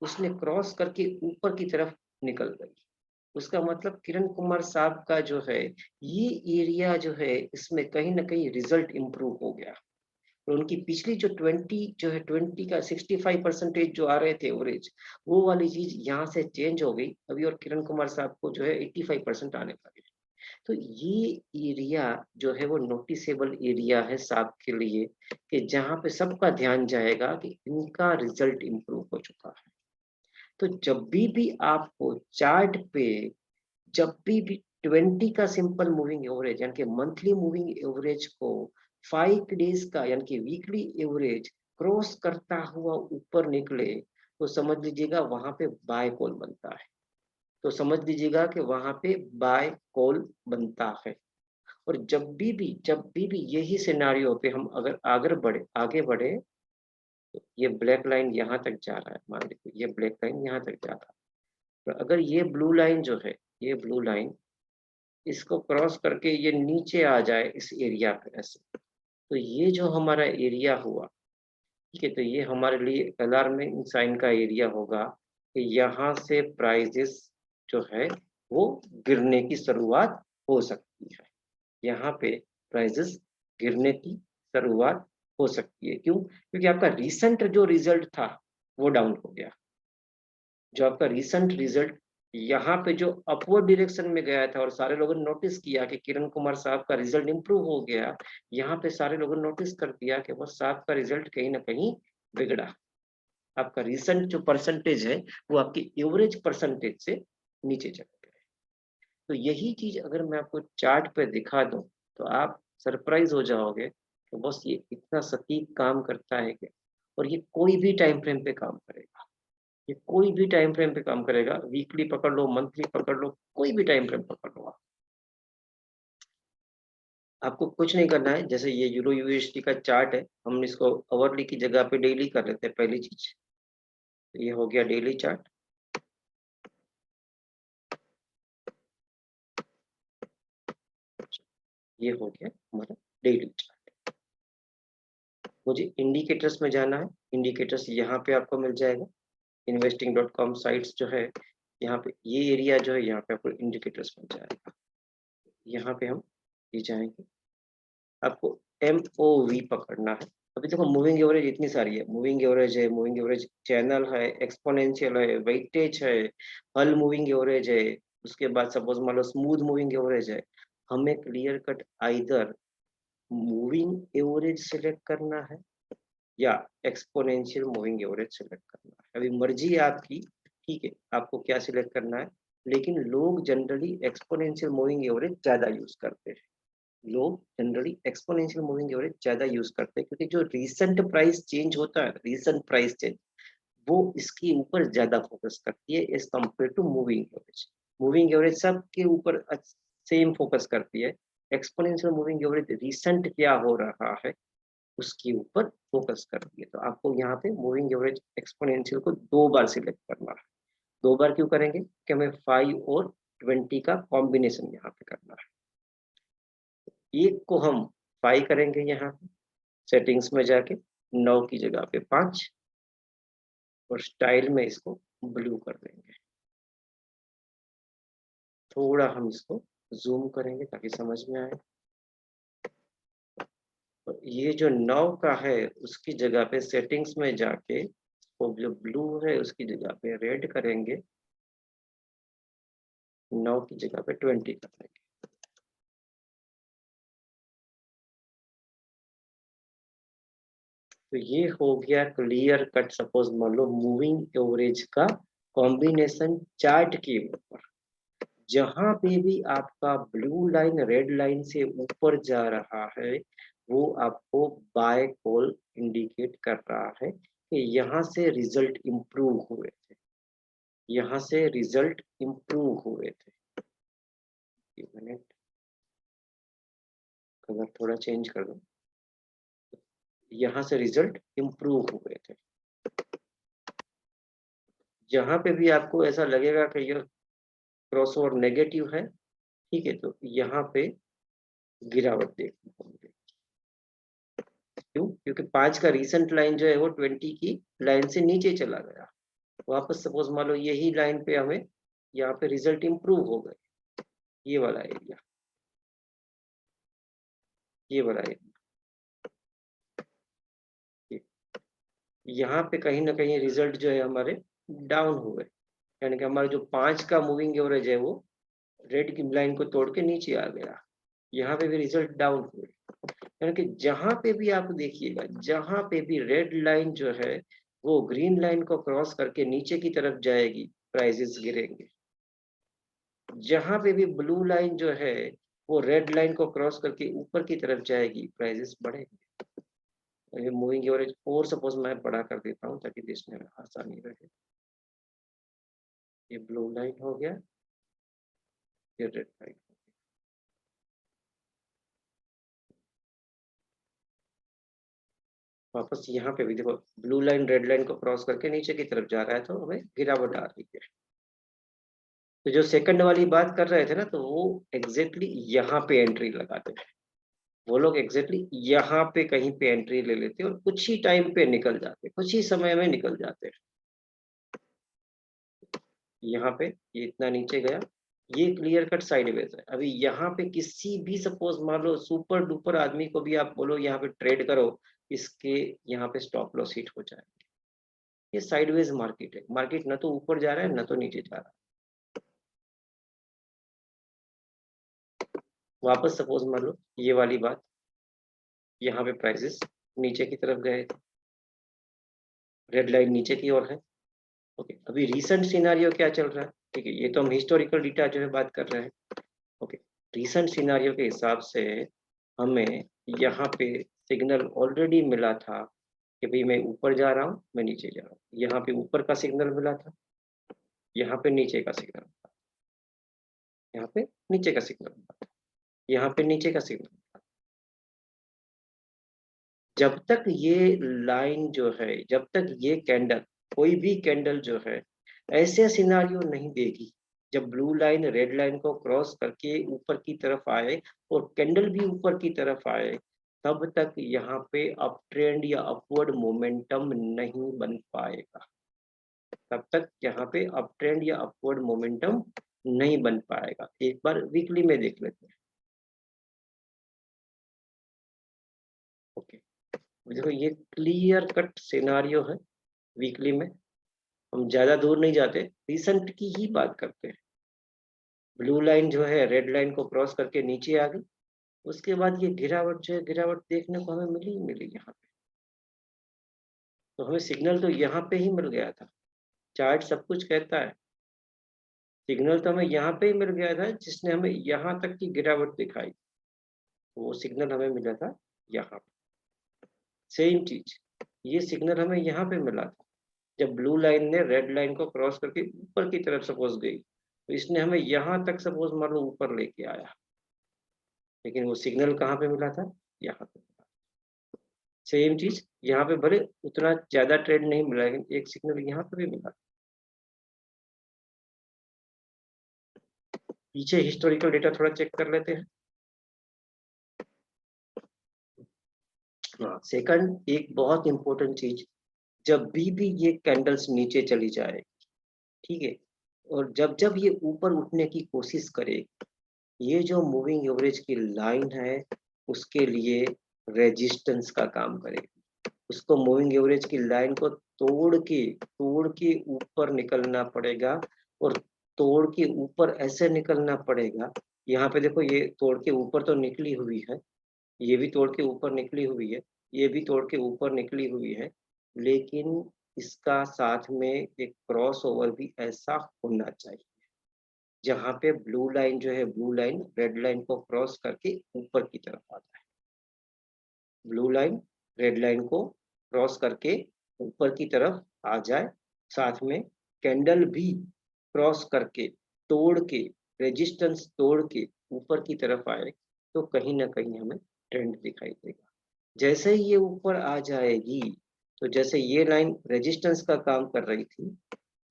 उसने क्रॉस करके ऊपर की तरफ निकल गई। उसका मतलब किरण कुमार साहब का जो है, ये एरिया जो है, इसमें कहीं ना कहीं रिजल्ट इंप्रूव हो गया। और उनकी पिछली जो 20 जो है, 20 का 65% जो आ रहे थे एवरेज, वो वाली चीज यहाँ से चेंज हो गई अभी, और किरण कुमार साहब को जो है 85% आने लगे। तो ये एरिया जो है वो नोटिसेबल एरिया है साहब के लिए, कि जहाँ पे सबका ध्यान जाएगा कि इनका रिजल्ट इंप्रूव हो चुका है। तो जब भी आपको चार्ट पे जब भी 20 का सिंपल मूविंग एवरेज यानी कि मंथली मूविंग एवरेज को 5 डेज का यानी कि वीकली एवरेज क्रॉस करता हुआ ऊपर निकले, तो समझ लीजिएगा वहां पे बाय कॉल बनता है। तो समझ लीजिएगा कि वहां पे बाय कॉल बनता है। और जब भी यही सिनारियो पे हम अगर आगे बढ़े, तो ये ब्लैक लाइन यहाँ तक जा रहा है, मान लीजिए ये ब्लैक लाइन यहाँ तक जा रहा है। तो अगर ये ब्लू लाइन जो है, ये ब्लू लाइन इसको क्रॉस करके ये नीचे आ जाए इस एरिया पे ऐसे, तो ये जो हमारा एरिया हुआ, ठीक है, तो ये हमारे लिए अलार्मिंग साइन का एरिया होगा कि यहाँ से प्राइजेस जो है वो गिरने की शुरुआत हो सकती है। यहाँ पे प्राइजेस गिरने की शुरुआत हो सकती है। क्यों? क्योंकि आपका रिसेंट जो रिजल्ट था वो डाउन हो गया। जो आपका रिसेंट रिजल्ट यहाँ पे जो अपवर्ड डायरेक्शन में गया था, और सारे लोगों ने नोटिस किया कि किरण कुमार साहब का रिजल्ट इंप्रूव हो गया, यहाँ पे सारे लोगों ने नोटिस कर दिया कि बस साहब का रिजल्ट कहीं ना कहीं बिगड़ा। आपका रिसेंट जो परसेंटेज है वो आपकी एवरेज परसेंटेज से नीचे चला गया। तो यही चीज अगर मैं आपको चार्ट पे दिखा दूं, तो आप सरप्राइज हो जाओगे कि बस ये इतना सटीक काम करता है क्या। और ये कोई भी टाइम फ्रेम पे काम करेगा, ये कोई भी टाइम फ्रेम पे काम करेगा। वीकली पकड़ लो, मंथली पकड़ लो, कोई भी टाइम फ्रेम पकड़ लो आप। आपको कुछ नहीं करना है। जैसे ये यूरो यूएसडी का चार्ट है, हम इसको आवरली की जगह पे डेली कर लेते हैं पहली चीज। तो ये हो गया डेली चार्ट। ये हो गया हमारा डेली चार्ट। मुझे इंडिकेटर्स में जाना है। इंडिकेटर्स यहाँ पे आपको मिल जाएगा। investing.com साइट्स जो है, यहाँ पे ये एरिया जो है, यहाँ पे आपको इंडिकेटर्स मिल जाएगा। यहाँ पे हम ये जाएंगे, आपको MOV पकड़ना है। अभी देखो मूविंग एवरेज इतनी सारी है, मूविंग एवरेज है, मूविंग एवरेज चैनल है, एक्सपोनेंशियल है, वेटेज है, हल मूविंग एवरेज है, उसके बाद सपोज मान लो स्मूथ मूविंग एवरेज है। हमें clear cut either moving average select करना है या एक्सपोनेंशियल मूविंग एवरेज सिलेक्ट करना है। अभी मर्जी है आपकी, ठीक है, आपको क्या सिलेक्ट करना है, लेकिन लोग जनरली एक्सपोनेंशियल मूविंग एवरेज ज्यादा यूज करते हैं। लोग जनरली एक्सपोनेंशियल मूविंग एवरेज ज्यादा यूज करते हैं क्योंकि जो रीसेंट प्राइस चेंज होता है, रीसेंट प्राइस चेंज, वो इसके ऊपर ज्यादा फोकस करती है as compare to moving average. Moving average सबके ऊपर सेम फोकस करती है, एक्सपोनेंशियल मूविंग एवरेज रिसेंट क्या हो रहा है उसके ऊपर फोकस करती है। तो आपको यहाँ पे मूविंग एवरेज एक्सपोनेंशियल को 2 बार सिलेक्ट करना है। 2 बार क्यों करेंगे कि हमें 5 और 20 का कॉम्बिनेशन यहाँ पे करना है। एक को हम 5 करेंगे यहाँ पे सेटिंग्स में जाके, 9 की जगह पे 5, और स्टाइल में इसको ब्लू कर देंगे। थोड़ा हम इसको जूम करेंगे ताकि समझ में आए। तो ये जो 9 का है उसकी जगह पे सेटिंग्स में जाके वो जो ब्लू है उसकी जगह पे रेड करेंगे, 9 की जगह पे 20 कर देंगे। तो ये हो गया क्लियर कट, सपोज मान लो मूविंग एवरेज का कॉम्बिनेशन चार्ट के ऊपर। जहां पे भी आपका ब्लू लाइन रेड लाइन से ऊपर जा रहा है वो आपको बाय कॉल इंडिकेट कर रहा है कि यहाँ से रिजल्ट इंप्रूव हुए थे, यहाँ से रिजल्ट इंप्रूव हुए थे। एक मिनट, कलर थोड़ा चेंज कर दो, यहाँ से रिजल्ट इंप्रूव हुए थे। जहां पे भी आपको ऐसा लगेगा कि यह क्रॉसओवर नेगेटिव है, ठीक है, तो यहाँ पे गिरावट देखने को मिलेगी। क्यों? क्योंकि 5 का रिसेंट लाइन जो है वो 20 की लाइन से नीचे चला गया। वापस सपोज मान लो यही लाइन पे हमें यहाँ पे रिजल्ट इंप्रूव हो गए, ये वाला एरिया, ये वाला एरिया, यहाँ पे कहीं ना कहीं रिजल्ट जो है हमारे डाउन हुए, यानी कि हमारा जो 5 का मूविंग एवरेज है वो रेड की लाइन को तोड़ के नीचे आ गया, यहाँ पे भी रिजल्ट डाउन हुए। यानी कि जहां पे भी आप देखिएगा, जहां पे भी रेड लाइन जो है वो ग्रीन लाइन को क्रॉस करके नीचे की तरफ जाएगी, प्राइसेस गिरेंगे। जहां पे भी ब्लू लाइन जो है वो रेड लाइन को क्रॉस करके ऊपर की तरफ जाएगी, प्राइसेस बढ़ेंगे। मूविंग एवरेज और सपोज मैं बड़ा कर देता हूँ ताकि देखने में आसानी रहे। ये ब्लू लाइन हो गया, ये रेड लाइन। वापस यहाँ पे भी देखो ब्लू लाइन रेड लाइन को क्रॉस करके नीचे की तरफ जा रहा है, तो हमें गिरावट आ रही है। तो जो सेकंड वाली बात कर रहे थे ना, तो वो एग्जैक्टली यहाँ पे एंट्री लगाते थे। वो लोग एग्जैक्टली यहाँ पे कहीं पे एंट्री ले लेते और कुछ ही टाइम पे निकल जाते, कुछ ही समय में निकल जाते। यहाँ पे ये इतना नीचे गया, ये क्लियर कट साइडवेज है। अभी यहाँ पे किसी भी सपोज मान लो सुपर डुपर आदमी को भी आप बोलो यहाँ पे ट्रेड करो, इसके यहाँ पे स्टॉप लॉस हिट हो जाएगा। ये साइडवेज मार्केट है, मार्केट ना तो ऊपर जा रहा है ना तो नीचे जा रहा है। वापस सपोज मान लो ये वाली बात, यहाँ पे प्राइसेस नीचे की तरफ गए थे, रेड लाइन नीचे की ओर है। ओके, अभी रीसेंट सिनारियो क्या चल रहा है, ठीक है, ये तो हम हिस्टोरिकल डेटा जो है बात कर रहे हैं। ओके, रीसेंट सिनारियो के हिसाब से हमें यहाँ पे सिग्नल ऑलरेडी मिला था कि भाई मैं ऊपर जा रहा हूँ, मैं नीचे जा रहा हूँ। यहाँ पे ऊपर का सिग्नल मिला था, यहाँ पे नीचे का सिग्नल मिला, यहाँ पे नीचे का सिग्नल मिला, यहाँ पे नीचे का सिग्नल। जब तक ये लाइन जो है, जब तक ये कैंडल, कोई भी कैंडल जो है ऐसे सिनारियो नहीं देगी जब ब्लू लाइन रेड लाइन को क्रॉस करके ऊपर की तरफ आए और कैंडल भी ऊपर की तरफ आए, तब तक यहाँ पे अप ट्रेंड या अपवर्ड मोमेंटम नहीं बन पाएगा। तब तक यहाँ पे अप ट्रेंड या अपवर्ड मोमेंटम नहीं बन पाएगा। एक बार वीकली में देख लेते हैं। देखो ये क्लियर कट सिनारियो है। वीकली में हम ज्यादा दूर नहीं जाते, रिसेंट की ही बात करते हैं। ब्लू लाइन जो है रेड लाइन को क्रॉस करके नीचे आ गई, उसके बाद ये गिरावट जो है, गिरावट देखने को हमें मिली ही मिली यहाँ पे। तो हमें सिग्नल तो यहाँ पे ही मिल गया था, चार्ट सब कुछ कहता है। सिग्नल तो हमें यहाँ पे ही मिल गया था, जिसने हमें यहाँ तक की गिरावट दिखाई। तो वो सिग्नल हमें मिला था यहाँ पे। सेम चीज, ये सिग्नल हमें यहाँ पे मिला था जब ब्लू लाइन ने रेड लाइन को क्रॉस करके ऊपर की तरफ सपोज गई, तो इसने हमें यहाँ तक सपोज मान लो ऊपर लेके आया, लेकिन वो सिग्नल कहाँ पे मिला था, यहाँ पे मिला। सेम चीज यहाँ पे भले उतना ज्यादा ट्रेंड नहीं मिला, लेकिन एक सिग्नल यहाँ पे भी मिला। पीछे हिस्टोरिकल डेटा थोड़ा चेक कर लेते हैं। हाँ, सेकंड एक बहुत इंपॉर्टेंट चीज, जब भी ये कैंडल्स नीचे चली जाए, ठीक है, और जब जब ये ऊपर उठने की कोशिश करे, ये जो मूविंग एवरेज की लाइन है उसके लिए रेजिस्टेंस का काम करेगी। उसको मूविंग एवरेज की लाइन को तोड़ के ऊपर निकलना पड़ेगा, और तोड़ के ऊपर ऐसे निकलना पड़ेगा। यहाँ पे देखो ये तोड़ के ऊपर तो निकली हुई है, ये भी तोड़ के ऊपर निकली हुई है, ये भी तोड़ के ऊपर निकली हुई है, लेकिन इसका साथ में एक क्रॉस ओवर भी ऐसा होना चाहिए जहाँ पे ब्लू लाइन जो है, ब्लू लाइन रेड लाइन को क्रॉस करके ऊपर की तरफ आता है। ब्लू लाइन रेड लाइन को क्रॉस करके ऊपर की तरफ आ जाए, साथ में कैंडल भी क्रॉस करके तोड़ के रेजिस्टेंस तोड़ के ऊपर की तरफ आए, तो कहीं ना कहीं हमें ट्रेंड दिखाई देगा। जैसे ही ये ऊपर आ जाएगी, तो जैसे ये लाइन रेजिस्टेंस का काम कर रही थी,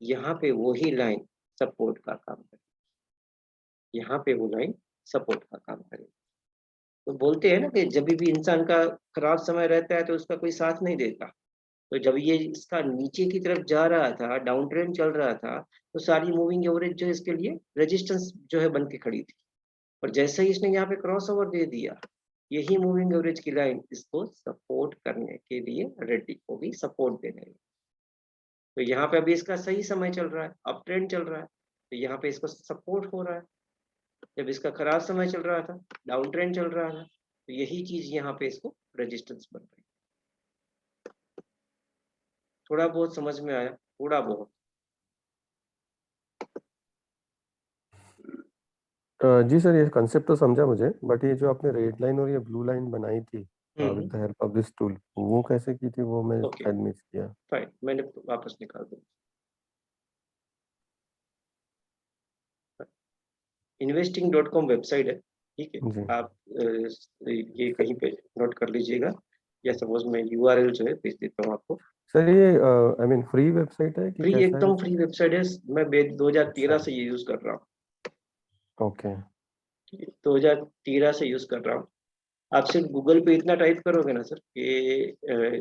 यहाँ पे वही लाइन सपोर्ट का काम करेगी। यहाँ पे वो लाइन सपोर्ट का काम करेगी। तो बोलते हैं ना कि जब भी इंसान का खराब समय रहता है तो उसका कोई साथ नहीं देता। तो जब ये इसका नीचे की तरफ जा रहा था, डाउन ट्रेंड चल रहा था, तो सारी मूविंग एवरेज जो है इसके लिए रेजिस्टेंस जो है बन के खड़ी थी। और जैसे ही इसने यहाँ पे क्रॉस ओवर दे दिया, यही मूविंग एवरेज की लाइन इसको सपोर्ट करने के लिए रेडी होगी, सपोर्ट देने में। तो यहाँ पे अभी इसका सही समय चल रहा है, अप ट्रेंड चल रहा है, तो यहाँ पे इसको सपोर्ट हो रहा है। जब इसका खराब समय चल रहा था, डाउन ट्रेंड चल रहा था, तो यही चीज यहाँ पे इसको रेजिस्टेंस बन रही है। थोड़ा बहुत समझ में आया? थोड़ा बहुत। जी सर, ये कंसेप्ट तो समझा मुझे, बट ये जो आपने रेड लाइन और ये ब्लू लाइन बनाई थी with the help of this tool, वो कैसे की थी, वो मैं ओके, शायद मिस किया। फाइन, मैंने वापस निकाल दूँ। investing.com वेबसाइट है, ठीक है। जी आप ये कहीं पे नोट कर लीजिएगा, या सपोज मैं यूआरएल जो है भेज देता हूँ आपको। सर, ये आई मीन फ्री वेबसाइट है कि फ्री, कैसा एकदम है? फ्री वेबसाइट है। मैं 2013 अच्छा, से ये यूज कर रहा हूँ, ओके। ठीक है, 2013 से यूज कर रहा हूँ। आप सिर्फ गूगल पे इतना टाइप करोगे ना सर कि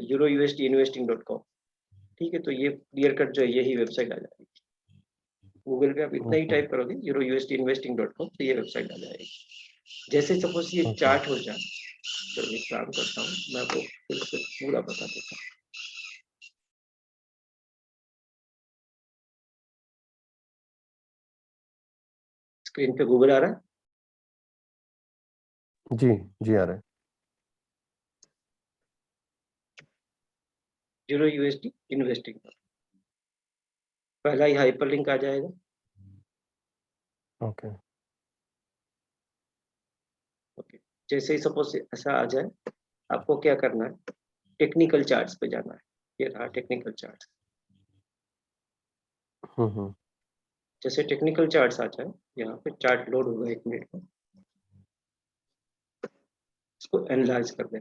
EuroUSDinvesting.com, ठीक है, तो ये क्लियर कट जो है यही वेबसाइट आ जाएगी। गूगल पे आप इतना ही टाइप करोगे EuroUSDinvesting.com, तो ये वेबसाइट आ जाएगी। जैसे सपोज ये चार्ट हो जाए, तो एक काम करता हूँ, मैं आपको फिर से पूरा बता देता हूँ। स्क्रीन पे गूगल आ रहा है? जी जी आ रहा है। EuroUSD इन्वेस्टिंग, पहला ही हाइपरलिंक आ जाएगा। ओके ओके, जैसे ही सपोज ऐसा आ जाए, आपको क्या करना है, टेक्निकल चार्ट्स पे जाना है। ये रहा टेक्निकल चार्ट। जैसे टेक्निकल चार्ट्स आ जाए, यहाँ पे चार्ट लोड होगा 1 मिनट में, इसको एनलार्ज कर दें।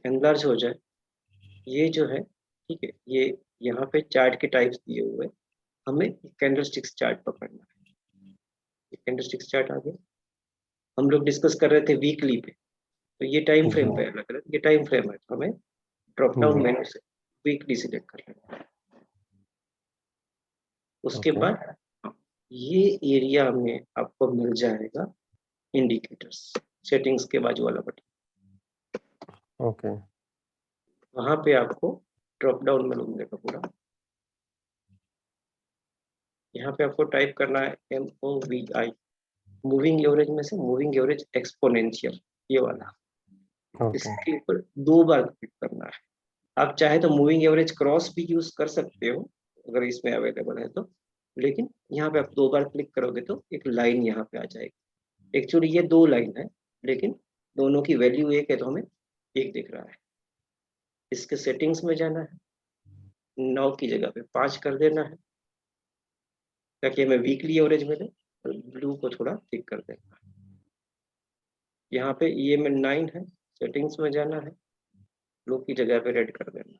एनलार्ज हो जाए, ये जो है, ठीक है, ये यहाँ पे चार्ट के टाइप्स दिए हुए, हमें कैंडलस्टिक्स चार्ट पकड़ना है। कैंडलस्टिक्स चार्ट आ गया। हम लोग डिस्कस कर रहे थे वीकली पे, तो ये टाइम फ्रेम पे अलग अलग, ये टाइम फ्रेम है, तो हमें ड्रॉप डाउन मेन्यू से वीकली सिलेक्ट कर लेना है। उसके बाद ये एरिया में आपको मिल जाएगा इंडिकेटर्स, सेटिंग्स के बाजू वाला बटन। ओके वहां पे आपको ड्रॉप डाउन मेनू मिलेगा पूरा। यहाँ पे आपको टाइप करना है MOVI, मूविंग एवरेज में से मूविंग एवरेज एक्सपोनेंशियल, ये वाला। ओके इसके ऊपर 2 बार क्लिक करना है। आप चाहे तो मूविंग एवरेज क्रॉस भी यूज कर सकते हो अगर इसमें अवेलेबल है तो, लेकिन यहाँ पे आप 2 बार क्लिक करोगे तो एक लाइन यहाँ पे आ जाएगी। एक्चुअली ये 2 लाइन है, लेकिन दोनों की वैल्यू एक है तो हमें एक दिख रहा है। इसके सेटिंग्स में जाना है, 9 की जगह पे 5 कर देना है ताकि हमें वीकली एवरेज मिले, और ब्लू को थोड़ा थिक कर देना है। यहाँ पे ये में 9 है, सेटिंग्स में जाना है, ब्लू की जगह पे रेड कर देना है,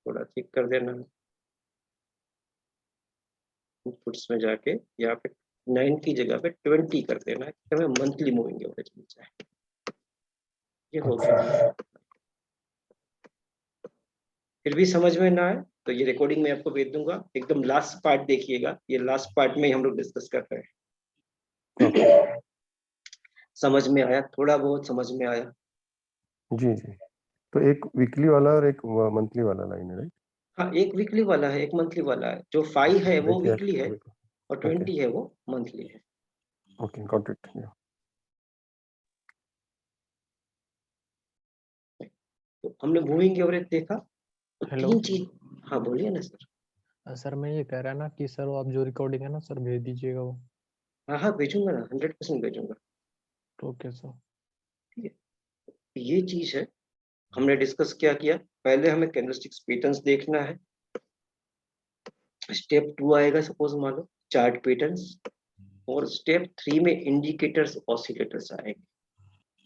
थोड़ा थिक कर देना है। इनपुट्स में जाके यहाँ पे 9 की जगह पे 20 कर देना है, हमें मंथली मूविंग एवरेज मिल जाए। ये हो गया। फिर भी समझ में ना आए तो ये रिकॉर्डिंग में आपको भेज दूंगा, एकदम लास्ट पार्ट देखिएगा, ये लास्ट पार्ट में ही हम लोग डिस्कस कर रहे हैं। ओके समझ में आया? थोड़ा बहुत समझ में आया? जी जी। तो एक वीकली वाला और एक मंथली वाला लाइन है, राइट? हाँ, एक वीकली वाला है, एक मंथली वाला है। जो 5 है वो देखिए वीकली है और 20 ओके है वो मंथली है। Okay got it. तो हमने मूविंग एवरेज देखा तो हेलो 3 चीज। हाँ बोलिए ना सर। सर, मैं ये कह रहा ना कि सर वो आप जो रिकॉर्डिंग है ना सर भेज दीजिएगा वो। हाँ हाँ भेजूंगा ना, 100% भेजूंगा। Okay sir. ठीक है, ये चीज है। हमने डिस्कस क्या किया, पहले हमें कैंडलस्टिक्स पैटर्न्स देखना है। स्टेप 2 आएगा सपोज मान लो चार्ट पैटर्न्स, और स्टेप 3 में इंडिकेटर्स ऑसिलेटर्स आएंगे।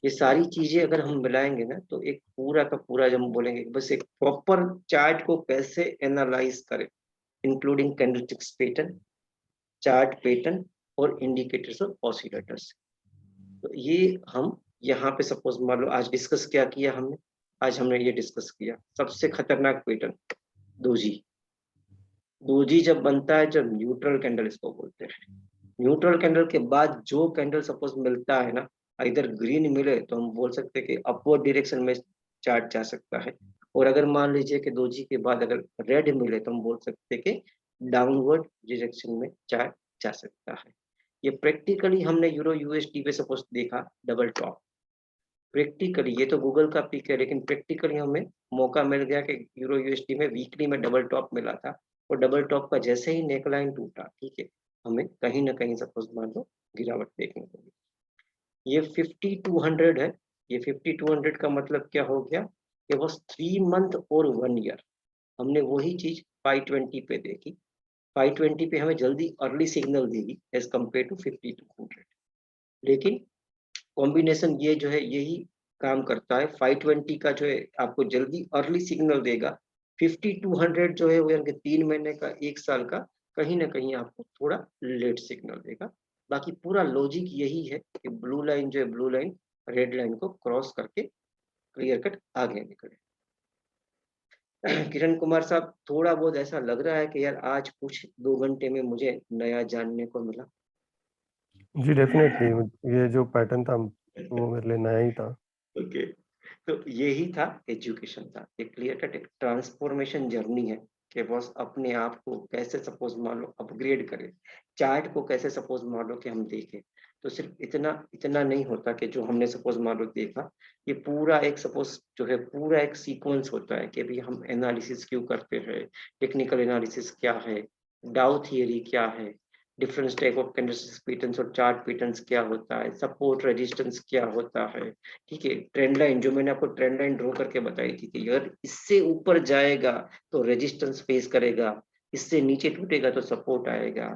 ये सारी चीजें अगर हम मिलाएंगे ना तो एक पूरा का पूरा, जब हम बोलेंगे बस एक प्रॉपर चार्ट को कैसे एनालाइज करें, including candlesticks pattern, chart pattern और इंडिकेटर्स और ऑसिलेटर्स। तो ये हम यहाँ पे सपोज मान लो आज डिस्कस क्या किया हमने, आज हमने ये डिस्कस किया सबसे खतरनाक पैटर्न दोजी। दोजी जब बनता है, जब न्यूट्रल कैंडल इसको बोलते हैं, न्यूट्रल कैंडल के बाद जो कैंडल सपोज मिलता है ना, इधर ग्रीन मिले तो हम बोल सकते हैं कि अपवर्ड डायरेक्शन में चार्ट जा सकता है, और अगर मान लीजिए कि दोजी के बाद अगर रेड मिले तो हम बोल सकते हैं कि डाउनवर्ड डायरेक्शन में चार्ट जा सकता है। ये प्रैक्टिकली हमने यूरो यूएसडी पे सपोज देखा डबल टॉप। प्रैक्टिकली ये तो गूगल का पिक है, लेकिन प्रैक्टिकली हमें मौका मिल गया कि यूरो यूएसडी में वीकली में डबल टॉप मिला था, और डबल टॉप का जैसे ही नेकलाइन टूटा, ठीक है, हमें कहीं ना कहीं सपोज मान लो गिरावट देखने को मिली। ये 5200 है। ये 5200 का मतलब क्या हो गया, ये बस 3 मंथ और 1 ईयर हमने वही चीज 520 पे देखी। 520 पे हमें जल्दी अर्ली सिग्नल देगी एज कम्पेयर टू 5200, लेकिन कॉम्बिनेशन ये जो है यही काम करता है। 520 का जो है आपको जल्दी अर्ली सिग्नल देगा, 5200 जो है वो यानी कि 3 महीने का 1 साल का कहीं ना कहीं आपको थोड़ा लेट सिग्नल देगा। बाकी पूरा लॉजिक यही है कि ब्लू लाइन जो है, ब्लू लाइन रेड लाइन को क्रॉस करके क्लियर कट आगे निकले। किरण कुमार साहब, थोड़ा बहुत ऐसा लग रहा है कि यार आज कुछ 2 घंटे में मुझे नया जानने को मिला। जी डेफिनेटली, ये जो पैटर्न था वो मेरे लिए नया ही था। ओके, तो यही था एजुकेशन था, एक क्लियर कट एक ट्रांसफॉर्मेशन जर्नी है कि बस अपने आप को कैसे सपोज मान लो अपग्रेड करें, चार्ट को कैसे सपोज मान लो कि हम देखें। तो सिर्फ इतना इतना नहीं होता कि जो हमने सपोज मान लो देखा, ये पूरा एक सपोज जो है पूरा एक सीक्वेंस होता है कि अभी हम एनालिसिस क्यों करते हैं, टेक्निकल एनालिसिस क्या है, डाउ थियरी क्या है, different type of candlestick patterns और चार्ट पैटर्न्स क्या होता है, सपोर्ट रेजिस्टेंस क्या होता है। ठीक है, ट्रेंड लाइन जो मैंने आपको ट्रेंड लाइन ड्रॉ करके बताई थी कि यार इससे ऊपर जाएगा तो रेजिस्टेंस फेस करेगा, इससे नीचे टूटेगा तो सपोर्ट आएगा।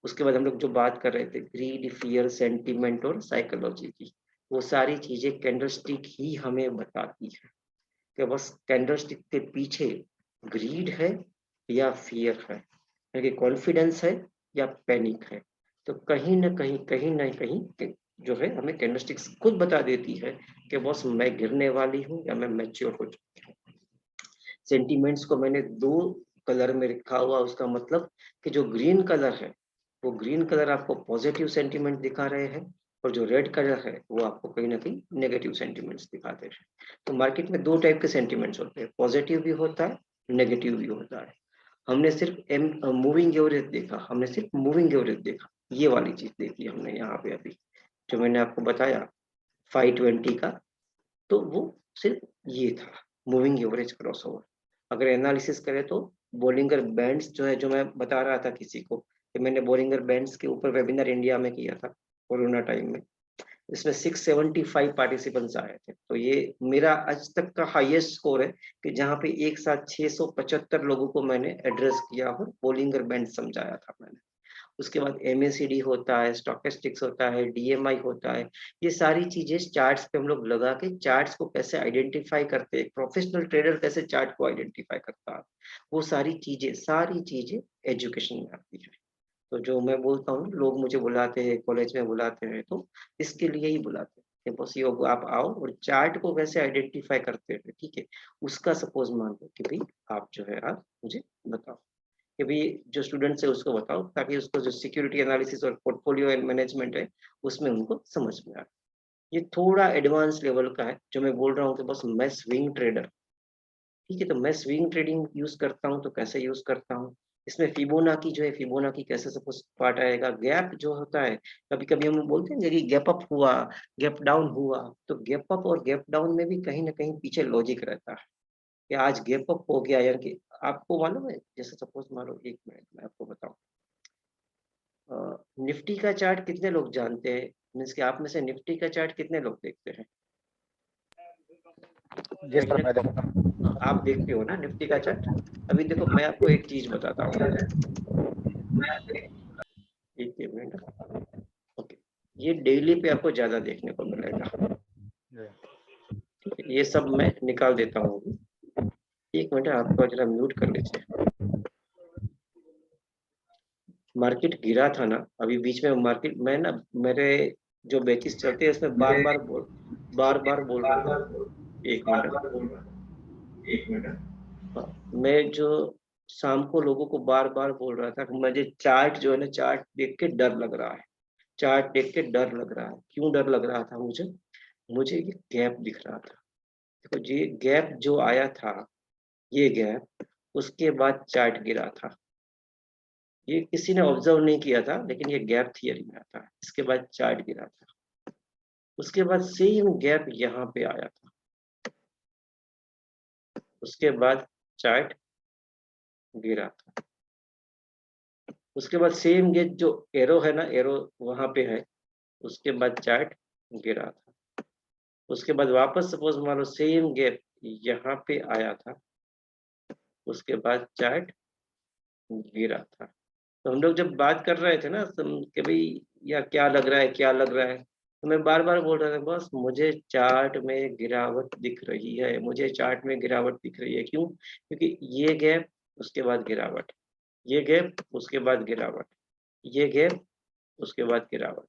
उसके बाद हम लोग जो बात कर रहे थे ग्रीड, फियर, सेंटीमेंट और साइकोलॉजी की, वो सारी चीजें कैंडलस्टिक ही हमें बताती है कि बस कैंडलस्टिक के पीछे ग्रीड है या फियर है, यानी कॉन्फिडेंस है या पैनिक है। तो कहीं ना कहीं जो है हमें कैंडलस्टिक्स खुद बता देती है कि बॉस मैं गिरने वाली हूँ या मैं मैच्योर हो चुकी हूँ। सेंटीमेंट्स को मैंने 2 कलर में रखा हुआ, उसका मतलब कि जो ग्रीन कलर है वो ग्रीन कलर आपको पॉजिटिव सेंटीमेंट दिखा रहे हैं, और जो रेड कलर है वो आपको कहीं ना कहीं नेगेटिव सेंटिमेंट्स दिखाते हैं। तो मार्केट में दो टाइप के सेंटिमेंट्स होते हैं, पॉजिटिव भी होता है, नेगेटिव भी होता है। हमने सिर्फ मूविंग एवरेज देखा, हमने सिर्फ मूविंग एवरेज देखा, ये वाली चीज देखी हमने यहाँ पे अभी जो मैंने आपको बताया 520 का, तो वो सिर्फ ये था मूविंग एवरेज क्रॉसओवर। अगर एनालिसिस करें तो बोलिंगर बैंड्स जो है, जो मैं बता रहा था किसी को कि मैंने बोलिंगर बैंड्स के ऊपर वेबिनार इंडिया में किया था कोरोना टाइम में, इसमें 675 पार्टिसिपेंट्स आए थे। तो ये मेरा आज तक का हाईएस्ट स्कोर है कि जहाँ पे एक साथ 675 लोगों को मैंने एड्रेस किया और बोलिंगर बैंड समझाया था मैंने। उसके बाद MACD होता है, स्टोकेस्टिक्स होता है, DMI होता है, ये सारी चीजें चार्ट्स पे हम लोग लगा के चार्ट्स को कैसे आइडेंटिफाई करते हैं, प्रोफेशनल ट्रेडर कैसे चार्ट को आइडेंटिफाई करता है, वो सारी चीजें एजुकेशन में आती है। तो जो मैं बोलता हूँ, लोग मुझे बुलाते हैं, कॉलेज में बुलाते हैं, तो इसके लिए ही बुलाते हैं कि बस ये आप आओ और चार्ट को कैसे आइडेंटिफाई करते हैं, ठीक है, उसका सपोज मान लो कि भाई आप जो है आप मुझे बताओ कि भाई जो स्टूडेंट्स है उसको बताओ, ताकि उसको जो सिक्योरिटी एनालिसिस और पोर्टफोलियो एंड मैनेजमेंट है उसमें उनको समझ में आए। ये थोड़ा एडवांस लेवल का है जो मैं बोल रहा हूँ कि बस मैं स्विंग ट्रेडर, ठीक है, तो मैं स्विंग ट्रेडिंग यूज करता हूँ। तो कैसे यूज करता हूँ, इसमें फिबोनाकी जो है, फिबोनाकी कैसे सपोज पार्ट आएगा, गैप जो होता है, कभी कभी हम बोलते हैं कि गैप अप हुआ, गैप डाउन हुआ, तो गैप अप और गैप डाउन में भी कहीं ना कहीं पीछे लॉजिक रहता है कि आज गैप अप हो गया, यानी कि आपको मालूम है, जैसे सपोज मान लो, एक मिनट मैं आपको बताऊं, निफ्टी का चार्ट कितने लोग जानते हैं, मीन्स कि आप में से निफ्टी का चार्ट कितने लोग देखते हैं? जी सर, मैं देखता हूँ। आप देखते हो ना निफ्टी का चार्ट। अभी देखो मैं आपको एक चीज बताता हूँ, एक मिनट, ओके, ये डेली पे आपको ज्यादा देखने को मिलेगा, ठीक है, ये सब मैं निकाल देता हूँ। एक मिनट आपको जरा म्यूट कर लीजिए। मार्केट गिरा था ना अभी बीच में, मार्केट में ना मेरे जो बैचेस चलते हैं उसमें बार बार बोल रहा था, एक मिनट, हाँ, मैं जो शाम को लोगों को बार बार बोल रहा था कि मुझे चार्ट जो है ना, चार्ट देख के डर लग रहा है, चार्ट देख के डर लग रहा है। क्यों डर लग रहा था मुझे ये गैप दिख रहा था। देखो ये गैप जो आया था, ये गैप, उसके बाद चार्ट गिरा था। ये किसी ने ऑब्जर्व नहीं किया था, लेकिन ये गैप थियरी में आता है। इसके बाद चार्ट गिरा था, उसके बाद सेम गैप यहाँ पे आया था, उसके बाद चार्ट गिरा था, उसके बाद सेम ये जो एरो है ना, एरो वहां पे है, उसके बाद चार्ट गिरा था, उसके बाद वापस सपोज मान लो सेम गैप यहाँ पे आया था, उसके बाद चार्ट गिरा था। तो हम लोग जब बात कर रहे थे ना कि भाई या क्या लग रहा है, क्या लग रहा है, तो मैं बार बार बोल रहा था बस मुझे चार्ट में गिरावट दिख रही है, मुझे चार्ट में गिरावट दिख रही है। क्यों? क्योंकि ये गैप, उसके बाद गिरावट, ये गैप, उसके बाद गिरावट, ये गैप, उसके बाद गिरावट,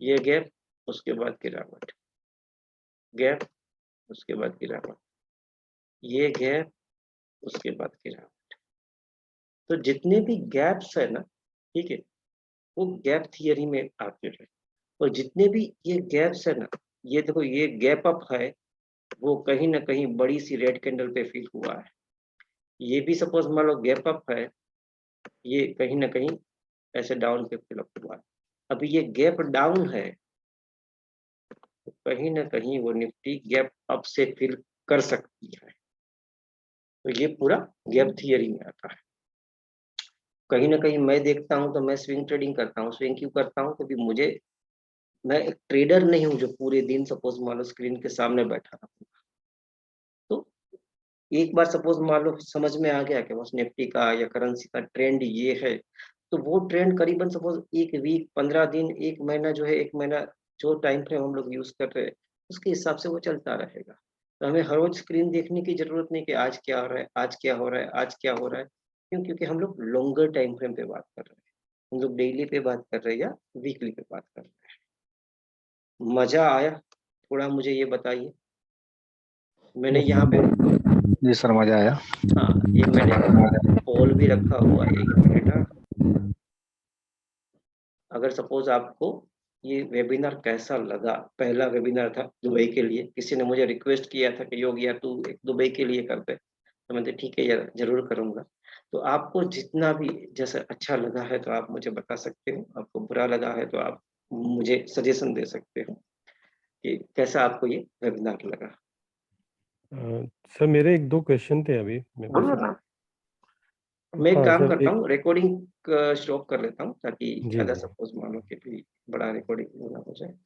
ये गैप, उसके बाद गिरावट, गैप, उसके बाद गिरावट, ये गैप, उसके बाद गिरावट। तो जितने भी गैप्स है ना, ठीक है, वो गैप थियरी में आते हैं। और जितने भी ये गैप्स है ना, ये देखो ये गैप अप है, वो कहीं ना कहीं बड़ी सी रेड कैंडल पे फिल हुआ है। ये भी सपोज मान लो गैप अप है, ये कहीं ना कहीं ऐसे डाउन पे फिल अप हुआ है। अभी ये गैप डाउन है, तो कहीं ना कहीं वो निफ्टी गैप अप से फिल कर सकती है। तो ये पूरा गैप थियरी में आता है। कहीं ना कहीं मैं देखता हूँ तो मैं स्विंग ट्रेडिंग करता हूँ। स्विंग क्यों करता हूँ? क्योंकि मैं एक ट्रेडर नहीं हूँ जो पूरे दिन सपोज मान लो स्क्रीन के सामने बैठा रहूँगा। तो एक बार सपोज मान लो समझ में आ गया कि बस निफ्टी का या करेंसी का ट्रेंड ये है, तो वो ट्रेंड करीबन सपोज एक वीक, 15 दिन, एक महीना जो है, एक महीना जो टाइम फ्रेम हम लोग यूज कर रहे हैं उसके हिसाब से वो चलता रहेगा। तो हमें हर रोज स्क्रीन देखने की जरूरत नहीं कि आज क्या हो रहा है, आज क्या हो रहा है, आज क्या हो रहा है। क्यों? क्योंकि हम लोग लॉन्गर टाइम फ्रेम पे बात कर रहे हैं, हम लोग डेली पे बात कर रहे हैं या वीकली पे बात कर रहे हैं। मजा आया? थोड़ा मुझे ये बताइए। मैंने यहाँ पे, जी सर, मजा आया। हाँ, ये मैंने पोल भी रखा हुआ है, एक मिनट। अगर सपोज आपको ये वेबिनार कैसा लगा। पहला वेबिनार था दुबई के लिए, किसी ने मुझे रिक्वेस्ट किया था कि योग यार तू एक दुबई के लिए कर दे, तो मैंने ठीक है यार जरूर करूँगा। तो आपको जितना भी जैसे अच्छा लगा है तो आप मुझे बता सकते हो, आपको बुरा लगा है तो आप मुझे सजेशन दे सकते हो कि कैसा आपको ये वेबिनार लगा। सर मेरे 1-2 क्वेश्चन थे अभी मेरे बोलो पास। ना। मैं एक हाँ काम सर, करता एक हूँ, रिकॉर्डिंग स्टॉप कर लेता हूँ ताकि जी ज़्यादा जी सपोज मानो कि भी बड़ा रिकॉर्डिंग ना हो जाए।